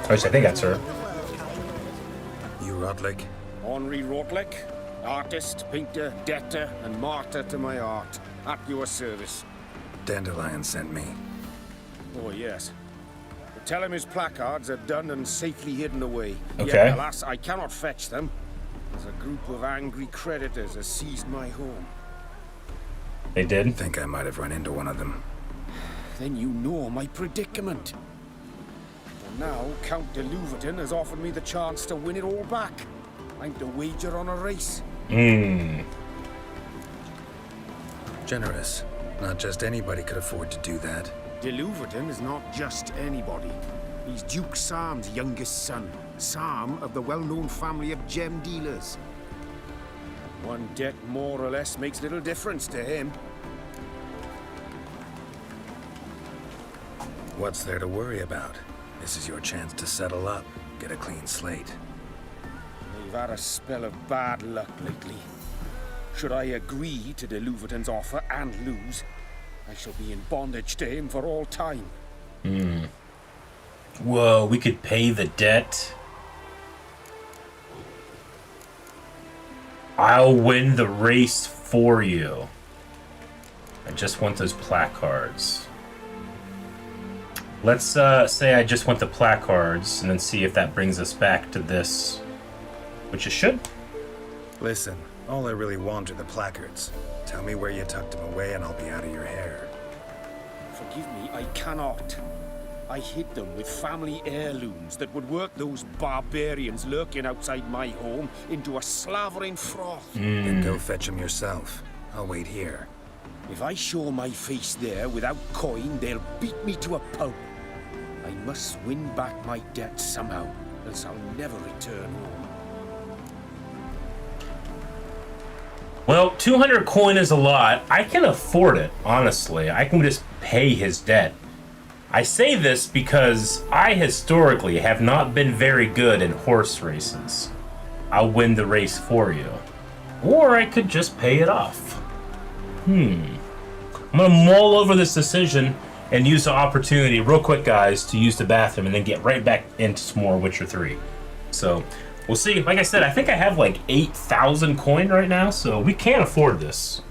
I think that's her. You Rodlick? Henri Rodlick, artist, painter, debtor, and martyr to my art. At your service. Dandelion sent me. Oh, yes. But tell him his placards are done and safely hidden away. Okay. Yet, alas, I cannot fetch them, as a group of angry creditors has seized my home. They did? Think I might have run into one of them. Then you know my predicament. And now, Count de Louverton has offered me the chance to win it all back. I'm to wager on a race. Generous. Not just anybody could afford to do that. De Louverton is not just anybody. He's Duke Sam's youngest son. Sam of the well-known family of gem dealers. One debt more or less makes little difference to him. What's there to worry about? This is your chance to settle up, get a clean slate. They've had a spell of bad luck lately. Should I agree to de Louverton's offer and lose, I shall be in bondage to him for all time. Whoa, we could pay the debt. I'll win the race for you. I just want those placards. Let's say I just want the placards and then see if that brings us back to this, which it should. Listen, all I really want are the placards. Tell me where you tucked them away and I'll be out of your hair. Forgive me, I cannot. I hid them with family heirlooms that would work those barbarians lurking outside my home into a slavering froth. Then go fetch them yourself. I'll wait here. If I show my face there without coin, they'll beat me to a pulp. I must win back my debt somehow, else I'll never return home. Well, 200 coin is a lot. I can afford it, honestly. I can just pay his debt. I say this because I historically have not been very good in horse races. I'll win the race for you. Or I could just pay it off. I'm gonna mull over this decision and use the opportunity real quick, guys, to use the bathroom and then get right back into some more Witcher 3. So, we'll see. Like I said, I think I have like 8,000 coin right now, so we can't afford this.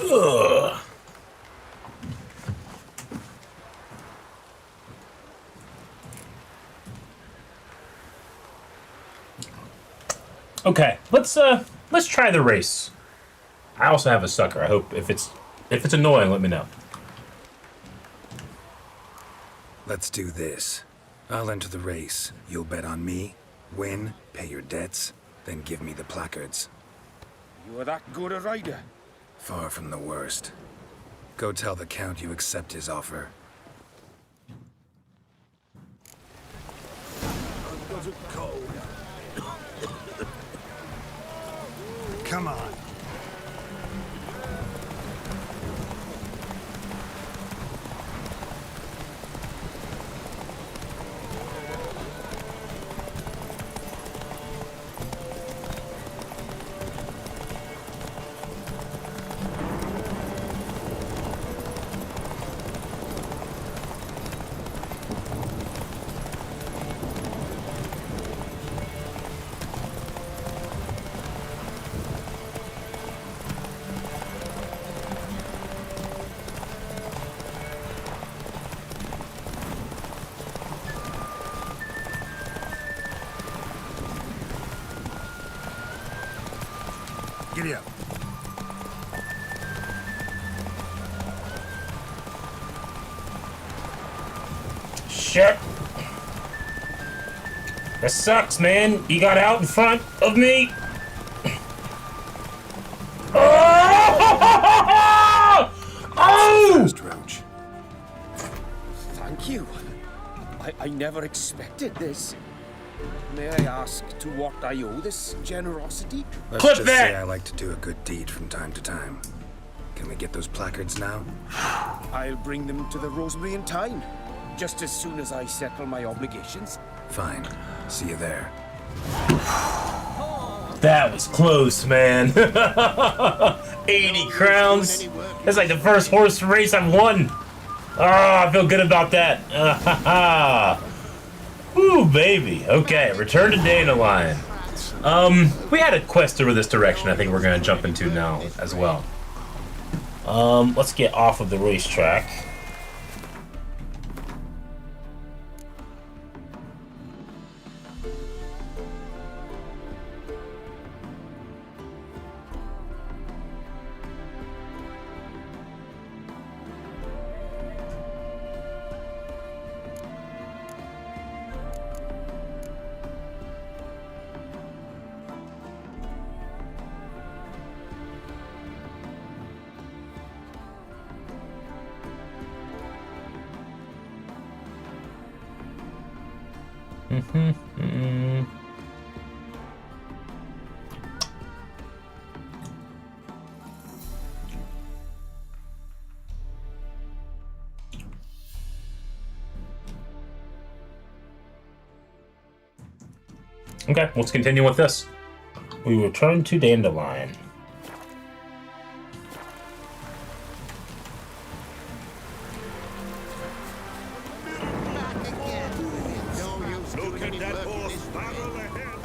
Ugh. Okay, let's try the race. I also have a sucker. I hope if it's annoying, let me know. Let's do this. I'll enter the race. You'll bet on me, win, pay your debts, then give me the placards. You are that good a rider? Far from the worst. Go tell the Count you accept his offer. Come on. Giddy up. Shit. That sucks, man. You got out in front of me. Oh! Oh! Roach. Thank you. I never expected this. May I ask to what I owe this generosity? Let's just say I like to do a good deed from time to time. Can we get those placards now? I'll bring them to the Rosemary in time, just as soon as I settle my obligations. Fine. See you there. That was close, man. 80 crowns. That's like the first horse race I've won. Oh, I feel good about that. Ooh, baby. Okay, return to Dandelion. We had a quest over this direction I think we're gonna jump into now as well. Let's get off of the racetrack. Okay, let's continue with this. We return to Dandelion. Look at that horse barrel ahead.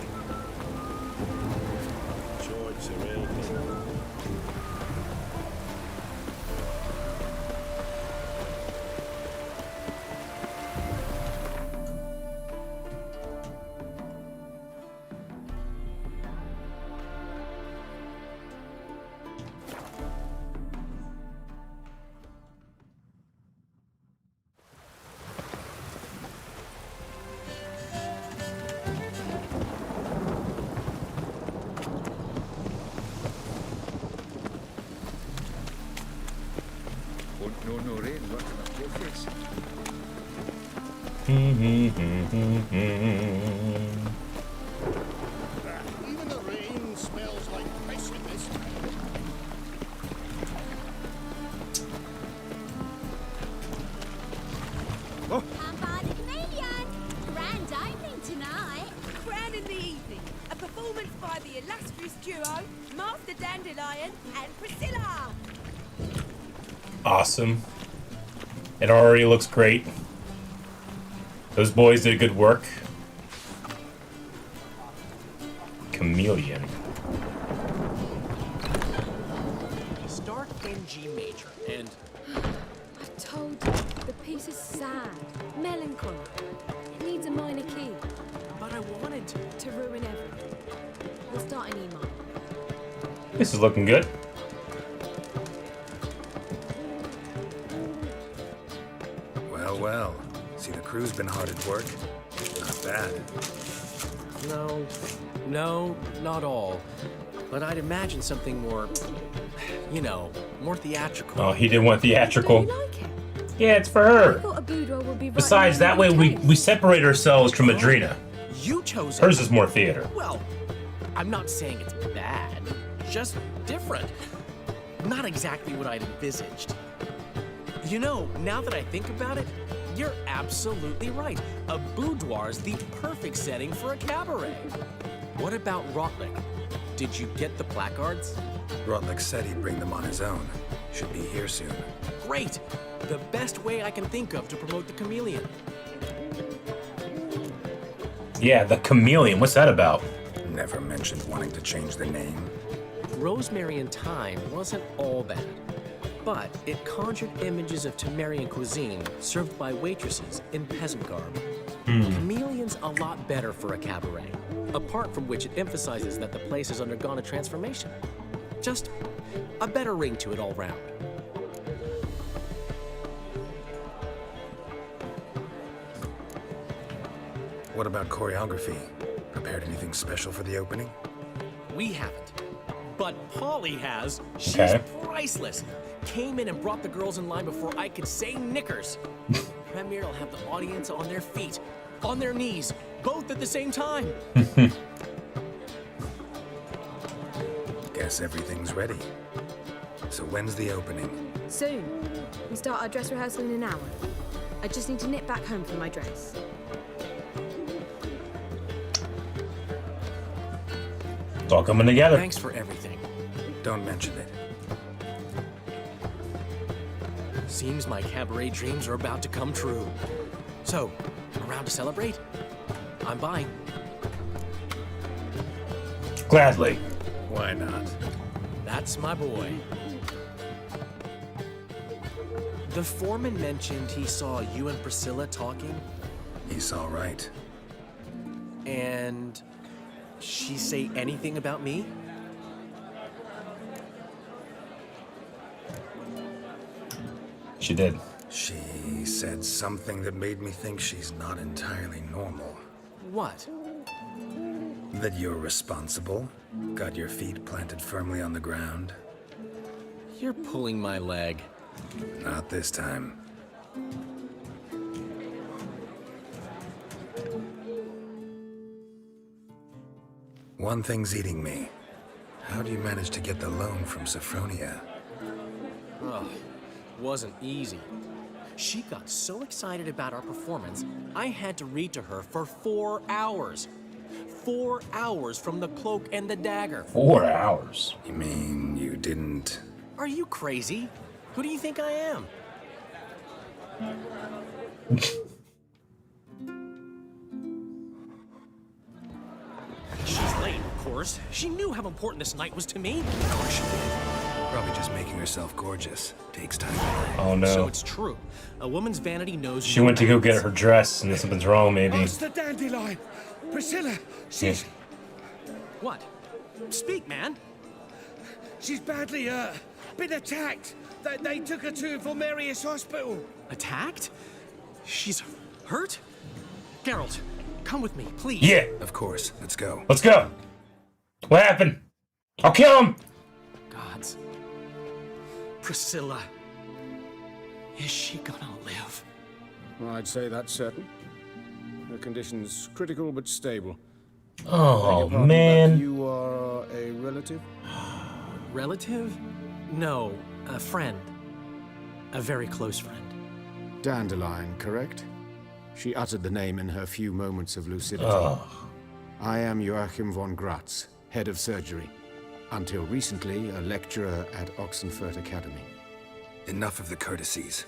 George Cyril. Even the rain smells like pessimist. And by the chameleon. Grand opening tonight. Crown in the evening. A performance by the illustrious duo, Master Dandelion and Priscilla. Awesome. It already looks great. Those boys did good work. Chameleon. dark in G major, and I told you, the piece is sad, melancholy. It needs a minor key. But I wanted to ruin everything. We'll start in E minor. This is looking good. Well, well. See, the crew's been hard at work. Not bad. No, not all. But I'd imagine something more, you know, more theatrical. Oh, he didn't want theatrical. Don't you like it? Yeah, it's for I her. thought a boudoir would be right Besides, in that way line with we separate ourselves from Adrena. You chose it. Hers is more theater. Well, I'm not saying it's bad, just different. Not exactly what I'd envisaged. You know, now that I think about it, you're absolutely right. A boudoir's the perfect setting for a cabaret. What about Rotlick? Did you get the placards? Rotlick said he'd bring them on his own. Should be here soon. Great! The best way I can think of to promote the Chameleon. Yeah, the Chameleon. What's that about? Never mentioned wanting to change the name. Rosemary and Thyme wasn't all bad, but it conjured images of Temerian cuisine served by waitresses in peasant garb. Chameleon's a lot better for a cabaret, apart from which it emphasizes that the place has undergone a transformation. Just a better ring to it all round. What about choreography? Prepared anything special for the opening? We haven't, but Polly has. She's Okay. priceless. Came in and brought the girls in line before I could say knickers. Premier will have the audience on their feet, on their knees, both at the same time. Guess everything's ready. So when's the opening? Soon. We start our dress rehearsal in an hour. I just need to nip back home for my dress. It's all coming together. Thanks for everything. Don't mention it. Seems my cabaret dreams are about to come true. So, around to celebrate? I'm buying. Gladly. Why not? That's my boy. The foreman mentioned he saw you and Priscilla talking. He's all right. And she say anything about me? She did. She said something that made me think she's not entirely normal. What? That you're responsible, got your feet planted firmly on the ground. You're pulling my leg. Not this time. One thing's eating me. How do you manage to get the loan from Sophronia? Ugh, wasn't easy. She got so excited about our performance, I had to read to her for 4 hours. 4 hours from the Cloak and the Dagger. 4 hours? You mean you didn't... Are you crazy? Who do you think I am? She's late, of course. She knew how important this night was to me. Of course she did. Probably just making herself gorgeous. Takes time. Oh no. So it's true. A woman's vanity knows. She went to go get her dress and something's wrong, maybe. It's the Dandelion. Priscilla, she's... What? Speak, man. She's badly, been attacked. They took her to Vulmerius Hospital. Attacked? She's hurt? Geralt, come with me, please. Yeah. Of course. Let's go. Let's go. What happened? I'll kill him. Gods. Priscilla. Is she gonna live? I'd say that's certain. Her condition's critical but stable. Oh, Beg your pardon, man. but you are a relative? Relative? No, a friend. A very close friend. Dandelion, correct? She uttered the name in her few moments of lucidity. Oh. I am Joachim von Gratz, head of surgery. Until recently, a lecturer at Oxenfurt Academy. Enough of the courtesies.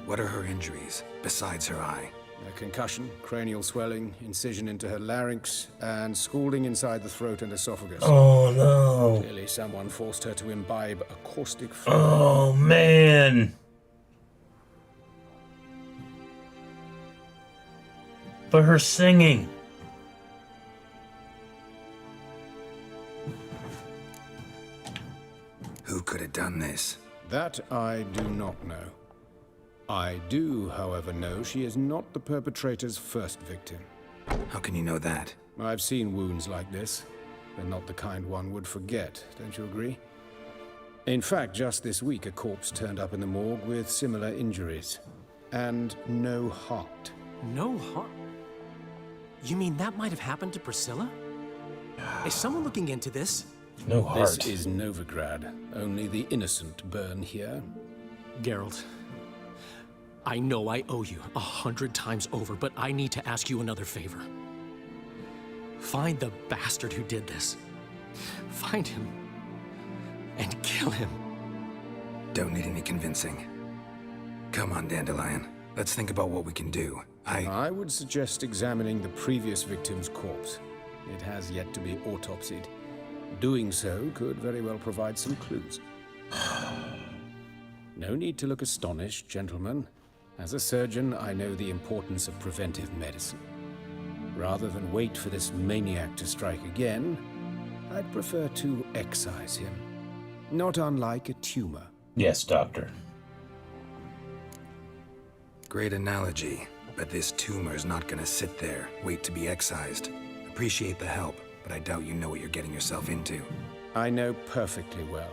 What are her injuries, besides her eye? A concussion, cranial swelling, incision into her larynx, and scalding inside the throat and esophagus. Oh, no. Clearly someone forced her to imbibe a caustic fluid. Oh, man. But her singing. Who could have done this? That I do not know. I do, however, know she is not the perpetrator's first victim. How can you know that? I've seen wounds like this. They're not the kind one would forget, don't you agree? In fact, just this week, a corpse turned up in the morgue with similar injuries. And no heart. No heart? You mean that might have happened to Priscilla? Is someone looking into this? No heart. This is Novigrad. Only the innocent burn here. Geralt, I know I owe you 100 times over, but I need to ask you another favor. Find the bastard who did this. Find him. And kill him. Don't need any convincing. Come on, Dandelion. Let's think about what we can do. I would suggest examining the previous victim's corpse. It has yet to be autopsied. Doing so could very well provide some clues. No need to look astonished, gentlemen. As a surgeon, I know the importance of preventive medicine. Rather than wait for this maniac to strike again, I'd prefer to excise him. Not unlike a tumor. Yes, Doctor. Great analogy, but this tumor's not gonna sit there, wait to be excised. Appreciate the help, but I doubt you know what you're getting yourself into. I know perfectly well,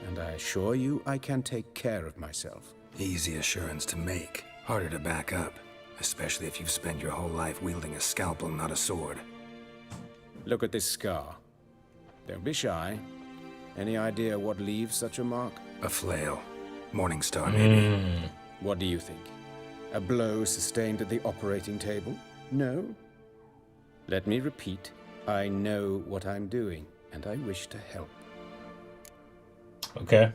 and I assure you I can take care of myself. Easy assurance to make, harder to back up, especially if you've spent your whole life wielding a scalpel, not a sword. Look at this scar. Don't be shy. Any idea what leaves such a mark? A flail. Morningstar, maybe. What do you think? A blow sustained at the operating table? No? Let me repeat. I know what I'm doing, and I wish to help. Okay.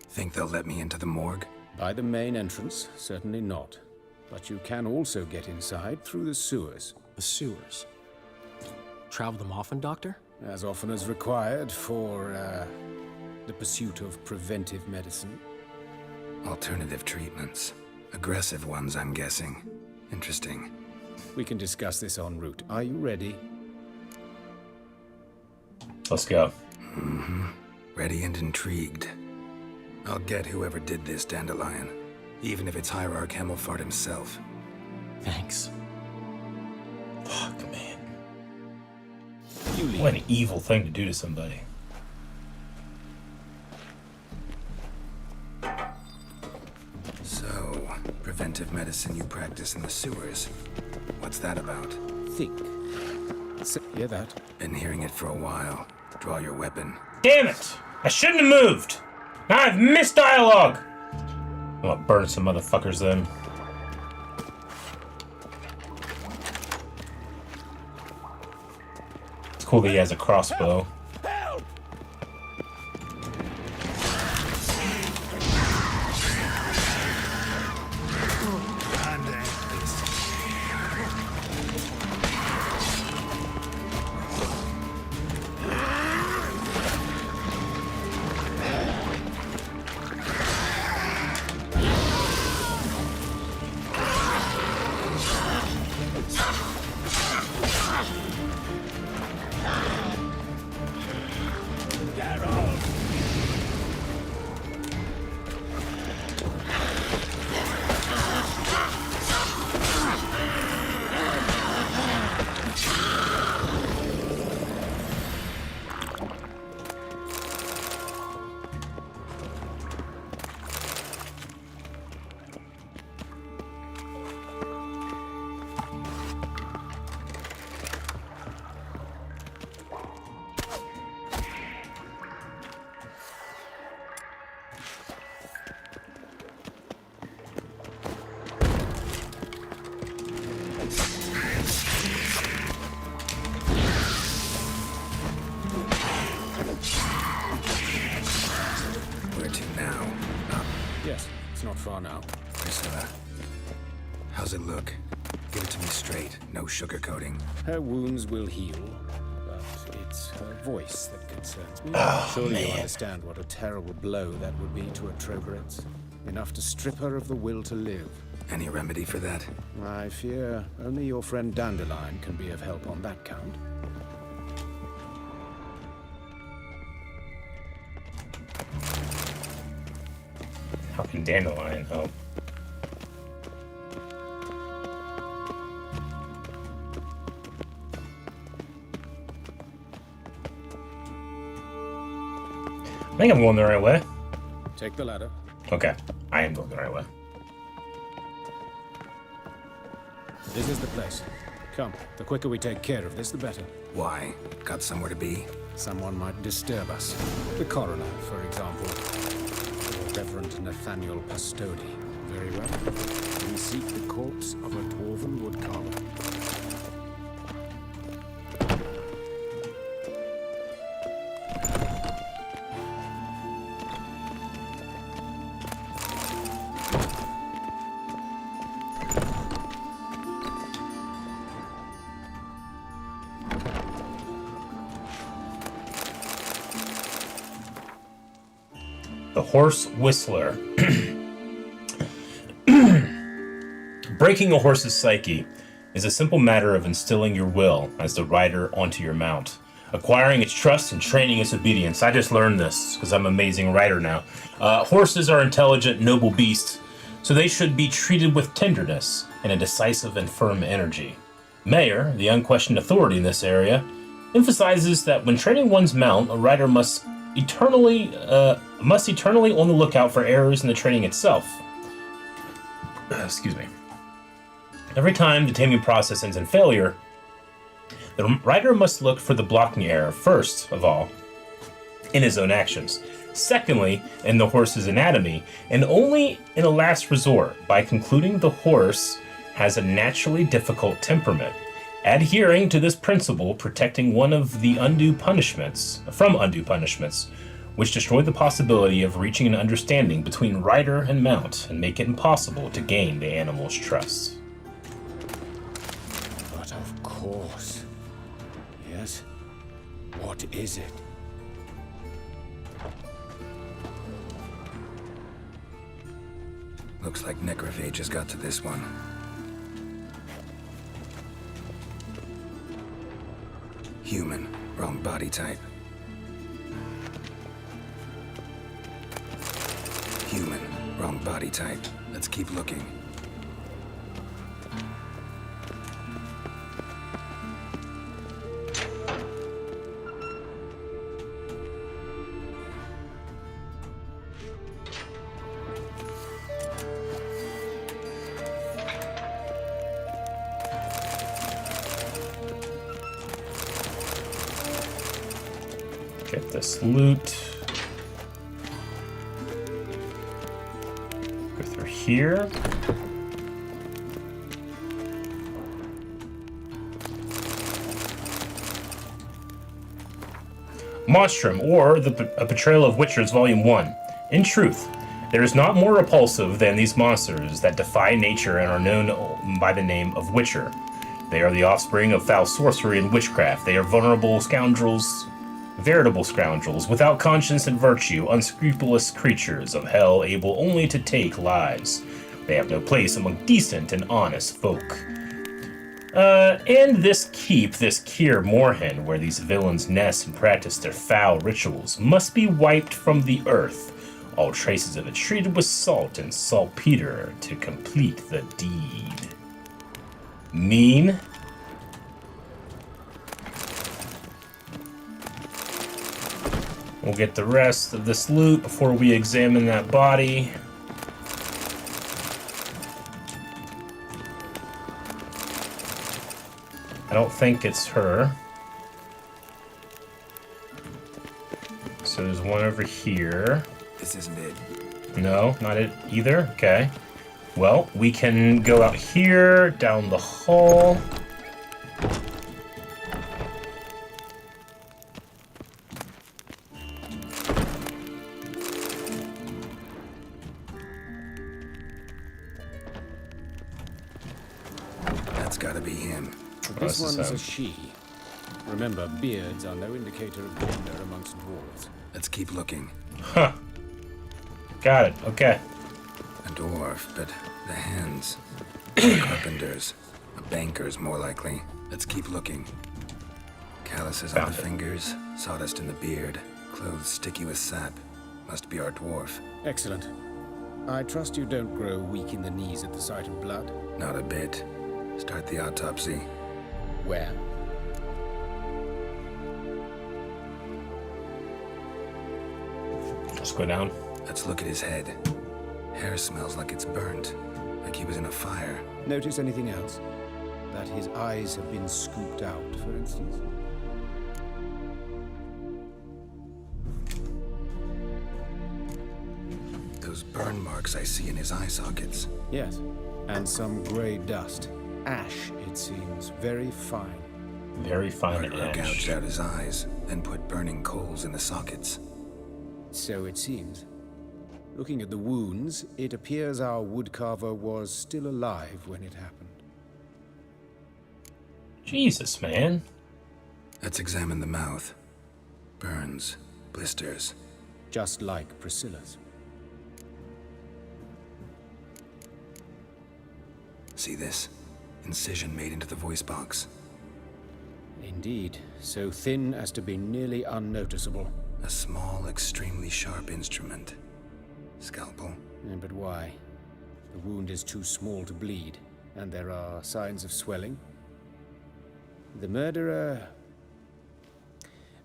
Think they'll let me into the morgue? By the main entrance, certainly not. But you can also get inside through the sewers. The sewers? Travel them often, Doctor? As often as required for, the pursuit of preventive medicine. Alternative treatments. Aggressive ones, I'm guessing. Interesting. We can discuss this en route. Are you ready? Let's go. Mm-hmm. Ready and intrigued. I'll get whoever did this, Dandelion. Even if it's Hierarch Hemmelfart himself. Thanks. Fuck, man. What an evil thing to do to somebody. So, preventive medicine you practice in the sewers. What's that about? Think. Hear that? Been hearing it for a while. Draw your weapon. Damn it! I shouldn't have moved! Now I've missed dialogue! I'm gonna burn some motherfuckers then. It's cool that he has a crossbow. Where to now? Up. Yes, it's not far now. Priscilla. How's it look? Give it to me straight, no sugarcoating. Her wounds will heal, but it's her voice that concerns me. Oh, Surely you man. understand what a terrible blow that would be to a Trogorets. Enough to strip her of the will to live. Any remedy for that? I fear only your friend Dandelion can be of help on that count. How can Dandelion help? I think I'm going the right way. Take the ladder. Okay, I am going the right way. This is the place. Come, the quicker we take care of this, the better. Why? Got somewhere to be? Someone might disturb us. The coroner, for example. Or Reverend Nathaniel Pastodi. Very well. We seek the corpse of a dwarven woodcarver. The Horse Whistler. Breaking a horse's psyche is a simple matter of instilling your will as the rider onto your mount, acquiring its trust and training its obedience. I just learned this because I'm an amazing rider now. Horses are intelligent, noble beasts, so they should be treated with tenderness and a decisive and firm energy. Mayer, the unquestioned authority in this area, emphasizes that when training one's mount, a rider must eternally on the lookout for errors in the training itself. Excuse me. Every time the taming process ends in failure, the rider must look for the blocking error first of all in his own actions, secondly in the horse's anatomy, and only in a last resort by concluding the horse has a naturally difficult temperament. Adhering to this principle, protecting one of the undue punishments, which destroy the possibility of reaching an understanding between rider and mount and make it impossible to gain the animal's trust. But of course. Yes? What is it? Looks like necrophages got to this one. Human, wrong body type. Human, wrong body type. Let's keep looking. Get this loot. Go through here. Monstrum, or A Betrayal of Witchers, Volume 1. In truth, there is not more repulsive than these monsters that defy nature and are known by the name of Witcher. They are the offspring of foul sorcery and witchcraft. They are veritable scoundrels, without conscience and virtue, unscrupulous creatures of hell, able only to take lives. They have no place among decent and honest folk. And this keep, this Kier Moorhen, where these villains nest and practice their foul rituals, must be wiped from the earth, all traces of it treated with salt and saltpeter to complete the deed. Mean? We'll get the rest of this loot before we examine that body. I don't think it's her. So there's one over here. This isn't it. No, not it either. Okay. Well, we can go out here, down the hall. gotta be him. This one's a she. Remember, beards are no indicator of gender amongst dwarves. Let's keep looking. Huh. Got it. Okay. A dwarf, but the hands. A carpenter's. A banker's, more likely. Let's keep looking. Calluses on the fingers, sawdust in the beard, clothes sticky with sap. Must be our dwarf. Excellent. I trust you don't grow weak in the knees at the sight of blood? Not a bit. Start the autopsy. Where? Let's go down. Let's look at his head. Hair smells like it's burnt, like he was in a fire. Notice anything else? That his eyes have been scooped out, for instance? Those burn marks I see in his eye sockets. Yes, and some grey dust. Ash, it seems. Very fine. Very fine Murderer ash. gouged out his eyes, then put burning coals in the sockets. So it seems. Looking at the wounds, it appears our woodcarver was still alive when it happened. Jesus, man. Let's examine the mouth. Burns, blisters. Just like Priscilla's. See this? Incision made into the voice box. Indeed, so thin as to be nearly unnoticeable. A small, extremely sharp instrument. Scalpel. But why? The wound is too small to bleed, and there are signs of swelling. The murderer...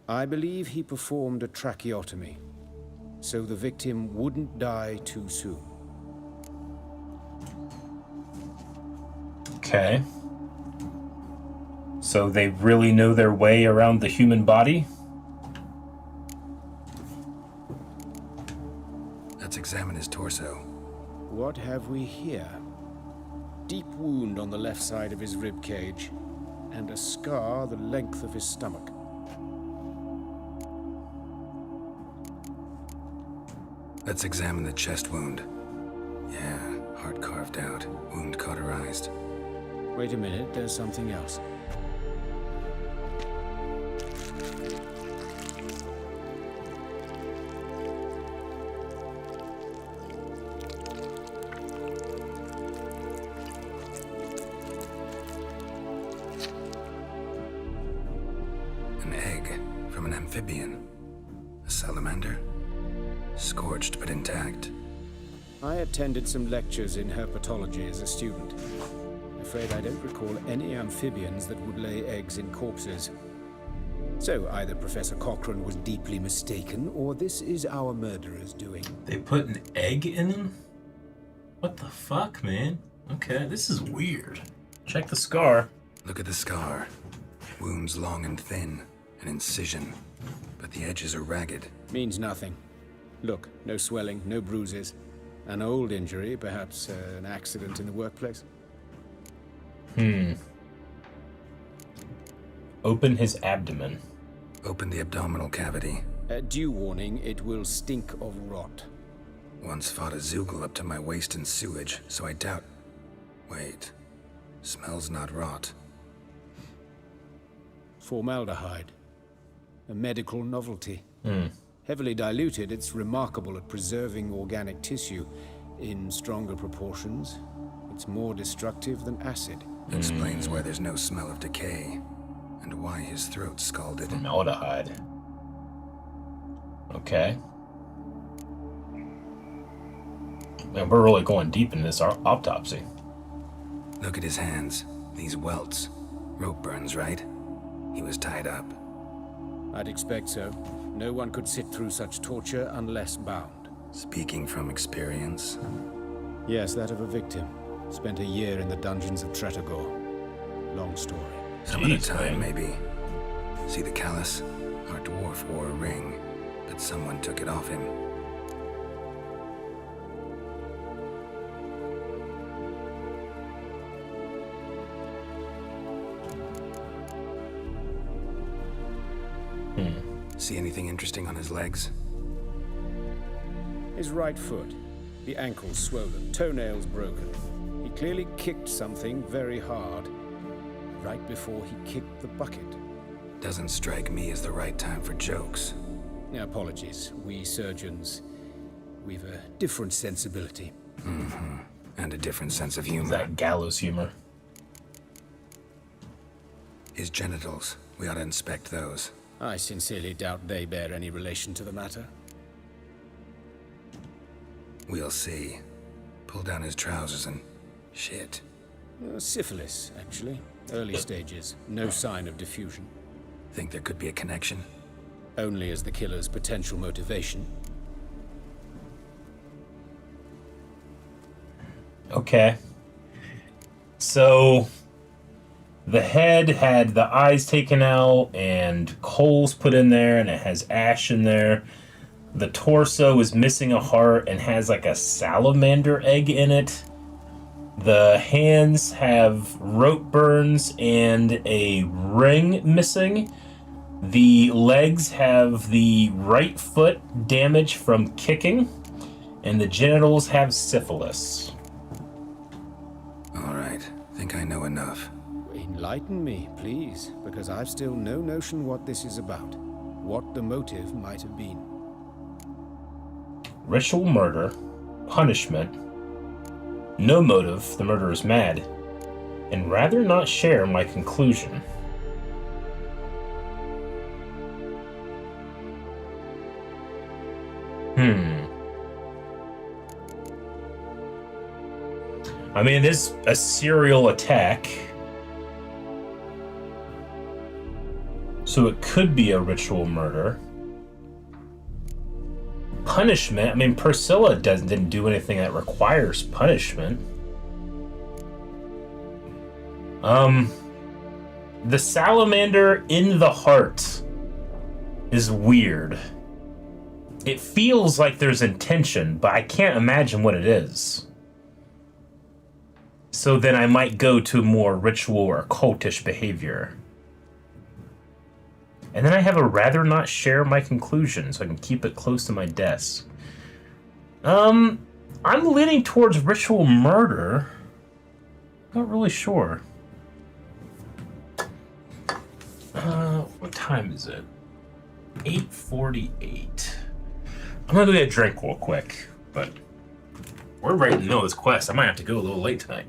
I believe he performed a tracheotomy, so the victim wouldn't die too soon. Okay. So they really know their way around the human body? Let's examine his torso. What have we here? Deep wound on the left side of his rib cage, and a scar the length of his stomach. Let's examine the chest wound. Yeah, heart carved out, wound cauterized. Wait a minute, there's something else. An egg from an amphibian. A salamander? Scorched but intact. I attended some lectures in herpetology as a student. I'm afraid I don't recall any amphibians that would lay eggs in corpses. So either Professor Cochrane was deeply mistaken, or this is our murderer's doing. They put an egg in him? What the fuck, man? Okay, this is weird. Check the scar. Look at the scar. Wounds long and thin. An incision. But the edges are ragged. Means nothing. Look, no swelling, no bruises. An old injury, perhaps an accident in the workplace. Open his abdomen. Open the abdominal cavity. Due warning, it will stink of rot. Once fought a Zoogle up to my waist in sewage, so I doubt... Wait. Smells not rot. Formaldehyde. A medical novelty. Heavily diluted, it's remarkable at preserving organic tissue. In stronger proportions, it's more destructive than acid. Explains why there's no smell of decay, and why his throat's scalded. Formaldehyde. Okay. Man, we're really going deep in this autopsy. Look at his hands. These welts. Rope burns, right? He was tied up. I'd expect so. No one could sit through such torture unless bound. Speaking from experience? Yes, that of a victim. Spent a year in the dungeons of Tretogor. Long story. Some other time, maybe. See the callus? Our dwarf wore a ring, but someone took it off him. See anything interesting on his legs? His right foot. The ankle swollen, toenails broken. He clearly kicked something very hard. right before he kicked the bucket. Doesn't strike me as the right time for jokes. Apologies. We surgeons, we've a different sensibility. Mm-hmm. And a different sense of humor. That gallows humor. His genitals. We ought to inspect those. I sincerely doubt they bear any relation to the matter. We'll see. Pull down his trousers and... shit. Syphilis, actually. Early stages. No sign of diffusion. Think there could be a connection? Only as the killer's potential motivation. Okay. So... the head had the eyes taken out and coals put in there, and it has ash in there. The torso is missing a heart and has like a salamander egg in it. The hands have rope burns and a ring missing. The legs have the right foot damage from kicking, and the genitals have syphilis. All right, think I know enough. Enlighten me, please, because I've still no notion what this is about. What the motive might have been. Ritual murder, punishment, no motive, the murderer is mad, and rather not share my conclusion. I mean, it is a serial attack. So it could be a ritual murder. Punishment, I mean, Priscilla didn't do anything that requires punishment. The salamander in the heart is weird. It feels like there's intention, but I can't imagine what it is. So then I might go to more ritual or cultish behavior. And then I have a rather not share my conclusion, so I can keep it close to my desk. I'm leaning towards ritual murder. Not really sure. What time is it? 8:48. I'm gonna go get a drink real quick, but we're right in the middle of this quest. I might have to go a little late tonight.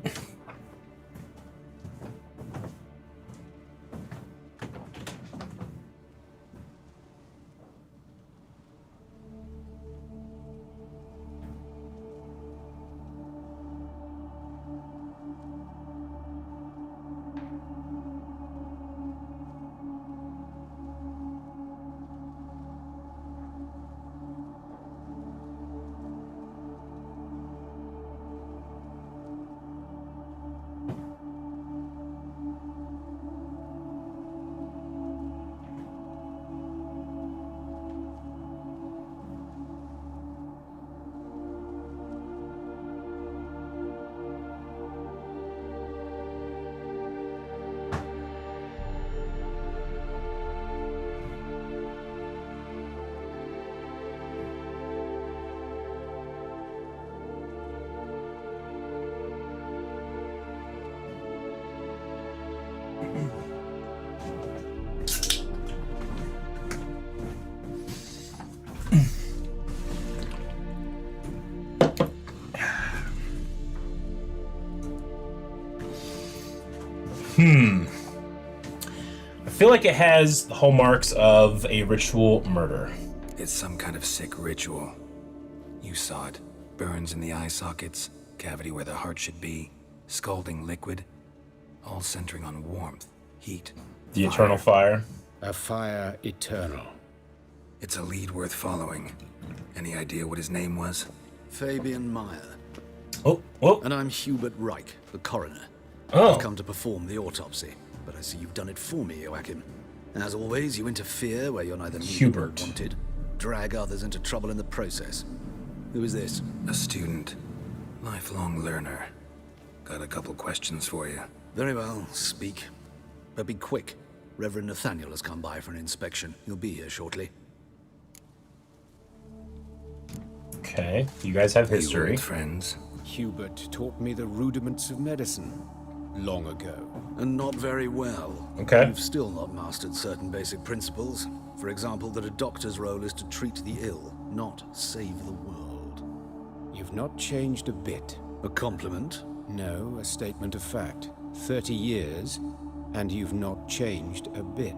I feel like it has the hallmarks of a ritual murder. It's some kind of sick ritual. You saw it. Burns in the eye sockets, cavity where the heart should be, scalding liquid, all centering on warmth, heat. The eternal fire. A fire eternal. It's a lead worth following. Any idea what his name was? Fabian Meyer. Oh. And I'm Hubert Reich, the coroner. Oh. I've come to perform the autopsy, but I see you've done it for me, Joachim. As always, you interfere where you're neither needed nor wanted. Drag others into trouble in the process. Who is this? A student. Lifelong learner. Got a couple questions for you. Very well, speak. But be quick. Reverend Nathaniel has come by for an inspection. He'll be here shortly. Okay, you guys have history. Old friends. Hubert taught me the rudiments of medicine. long ago. And not very well. Okay. You've still not mastered certain basic principles. For example, that a doctor's role is to treat the ill, not save the world. You've not changed a bit. A compliment? No, a statement of fact. 30 years, and you've not changed a bit.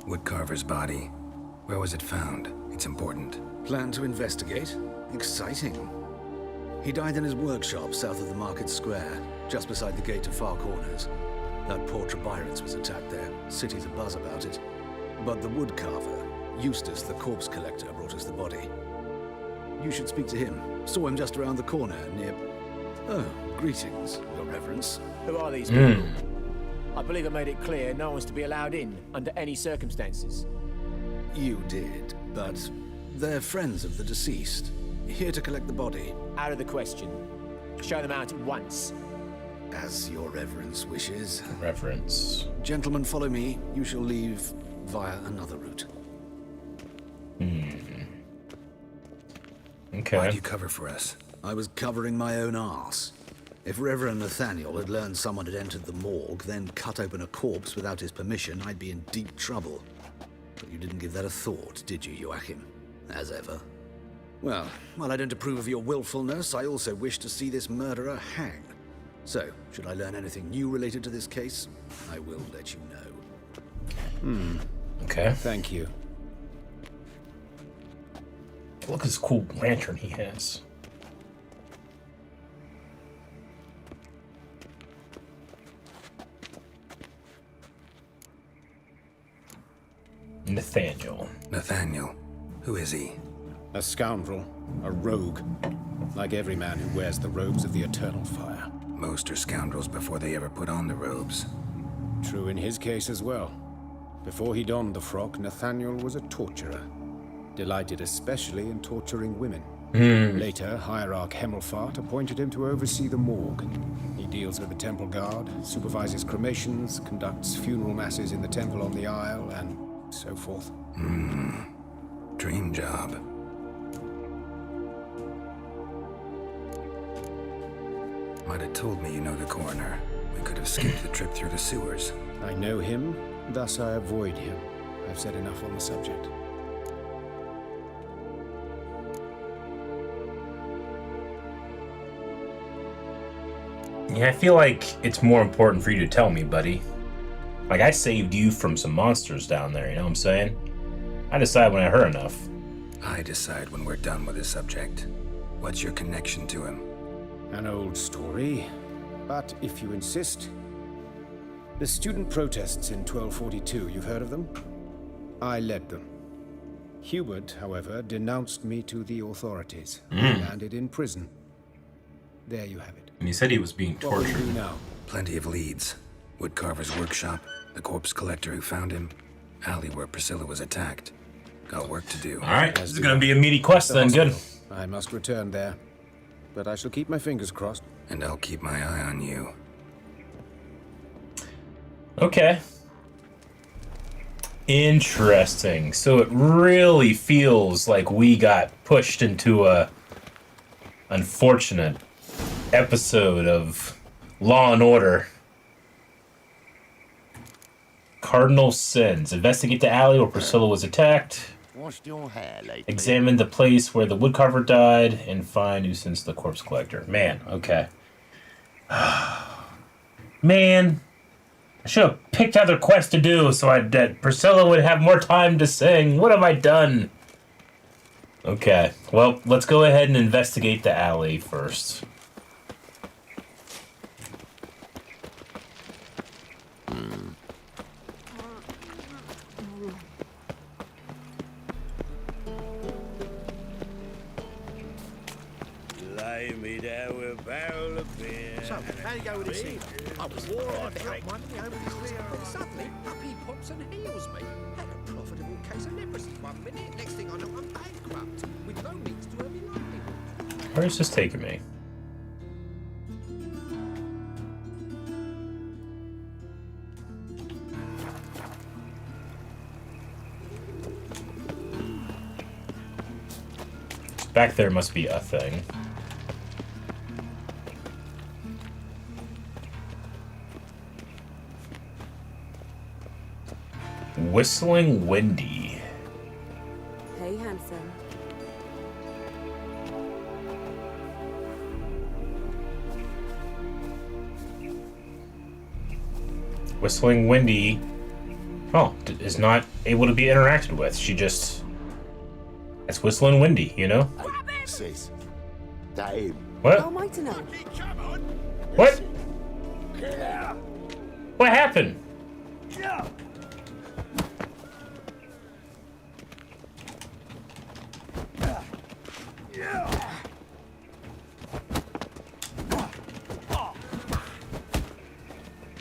Woodcarver's body. Where was it found? It's important. Plan to investigate? Exciting. He died in his workshop south of the Market Square, just beside the gate to Far Corners. That poor Trebyron's was attacked there. City's abuzz about it. But the woodcarver, Eustace the corpse collector, brought us the body. You should speak to him. Saw him just around the corner near... Oh, greetings, Your Reverence. Who are these people? I believe I made it clear no one's to be allowed in under any circumstances. You did, but they're friends of the deceased. Here to collect the body. Out of the question. Show them out at once. As Your Reverence wishes. Reverence. Gentlemen, follow me. You shall leave via another route. Okay. Why do you cover for us? I was covering my own arse. If Reverend Nathaniel had learned someone had entered the morgue, then cut open a corpse without his permission, I'd be in deep trouble. But you didn't give that a thought, did you, Joachim? As ever. Well, while I don't approve of your willfulness, I also wish to see this murderer hang. So, should I learn anything new related to this case, I will let you know. Okay. Thank you. Look at this cool lantern he has. Nathaniel. Nathaniel. Who is he? A scoundrel. A rogue. Like every man who wears the robes of the Eternal Fire. Most are scoundrels before they ever put on the robes. True in his case as well. Before he donned the frock, Nathaniel was a torturer. Delighted especially in torturing women. Later, Hierarch Hemmelfart appointed him to oversee the morgue. He deals with the temple guard, supervises cremations, conducts funeral masses in the temple on the Isle, and so forth. Dream job. Might have told me you know the coroner. We could have skipped the trip through the sewers. I know him, thus I avoid him. I've said enough on the subject. Yeah, I feel like it's more important for you to tell me, buddy. Like, I saved you from some monsters down there, you know what I'm saying? I decide when I heard enough. I decide when we're done with this subject. What's your connection to him? An old story, but if you insist. The student protests in 1242, you've heard of them? I led them. Hubert, however, denounced me to the authorities. Landed in prison. There you have it. And he said he was being What will you tortured. do now? Plenty of leads. Woodcarver's workshop, the corpse collector who found him, alley where Priscilla was attacked. Got work to do. Alright, this is gonna be a meaty quest then, good. I must return there. But I shall keep my fingers crossed. And I'll keep my eye on you. Okay. Interesting. So it really feels like we got pushed into a unfortunate episode of Law and Order. Cardinal sins. Investigate the alley where Priscilla was attacked. Washed your hair lately? Examine the place where the woodcarver died and find nuisance the corpse collector. Man, okay. Man, I should have picked other quests to do so that Priscilla would have more time to sing. What have I done? Okay, well, let's go ahead and investigate the alley first. Lay me down with a barrel of beer. So, how you go with this thing? I was wore on to help one of the clear, but suddenly, up he pops and heals me. Had a profitable case of leprosy 1 minute, next thing I know I'm bankrupt, with no means to earn me livelihood. Where is this taking me? Back there must be a thing. Whistling Windy. Hey, handsome. Whistling Windy, is not able to be interacted with. She just... It's Whistling Windy, you know? Sis, that him? What? How am I to know? What? What happened?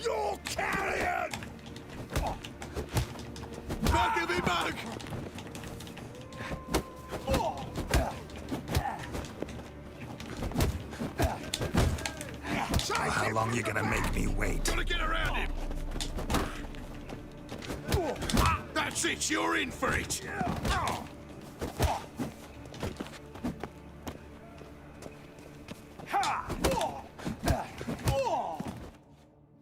You're carrion! Back me back! Well, how long you gonna make me wait? Gotta get around him! That's it, you're in for it!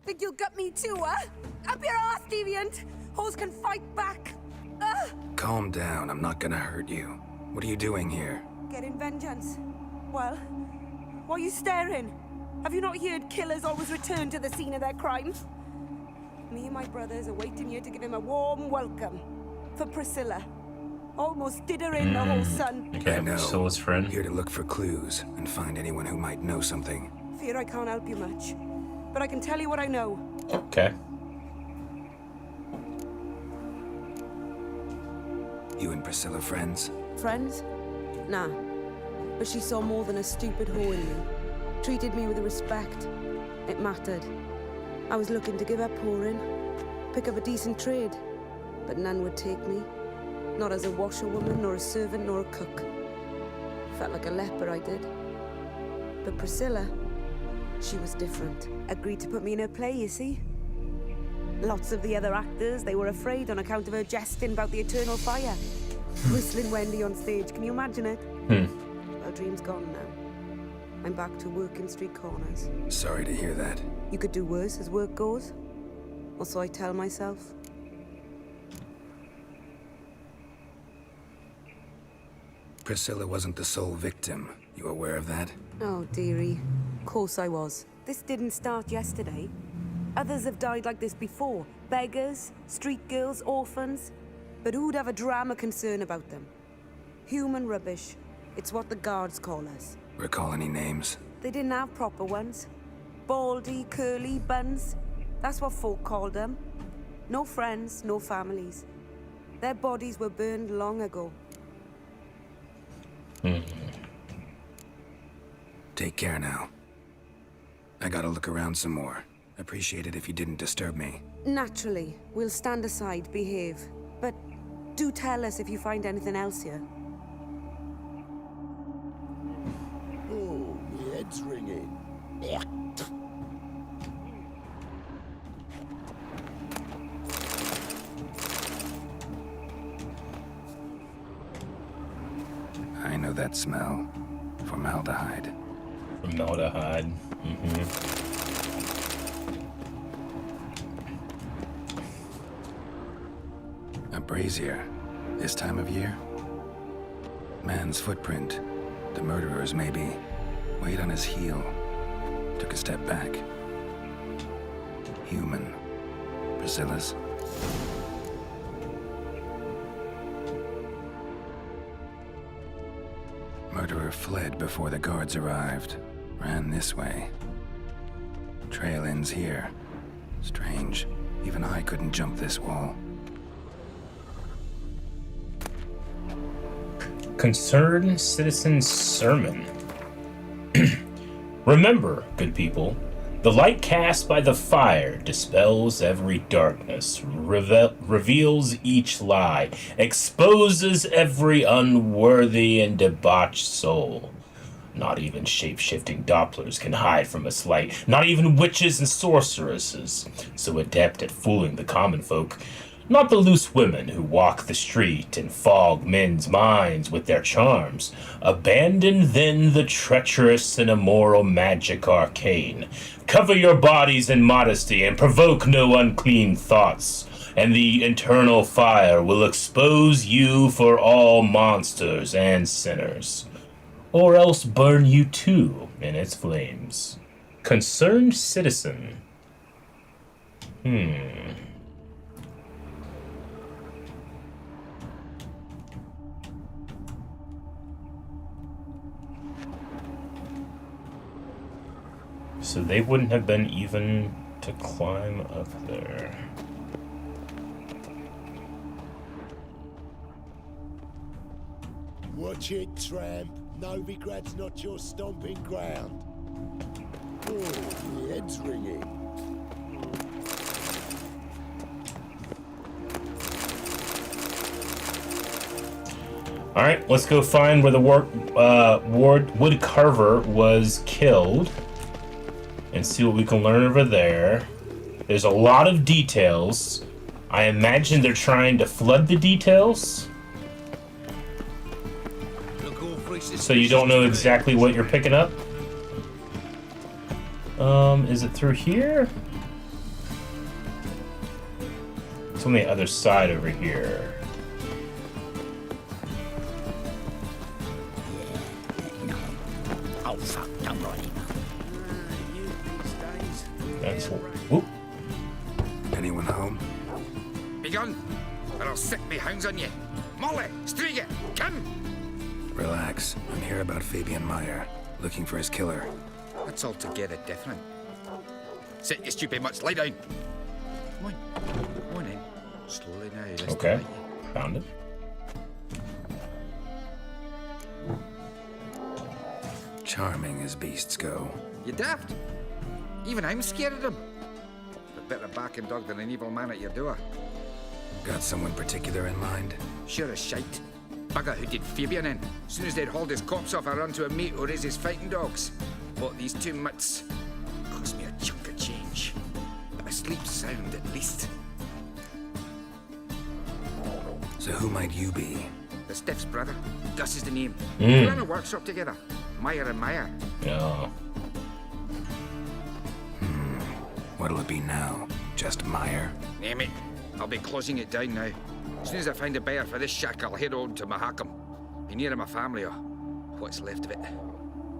Think you'll gut me too, huh? Up your ass, deviant! Hoes can fight back! Calm down, I'm not gonna hurt you. What are you doing here? Getting vengeance. Well, why are you staring? Have you not heard killers always return to the scene of their crimes? Me and my brothers are waiting here to give him a warm welcome. For Priscilla. Almost did her in, the whole son. Okay, I know. Priscilla's friend. Here to look for clues and find anyone who might know something. Fear I can't help you much. But I can tell you what I know. Okay. You and Priscilla friends? Friends? Nah. But she saw more than a stupid whore in me. Treated me with respect. It mattered. I was looking to give her pouring. Pick up a decent trade. But none would take me. Not as a washerwoman, nor a servant, nor a cook. Felt like a leper, I did. But Priscilla, she was different. Agreed to put me in her play, you see? Lots of the other actors, they were afraid on account of her jesting about the eternal fire. Whistling Wendy on stage, can you imagine it? Well, dream's gone now. I'm back to working street corners. Sorry to hear that. You could do worse as work goes. Or so I tell myself. Priscilla wasn't the sole victim. You aware of that? Oh, dearie. Of course I was. This didn't start yesterday. Others have died like this before. Beggars, street girls, orphans. But who'd have a drama concern about them? Human rubbish. It's what the guards call us. Recall any names? They didn't have proper ones. Baldy, curly, buns. That's what folk called them. No friends, no families. Their bodies were burned long ago. Take care now. I gotta look around some more. Appreciate it if you didn't disturb me. Naturally, we'll stand aside, behave. But do tell us if you find anything else here. Oh, my head's ringing. I know that smell. Formaldehyde. Formaldehyde. A brazier. This time of year? Man's footprint. The murderer's maybe. Weight on his heel. Took a step back. Human. Priscilla's. Murderer fled before the guards arrived. Ran this way. Trail ends here. Strange. Even I couldn't jump this wall. Concerned Citizen's Sermon. Remember, good people, the light cast by the fire dispels every darkness, reveals each lie, exposes every unworthy and debauched soul. Not even shape-shifting Dopplers can hide from its light, not even witches and sorceresses, so adept at fooling the common folk. Not the loose women who walk the street and fog men's minds with their charms. Abandon then the treacherous and immoral magic arcane. Cover your bodies in modesty and provoke no unclean thoughts. and the eternal fire will expose you for all monsters and sinners, or else burn you too in its flames. Concerned citizen. So they wouldn't have been even to climb up there. Watch it, tramp. Novigrad's not your stomping ground. Oh, the head's ringing. Alright, let's go find where the wood carver was killed and see what we can learn over there. There's a lot of details. I imagine they're trying to flood the details, so you don't know exactly what you're picking up. Is it through here? It's on the other side over here. Oh, fuck, I'm right. That's whoop. Anyone home? Be gone, or I'll sick me hounds on you. Molly, Striga, come! Relax. I'm here about Fabian Meyer, looking for his killer. That's altogether different. Sit, you stupid mutts, lie down. Come on in. Slowly now. Let's Okay, do it. found it. Charming as beasts go. You daft? Even I'm scared of them. But better backing dog than an evil man at your door. Got someone particular in mind? Sure as shite. Bugger who did Fabian in. As soon as they'd hauled his corpse off, I run to a mate who raised his fighting dogs. Bought these two mutts. Cost me a chunk of change. But I sleep sound at least. So who might you be? The Stiff's brother. Gus is the name. Mm. We ran a workshop together. Meyer and Meyer. Yeah. What'll it be now? Just Meyer? Name it. I'll be closing it down now. As soon as I find a buyer for this shack, I'll head on to Mahakam. Be near my family or what's left of it.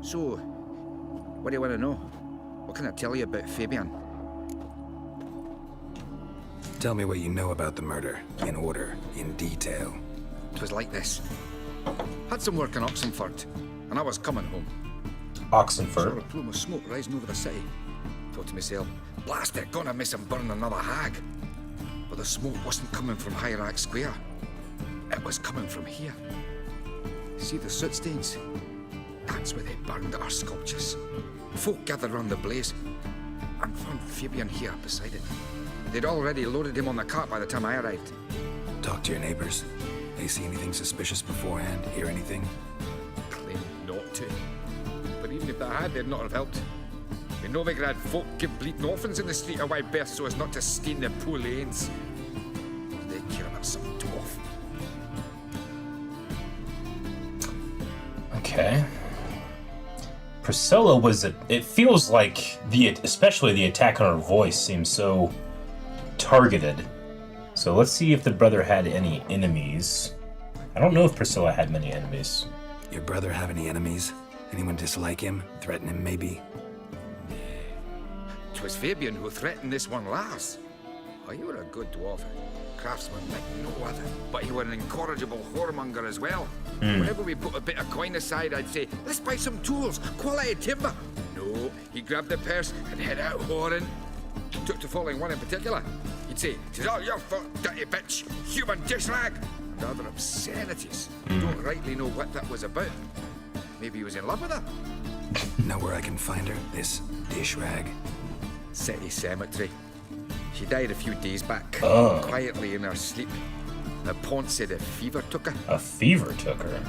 So, what do you want to know? What can I tell you about Fabian? Tell me what you know about the murder, in order, in detail. It was like this. Had some work in Oxenford, and I was coming home. Oxenford? Saw a plume of smoke rising over the city. Thought to myself, blast it, gonna miss him burn another hag. But the smoke wasn't coming from Hierarch Square. It was coming from here. See the soot stains? That's where they burned our sculptures. Folk gathered round the blaze and found Fabian here beside it. They'd already loaded him on the cart by the time I arrived. Talk to your neighbors. They see anything suspicious beforehand? Hear anything? Claim not to. But even if they had, they'd not have helped. In Novigrad, folk give bleeding orphans in the street a wide berth so as not to stain their poor lanes. They care about some dwarf. Okay. Priscilla was it feels like especially the attack on her voice seems so targeted. So let's see if the brother had any enemies. I don't know if Priscilla had many enemies. Your brother have any enemies? Anyone dislike him? Threaten him, maybe? 'Twas Fabian who threatened this one last. Oh, you were a good dwarf. Craftsman like no other. But you were an incorrigible whoremonger as well. Whenever we put a bit of coin aside, I'd say, let's buy some tools, quality timber. No, he grabbed the purse and head out whoring. Took to following one in particular. He'd say, "'Tis all your fault, dirty bitch, human dish rag," and other obscenities. Don't rightly know what that was about. Maybe he was in love with her. Know where I can find her? This dish rag? City Cemetery. She died a few days back, quietly in her sleep. The Pont said a fever took her. A fever took her?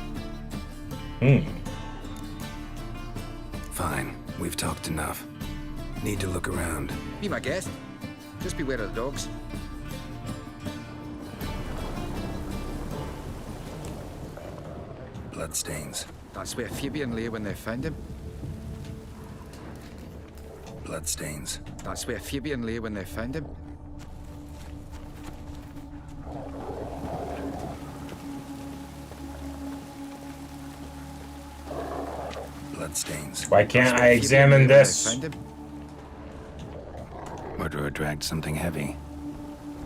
Fine, we've talked enough. Need to look around. Be my guest. Just beware of the dogs. Bloodstains. That's where Fabian lay when they found him. Bloodstains. That's where Fabian lay when they found him. bloodstains. Why can't I examine this? Murderer dragged something heavy.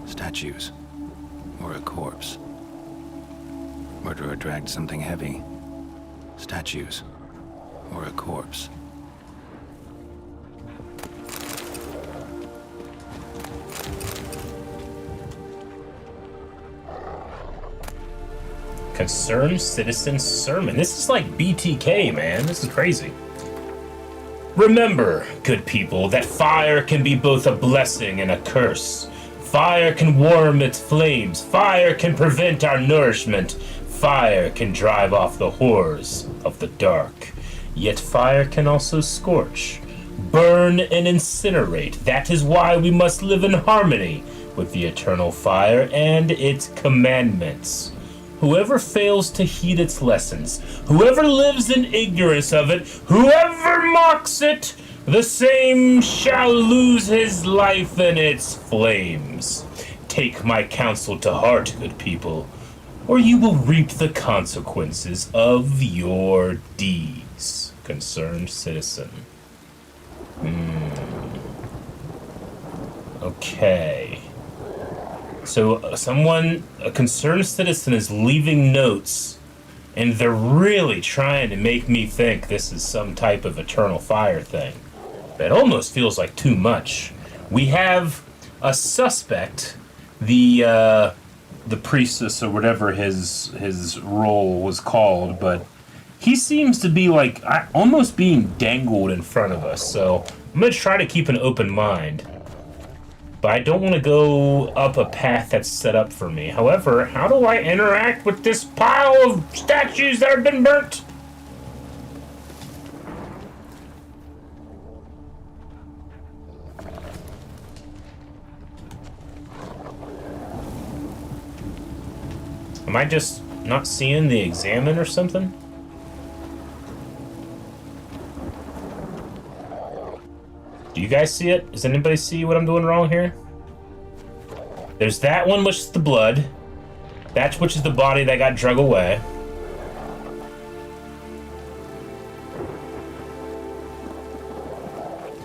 Statues. Or a corpse. Murderer dragged something heavy. Statues. Or a corpse. Concerned Citizen Sermon. This is like BTK, man. This is crazy. Remember, good people, that fire can be both a blessing and a curse. Fire can warm its flames. Fire can prevent our nourishment. Fire can drive off the horrors of the dark. Yet fire can also scorch, burn, and incinerate. That is why we must live in harmony with the eternal fire and its commandments. Whoever fails to heed its lessons, whoever lives in ignorance of it, whoever mocks it, the same shall lose his life in its flames. Take my counsel to heart, good people, or you will reap the consequences of your deeds. Concerned Citizen. Okay. So a concerned citizen is leaving notes, and they're really trying to make me think this is some type of eternal fire thing. It almost feels like too much. We have a suspect, the priestess or whatever his role was called, but he seems to be like almost being dangled in front of us. So I'm gonna try to keep an open mind. But I don't want to go up a path that's set up for me. However, how do I interact with this pile of statues that have been burnt? Am I just not seeing the examine or something? Do you guys see it? Does anybody see what I'm doing wrong here? There's that one, which is the blood. That which is the body that got drug away.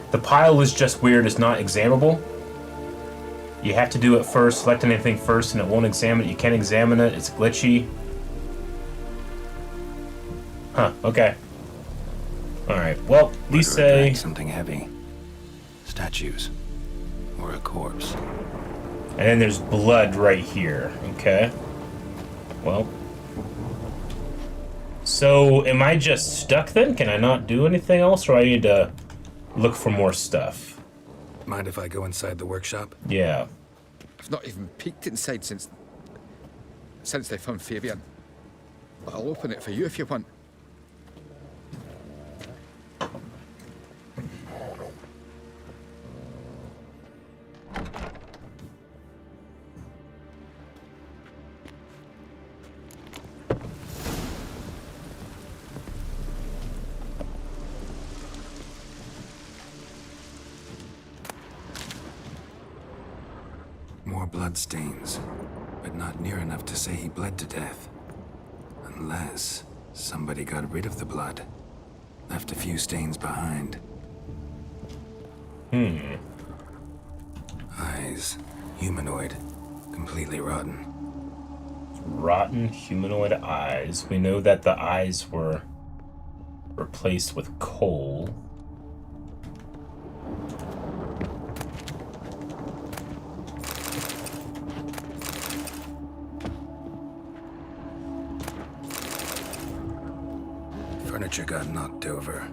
The pile is just weird. It's not examinable. You have to do it first. Select anything first, and it won't examine it. You can't examine it. It's glitchy. Huh. Okay. All right. Well, these say something heavy. Statues. Or a corpse. And then there's blood right here. Okay. Well. So, am I just stuck then? Can I not do anything else, or I need to look for more stuff? Mind if I go inside the workshop? Yeah. I've not even peeked inside since they found Fabian. But I'll open it for you if you want. More bloodstains, but not near enough to say he bled to death. Unless somebody got rid of the blood. Left a few stains behind. Eyes. Humanoid. Completely rotten. Rotten humanoid eyes. We know that the eyes were replaced with coal. Furniture got knocked over.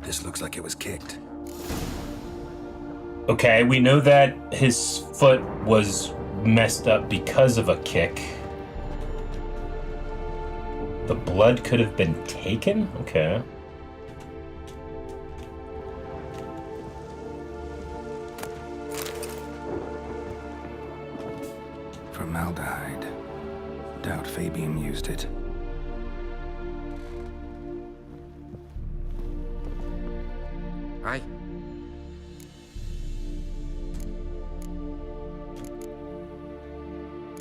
This looks like it was kicked. Okay, we know that his foot was messed up because of a kick. The blood could have been taken? Okay. Formaldehyde. Doubt Fabian used it. Aye.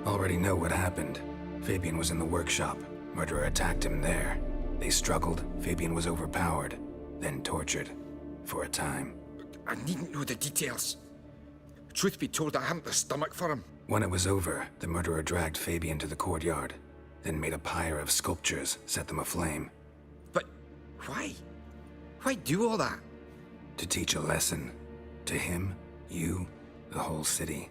Already know what happened. Fabian was in the workshop. Murderer attacked him there. They struggled. Fabian was overpowered. then tortured. For a time. I needn't know the details. Truth be told, I haven't the stomach for him. When it was over, the murderer dragged Fabian to the courtyard, then made a pyre of sculptures, set them aflame. But why? Why do all that? To teach a lesson. To him, you, the whole city.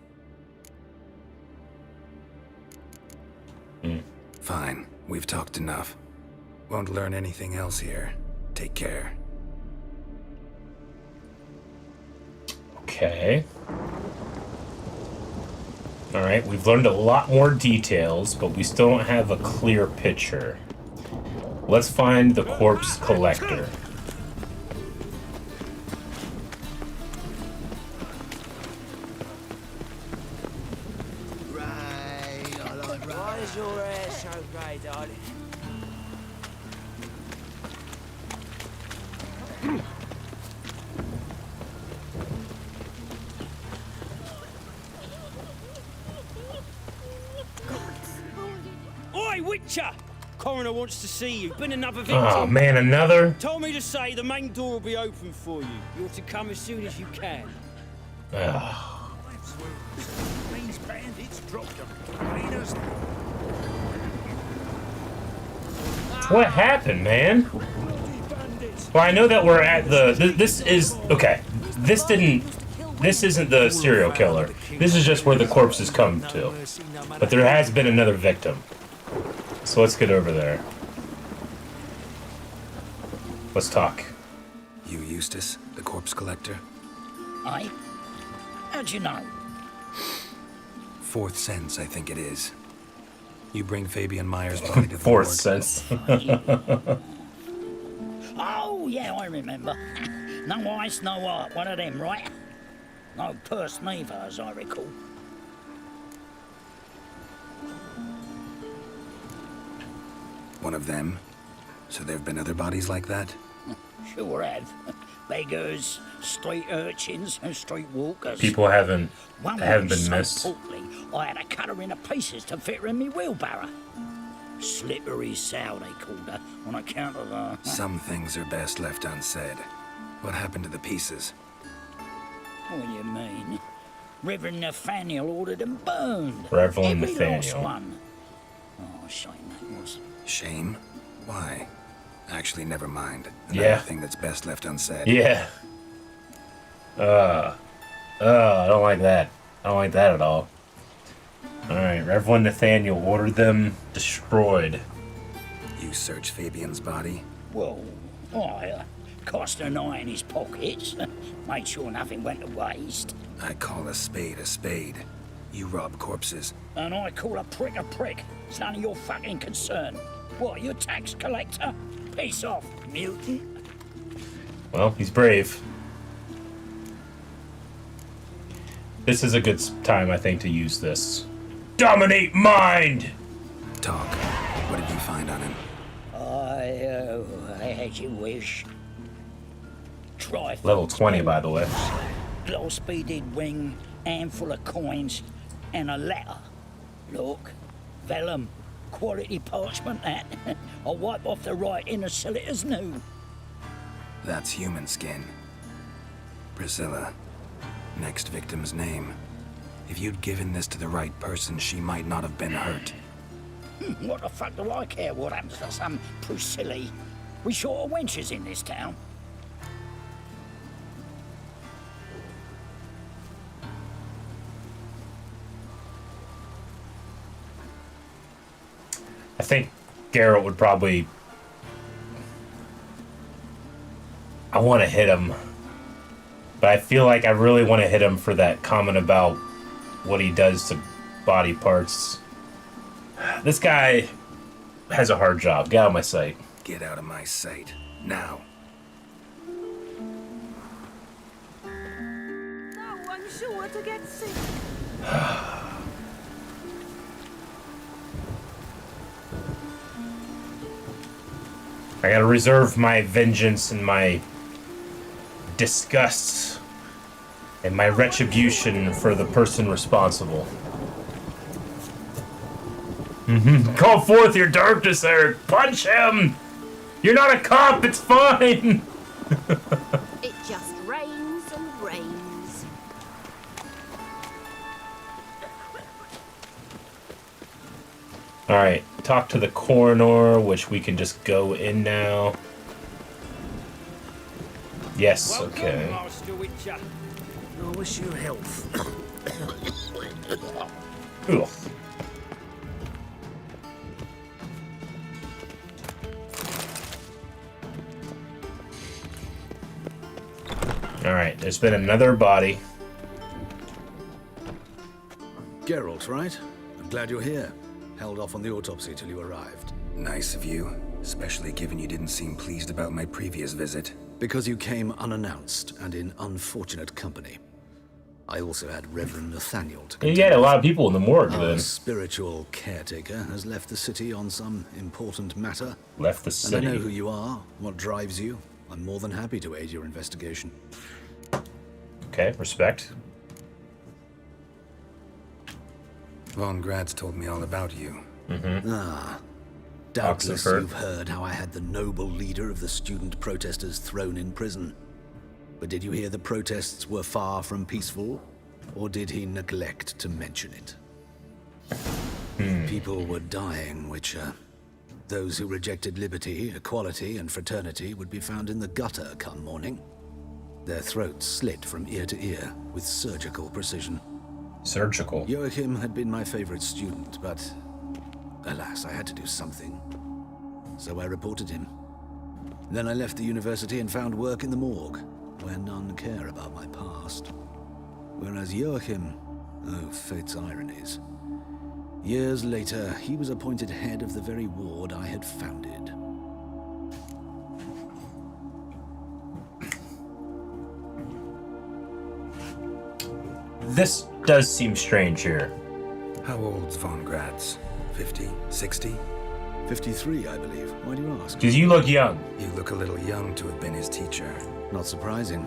Fine, we've talked enough. Won't learn anything else here. Take care. Okay. Alright, we've learned a lot more details, but we still don't have a clear picture. Let's find the corpse collector. Why is your hair so grey, darling? Oi, Witcher! Coroner wants to see you. Been another victim. Oh man, another? Told me to say the main door will be open for you. You're to come as soon as you can. These bandits dropped them. What happened, man? Well, I know that we're at the... This is... Okay. This isn't the serial killer. This is just where the corpses come to. But there has been another victim. So let's get over there. Let's talk. You Eustace, the corpse collector? Aye? How'd you know? Fourth sense, I think it is. You bring Fabian Meyer's body to the Fourth morgue. sense. Oh, yeah, I remember. No ice, no art. One of them, right? No purse neither, as I recall. One of them? So there have been other bodies like that? Sure have. Beggars, street urchins, and street walkers. People haven't One been was so missed. portly, I had to cut her into pieces to fit her in me wheelbarrow. Slippery sow, they called her, on account of her. Some things are best left unsaid. What happened to the pieces? What do you mean? Reverend Nathaniel ordered them burned. Reverend Every last Nathaniel. one. Oh, shame that was. Shame? Why? Actually, never mind. Another Yeah. thing that's best left unsaid. Yeah. I don't like that. I don't like that at all. Alright, Reverend Nathaniel ordered them destroyed. You search Fabian's body? Well, I cast an eye in his pockets, made sure nothing went to waste. I call a spade a spade. You rob corpses. And I call a prick a prick. It's none of your fucking concern. What, you tax collector? Peace off, mutant. Well, he's brave. This is a good time, I think, to use this. Dominate mind! Talk. What did you find on him? As you wish. Trifle. Level 20, by the way. Gloss-beaded ring, handful of coins, and a letter. Look, vellum, quality parchment that. I'll wipe off the writing and sell it as new. That's human skin. Priscilla. Next victim's name. If you'd given this to the right person, she might not have been hurt. What the fuck do I care what happens to some Priscilla? We short of wenches in this town. I think Geralt would probably... I want to hit him. But I feel like I really want to hit him for that comment about what he does to body parts. This guy has a hard job. Get out of my sight. Get out of my sight. Now. No, I'm sure to get sick. I gotta reserve my vengeance and my disgust and my retribution for the person responsible. Call forth your darkness, Eric. Punch him! You're not a cop, it's fine! It just rains and rains. All right, talk to the coroner, which we can just go in now. Yes, okay. Master Witcher. I wish you health. Ugh. All right, there's been another body. Geralt, right? I'm glad you're here. Held off on the autopsy till you arrived. Nice of you, especially given you didn't seem pleased about my previous visit. Because you came unannounced and in unfortunate company. I also had Reverend Nathaniel to contend You had a lot of people in the morgue with. then. Our spiritual caretaker has left the city on some important matter. Left the city. And I know who you are, what drives you. I'm more than happy to aid your investigation. Okay, respect. Von Grad's told me all about you. Ah. Doubtless Oxenford. you've heard how I had the noble leader of the student protesters thrown in prison. But did you hear the protests were far from peaceful? Or did he neglect to mention it? People were dying, Witcher. Those who rejected liberty, equality, and fraternity would be found in the gutter come morning. Their throats slit from ear to ear with surgical precision. Surgical? Joachim had been my favorite student, but alas, I had to do something. So I reported him. Then I left the university and found work in the morgue, where none care about my past. Whereas Joachim, oh, fate's ironies. Years later, he was appointed head of the very ward I had founded. This does seem strange here. How old's Von Grad's? 50? 60? 53, I believe. Why do you ask? Because you look young. You look a little young to have been his teacher. Not surprising.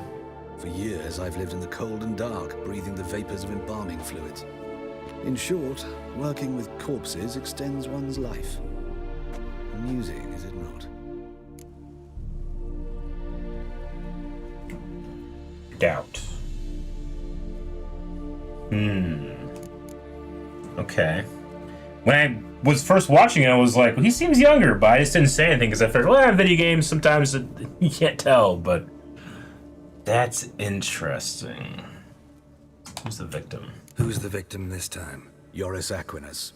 For years, I've lived in the cold and dark, breathing the vapors of embalming fluids. In short, working with corpses extends one's life. Amusing, is it not? Doubt. Okay. When I was first watching it, I was like, well, he seems younger, but I just didn't say anything because I figured, well, video games, sometimes you can't tell, but that's interesting. Who's the victim? Who's the victim this time? Joris Aquinas,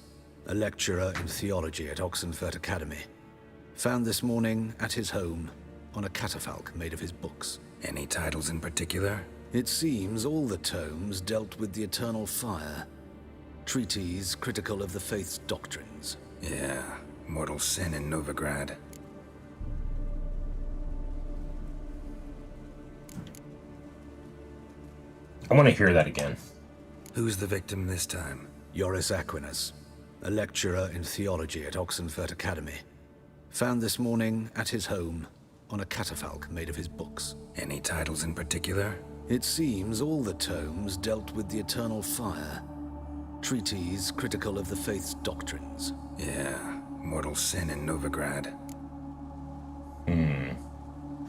a lecturer in theology at Oxenford Academy. Found this morning at his home on a catafalque made of his books. Any titles in particular? It seems all the tomes dealt with the eternal fire. Treatises critical of the faith's doctrines. Yeah, mortal sin in Novigrad. I want to hear that again. Who's the victim this time? Joris Aquinas, a lecturer in theology at Oxenford Academy. Found this morning at his home on a catafalque made of his books. Any titles in particular? It seems all the tomes dealt with the eternal fire. Treatises critical of the faith's doctrines. Yeah, mortal sin in Novigrad.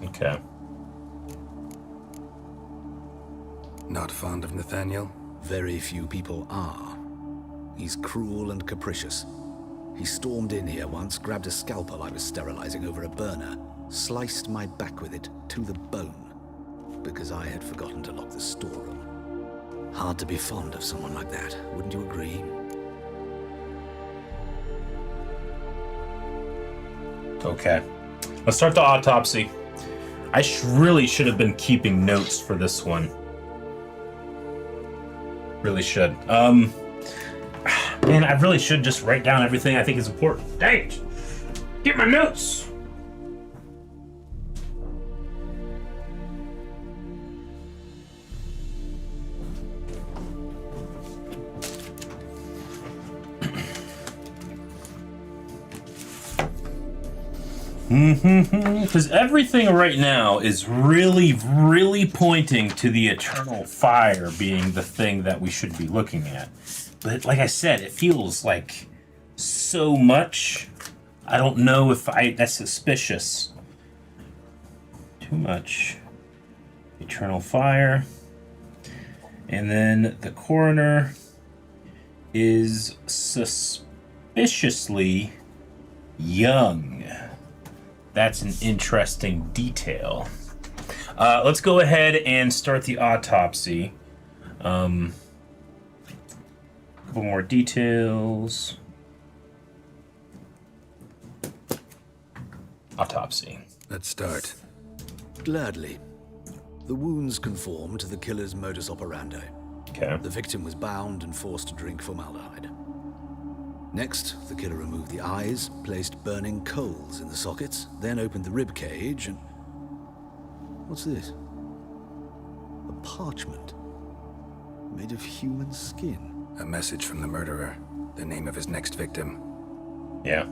Okay. Not fond of Nathaniel? Very few people are. He's cruel and capricious. He stormed in here once, grabbed a scalpel I was sterilizing over a burner, sliced my back with it to the bone, because I had forgotten to lock the storeroom. Hard to be fond of someone like that, wouldn't you agree? Okay. Let's start the autopsy. I really should have been keeping notes for this one. Really should. Man, I really should just write down everything I think is important. Dang it! Get my notes! Because everything right now is really pointing to the eternal fire being the thing that we should be looking at. But like I said, it feels like so much. I don't know if that's suspicious. too much. Eternal fire. And then the coroner is suspiciously young. That's an interesting detail. Let's go ahead and start the autopsy. A couple more details. Autopsy. Let's start. Gladly. The wounds conform to the killer's modus operandi. Okay. The victim was bound and forced to drink formaldehyde. Next, the killer removed the eyes, placed burning coals in the sockets, then opened the rib cage and... What's this? A parchment made of human skin. A message from the murderer. The name of his next victim. Yeah.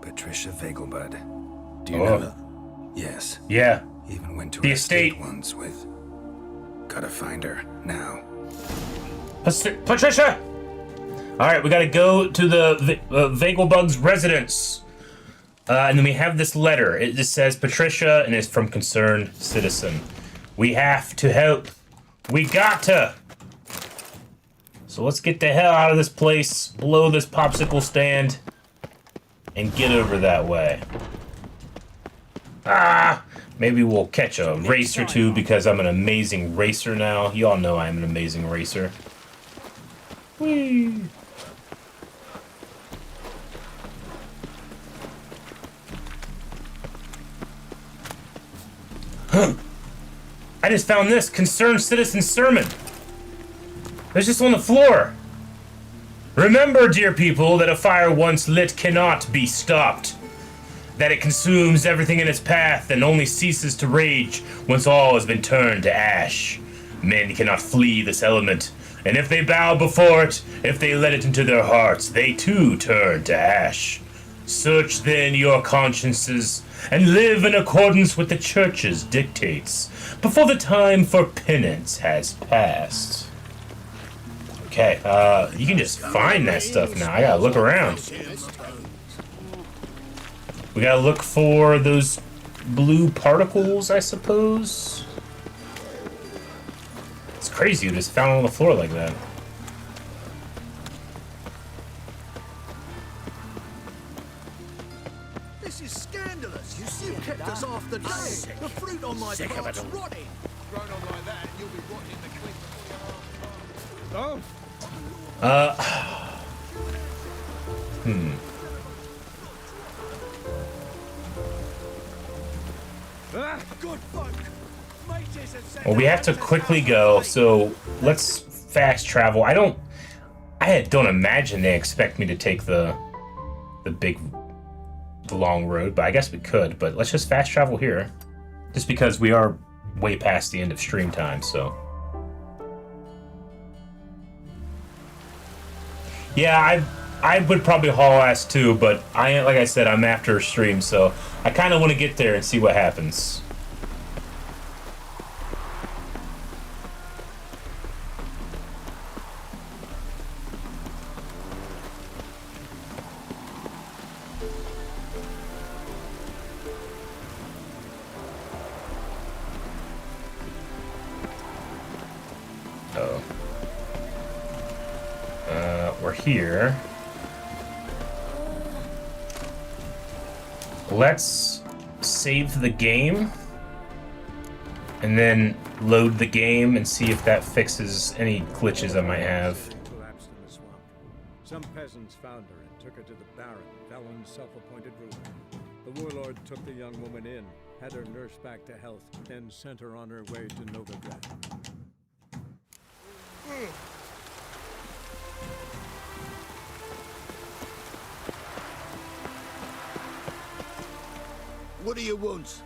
Patricia Vegelbud. Do you know her? Yes. Yeah. Even went to the her estate once with... Gotta find her now. Patricia! Alright, we gotta go to the Vegelbud's residence. And then we have this letter. It just says Patricia and it's from Concerned Citizen. We have to help. We got to. So let's get the hell out of this place, blow this popsicle stand, and get over that way. Maybe we'll catch a race or two because I'm an amazing racer now. You all know I'm an amazing racer. Whee! I just found this Concerned Citizen sermon. It's just on the floor. Remember, dear people, that a fire once lit cannot be stopped. That it consumes everything in its path and only ceases to rage once all has been turned to ash. Men cannot flee this element, and if they bow before it, if they let it into their hearts, they too turn to ash. Search then your consciences and live in accordance with the church's dictates before the time for penance has passed. Okay, you can just find that stuff now. I gotta look around. We gotta look for those blue particles, I suppose. It's crazy you just found it on the floor like that. This is scandalous. You kept us half the day. The fruit on my plant's rotting. Grown on like that, you'll be rotting in the clean before Good folk. Well, we have to quickly go, so let's fast travel. I don't imagine they expect me to take the long road, but I guess we could. But let's just fast travel here, just because we are way past the end of stream time. So yeah, I would probably haul ass too, but like I said, I'm after a stream, so I kind of want to get there and see what happens. We're here. Let's save the game and then load the game and see if that fixes any glitches I might have. Collapsed in the swamp. Some peasants found her and took her to the Baron, Felon's self-appointed ruler. The warlord took the young woman in, had her nursed back to health, then sent her on her way to Novigrad. What do you want?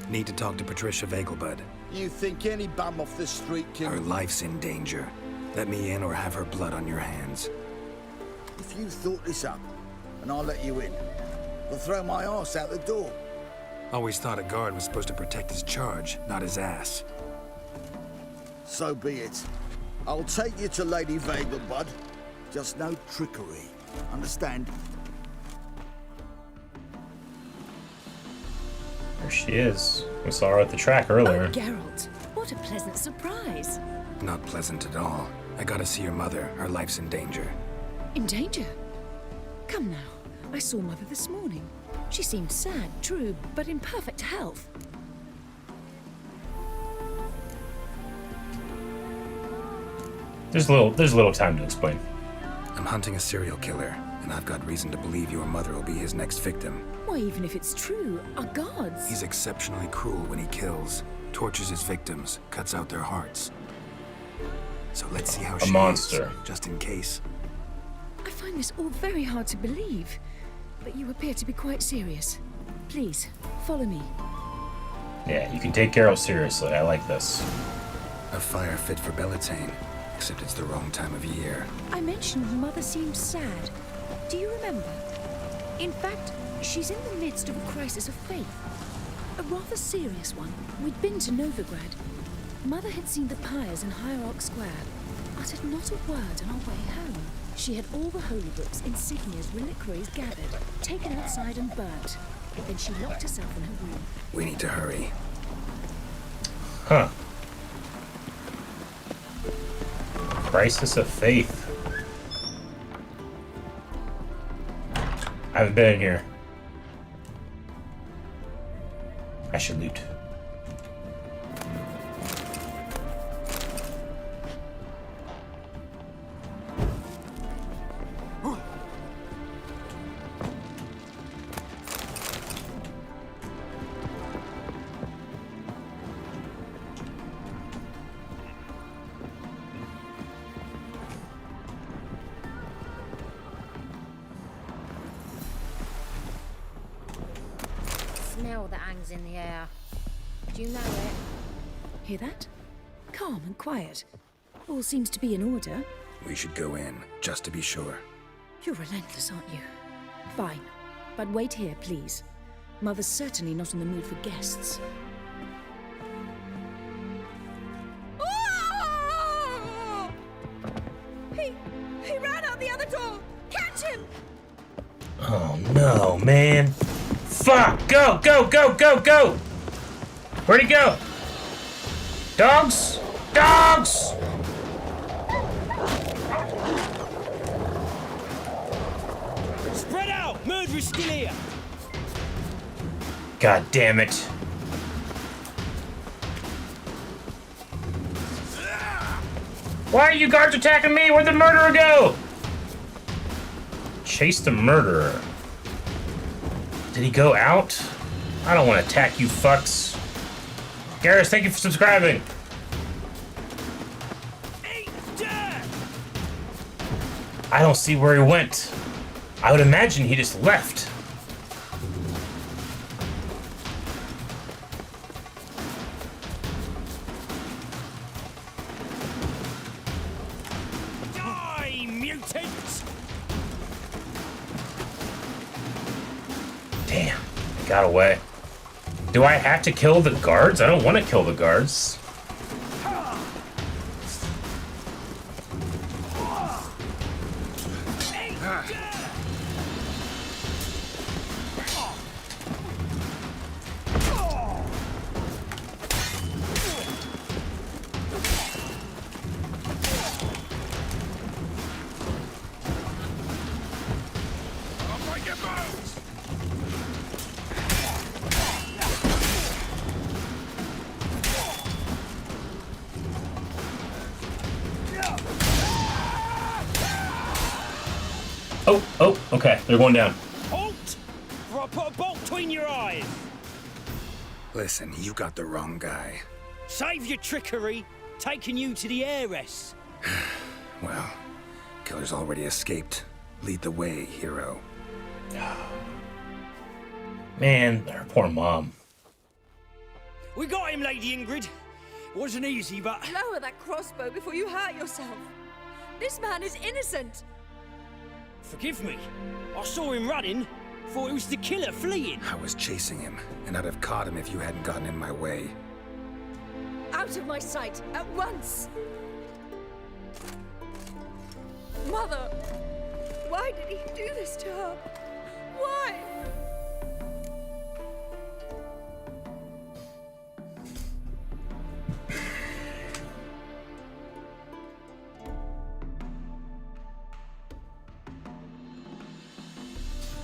Need to talk to Patricia Vegelbud. You think any bum off the street can... Her life's in danger. Let me in or have her blood on your hands. If you thought this up, and I'll let you in, I'll throw my arse out the door. Always thought a guard was supposed to protect his charge, not his ass. So be it. I'll take you to Lady Vegelbud. Just no trickery. Understand? There she is. We saw her at the track earlier. Oh, Geralt, what a pleasant surprise. Not pleasant at all. I gotta see your mother. Her life's in danger. In danger? Come now. I saw Mother this morning. She seemed sad, true, but in perfect health. There's a little time to explain. I'm hunting a serial killer, and I've got reason to believe your mother will be his next victim. Why, even if it's true, our gods... He's exceptionally cruel when he kills, tortures his victims, cuts out their hearts. So let's see how she monster. is, just in case. I find this all very hard to believe, but you appear to be quite serious. Please, follow me. Yeah, you can take Geralt seriously. I like this. A fire fit for Bellatane, except it's the wrong time of year. I mentioned Mother seemed sad. Do you remember? In fact, she's in the midst of a crisis of faith. A rather serious one. We'd been to Novigrad. Mother had seen the pyres in Hierarch Square, uttered not a word on our way home. She had all the holy books, insignias, reliquaries gathered, taken outside and burnt. Then she locked herself in her room. We need to hurry. Huh. Crisis of faith. I haven't been in here. I should loot. Smell that hangs in the air. Do you know it? Hear that? Calm and quiet. All seems to be in order. We should go in, just to be sure. You're relentless, aren't you? Fine. But wait here, please. Mother's certainly not in the mood for guests. Oh! He ran out the other door! Catch him! Oh no, man. Fuck! Go, go, go, go, go! Where'd he go? Dogs? Dogs! Spread out! Murderer's still here! God damn it. Why are you guards attacking me? Where'd the murderer go? Chase the murderer. Did he go out? I don't want to attack you fucks. Garrus, thank you for subscribing. I don't see where he went. I would imagine he just left. Die, mutant! Damn, got away. Do I have to kill the guards? I don't want to kill the guards. Oh, okay, they're going down. Halt! Or I'll put a bolt between your eyes! Listen, you got the wrong guy. Save your trickery, taking you to the heiress. Well, killer's already escaped. Lead the way, hero. Man, her poor mom. We got him, Lady Ingrid. Wasn't easy, but... Lower that crossbow before you hurt yourself. This man is innocent. Forgive me. I saw him running. Thought it was the killer fleeing. I was chasing him, and I'd have caught him if you hadn't gotten in my way. Out of my sight, at once! Mother! Why did he do this to her? Why?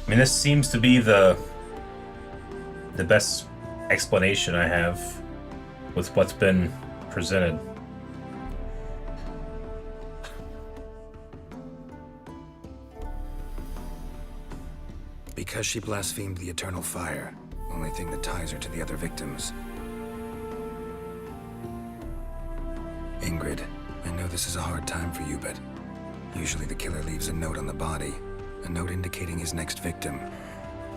I mean, this seems to be the best explanation I have with what's been presented. Because she blasphemed the eternal fire, only thing that ties her to the other victims. Ingrid, I know this is a hard time for you, but usually the killer leaves a note on the body, a note indicating his next victim.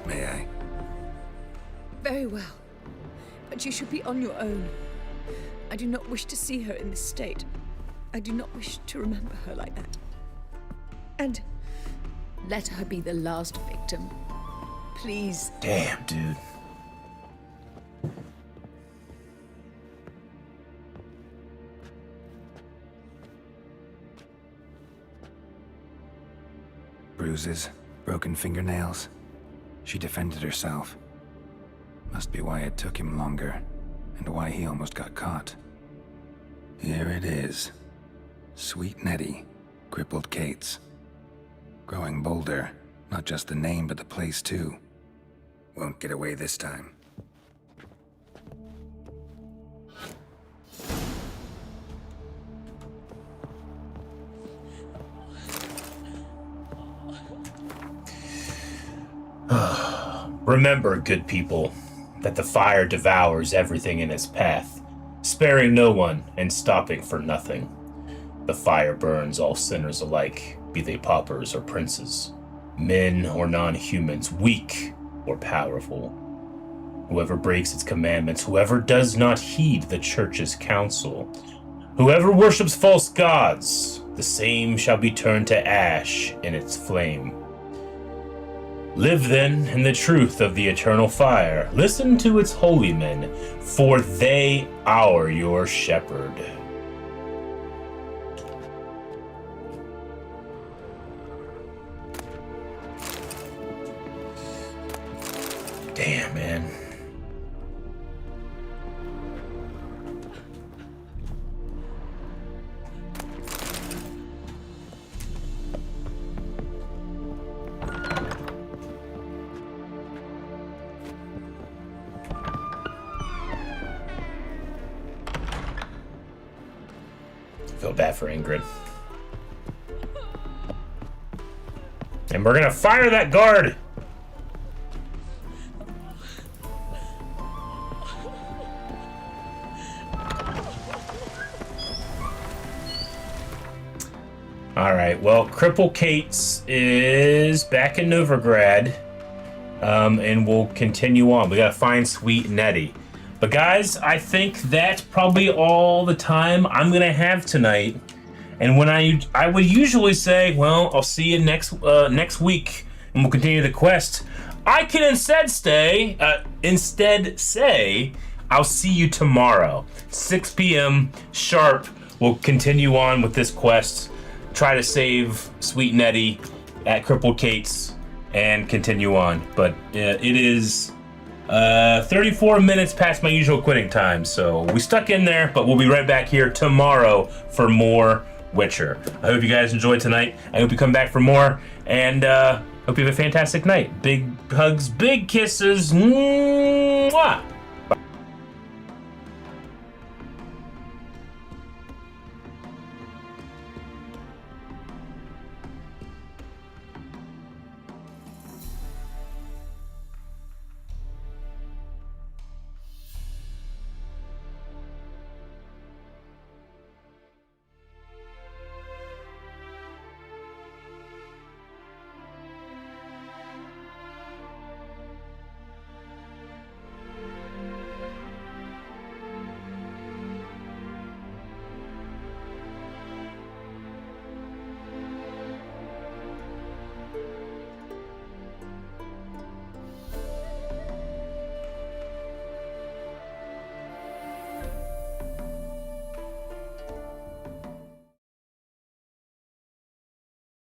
May I? Very well. But you should be on your own. I do not wish to see her in this state. I do not wish to remember her like that. And let her be the last victim. Please. Damn, dude. Bruises, broken fingernails. She defended herself. Must be why it took him longer, and why he almost got caught. Here it is. Sweet Nettie, crippled Kate's. Growing bolder, not just the name, but the place too. Won't get away this time. Remember, good people, that the fire devours everything in its path, sparing no one and stopping for nothing. The fire burns all sinners alike, be they paupers or princes, men or non-humans, weak or powerful. Whoever breaks its commandments, whoever does not heed the church's counsel, whoever worships false gods, the same shall be turned to ash in its flame. Live then in the truth of the eternal fire. Listen to its holy men, for they are your shepherd. Damn, man. Feel bad for Ingrid. And we're gonna fire that guard! Alright, well, Cripple Kate's is back in Novigrad. And we'll continue on. We gotta find Sweet Nettie. But guys, I think that's probably all the time I'm gonna have tonight. And when I would usually say, well, I'll see you next week, and we'll continue the quest. I can instead say, I'll see you tomorrow, 6 p.m. sharp. We'll continue on with this quest, try to save Sweet Nettie at Crippled Kate's, and continue on. But it is 34 minutes past my usual quitting time, so we stuck in there, but we'll be right back here tomorrow for more Witcher. I hope you guys enjoyed tonight. I hope you come back for more, and hope you have a fantastic night. Big hugs, big kisses. Mwah!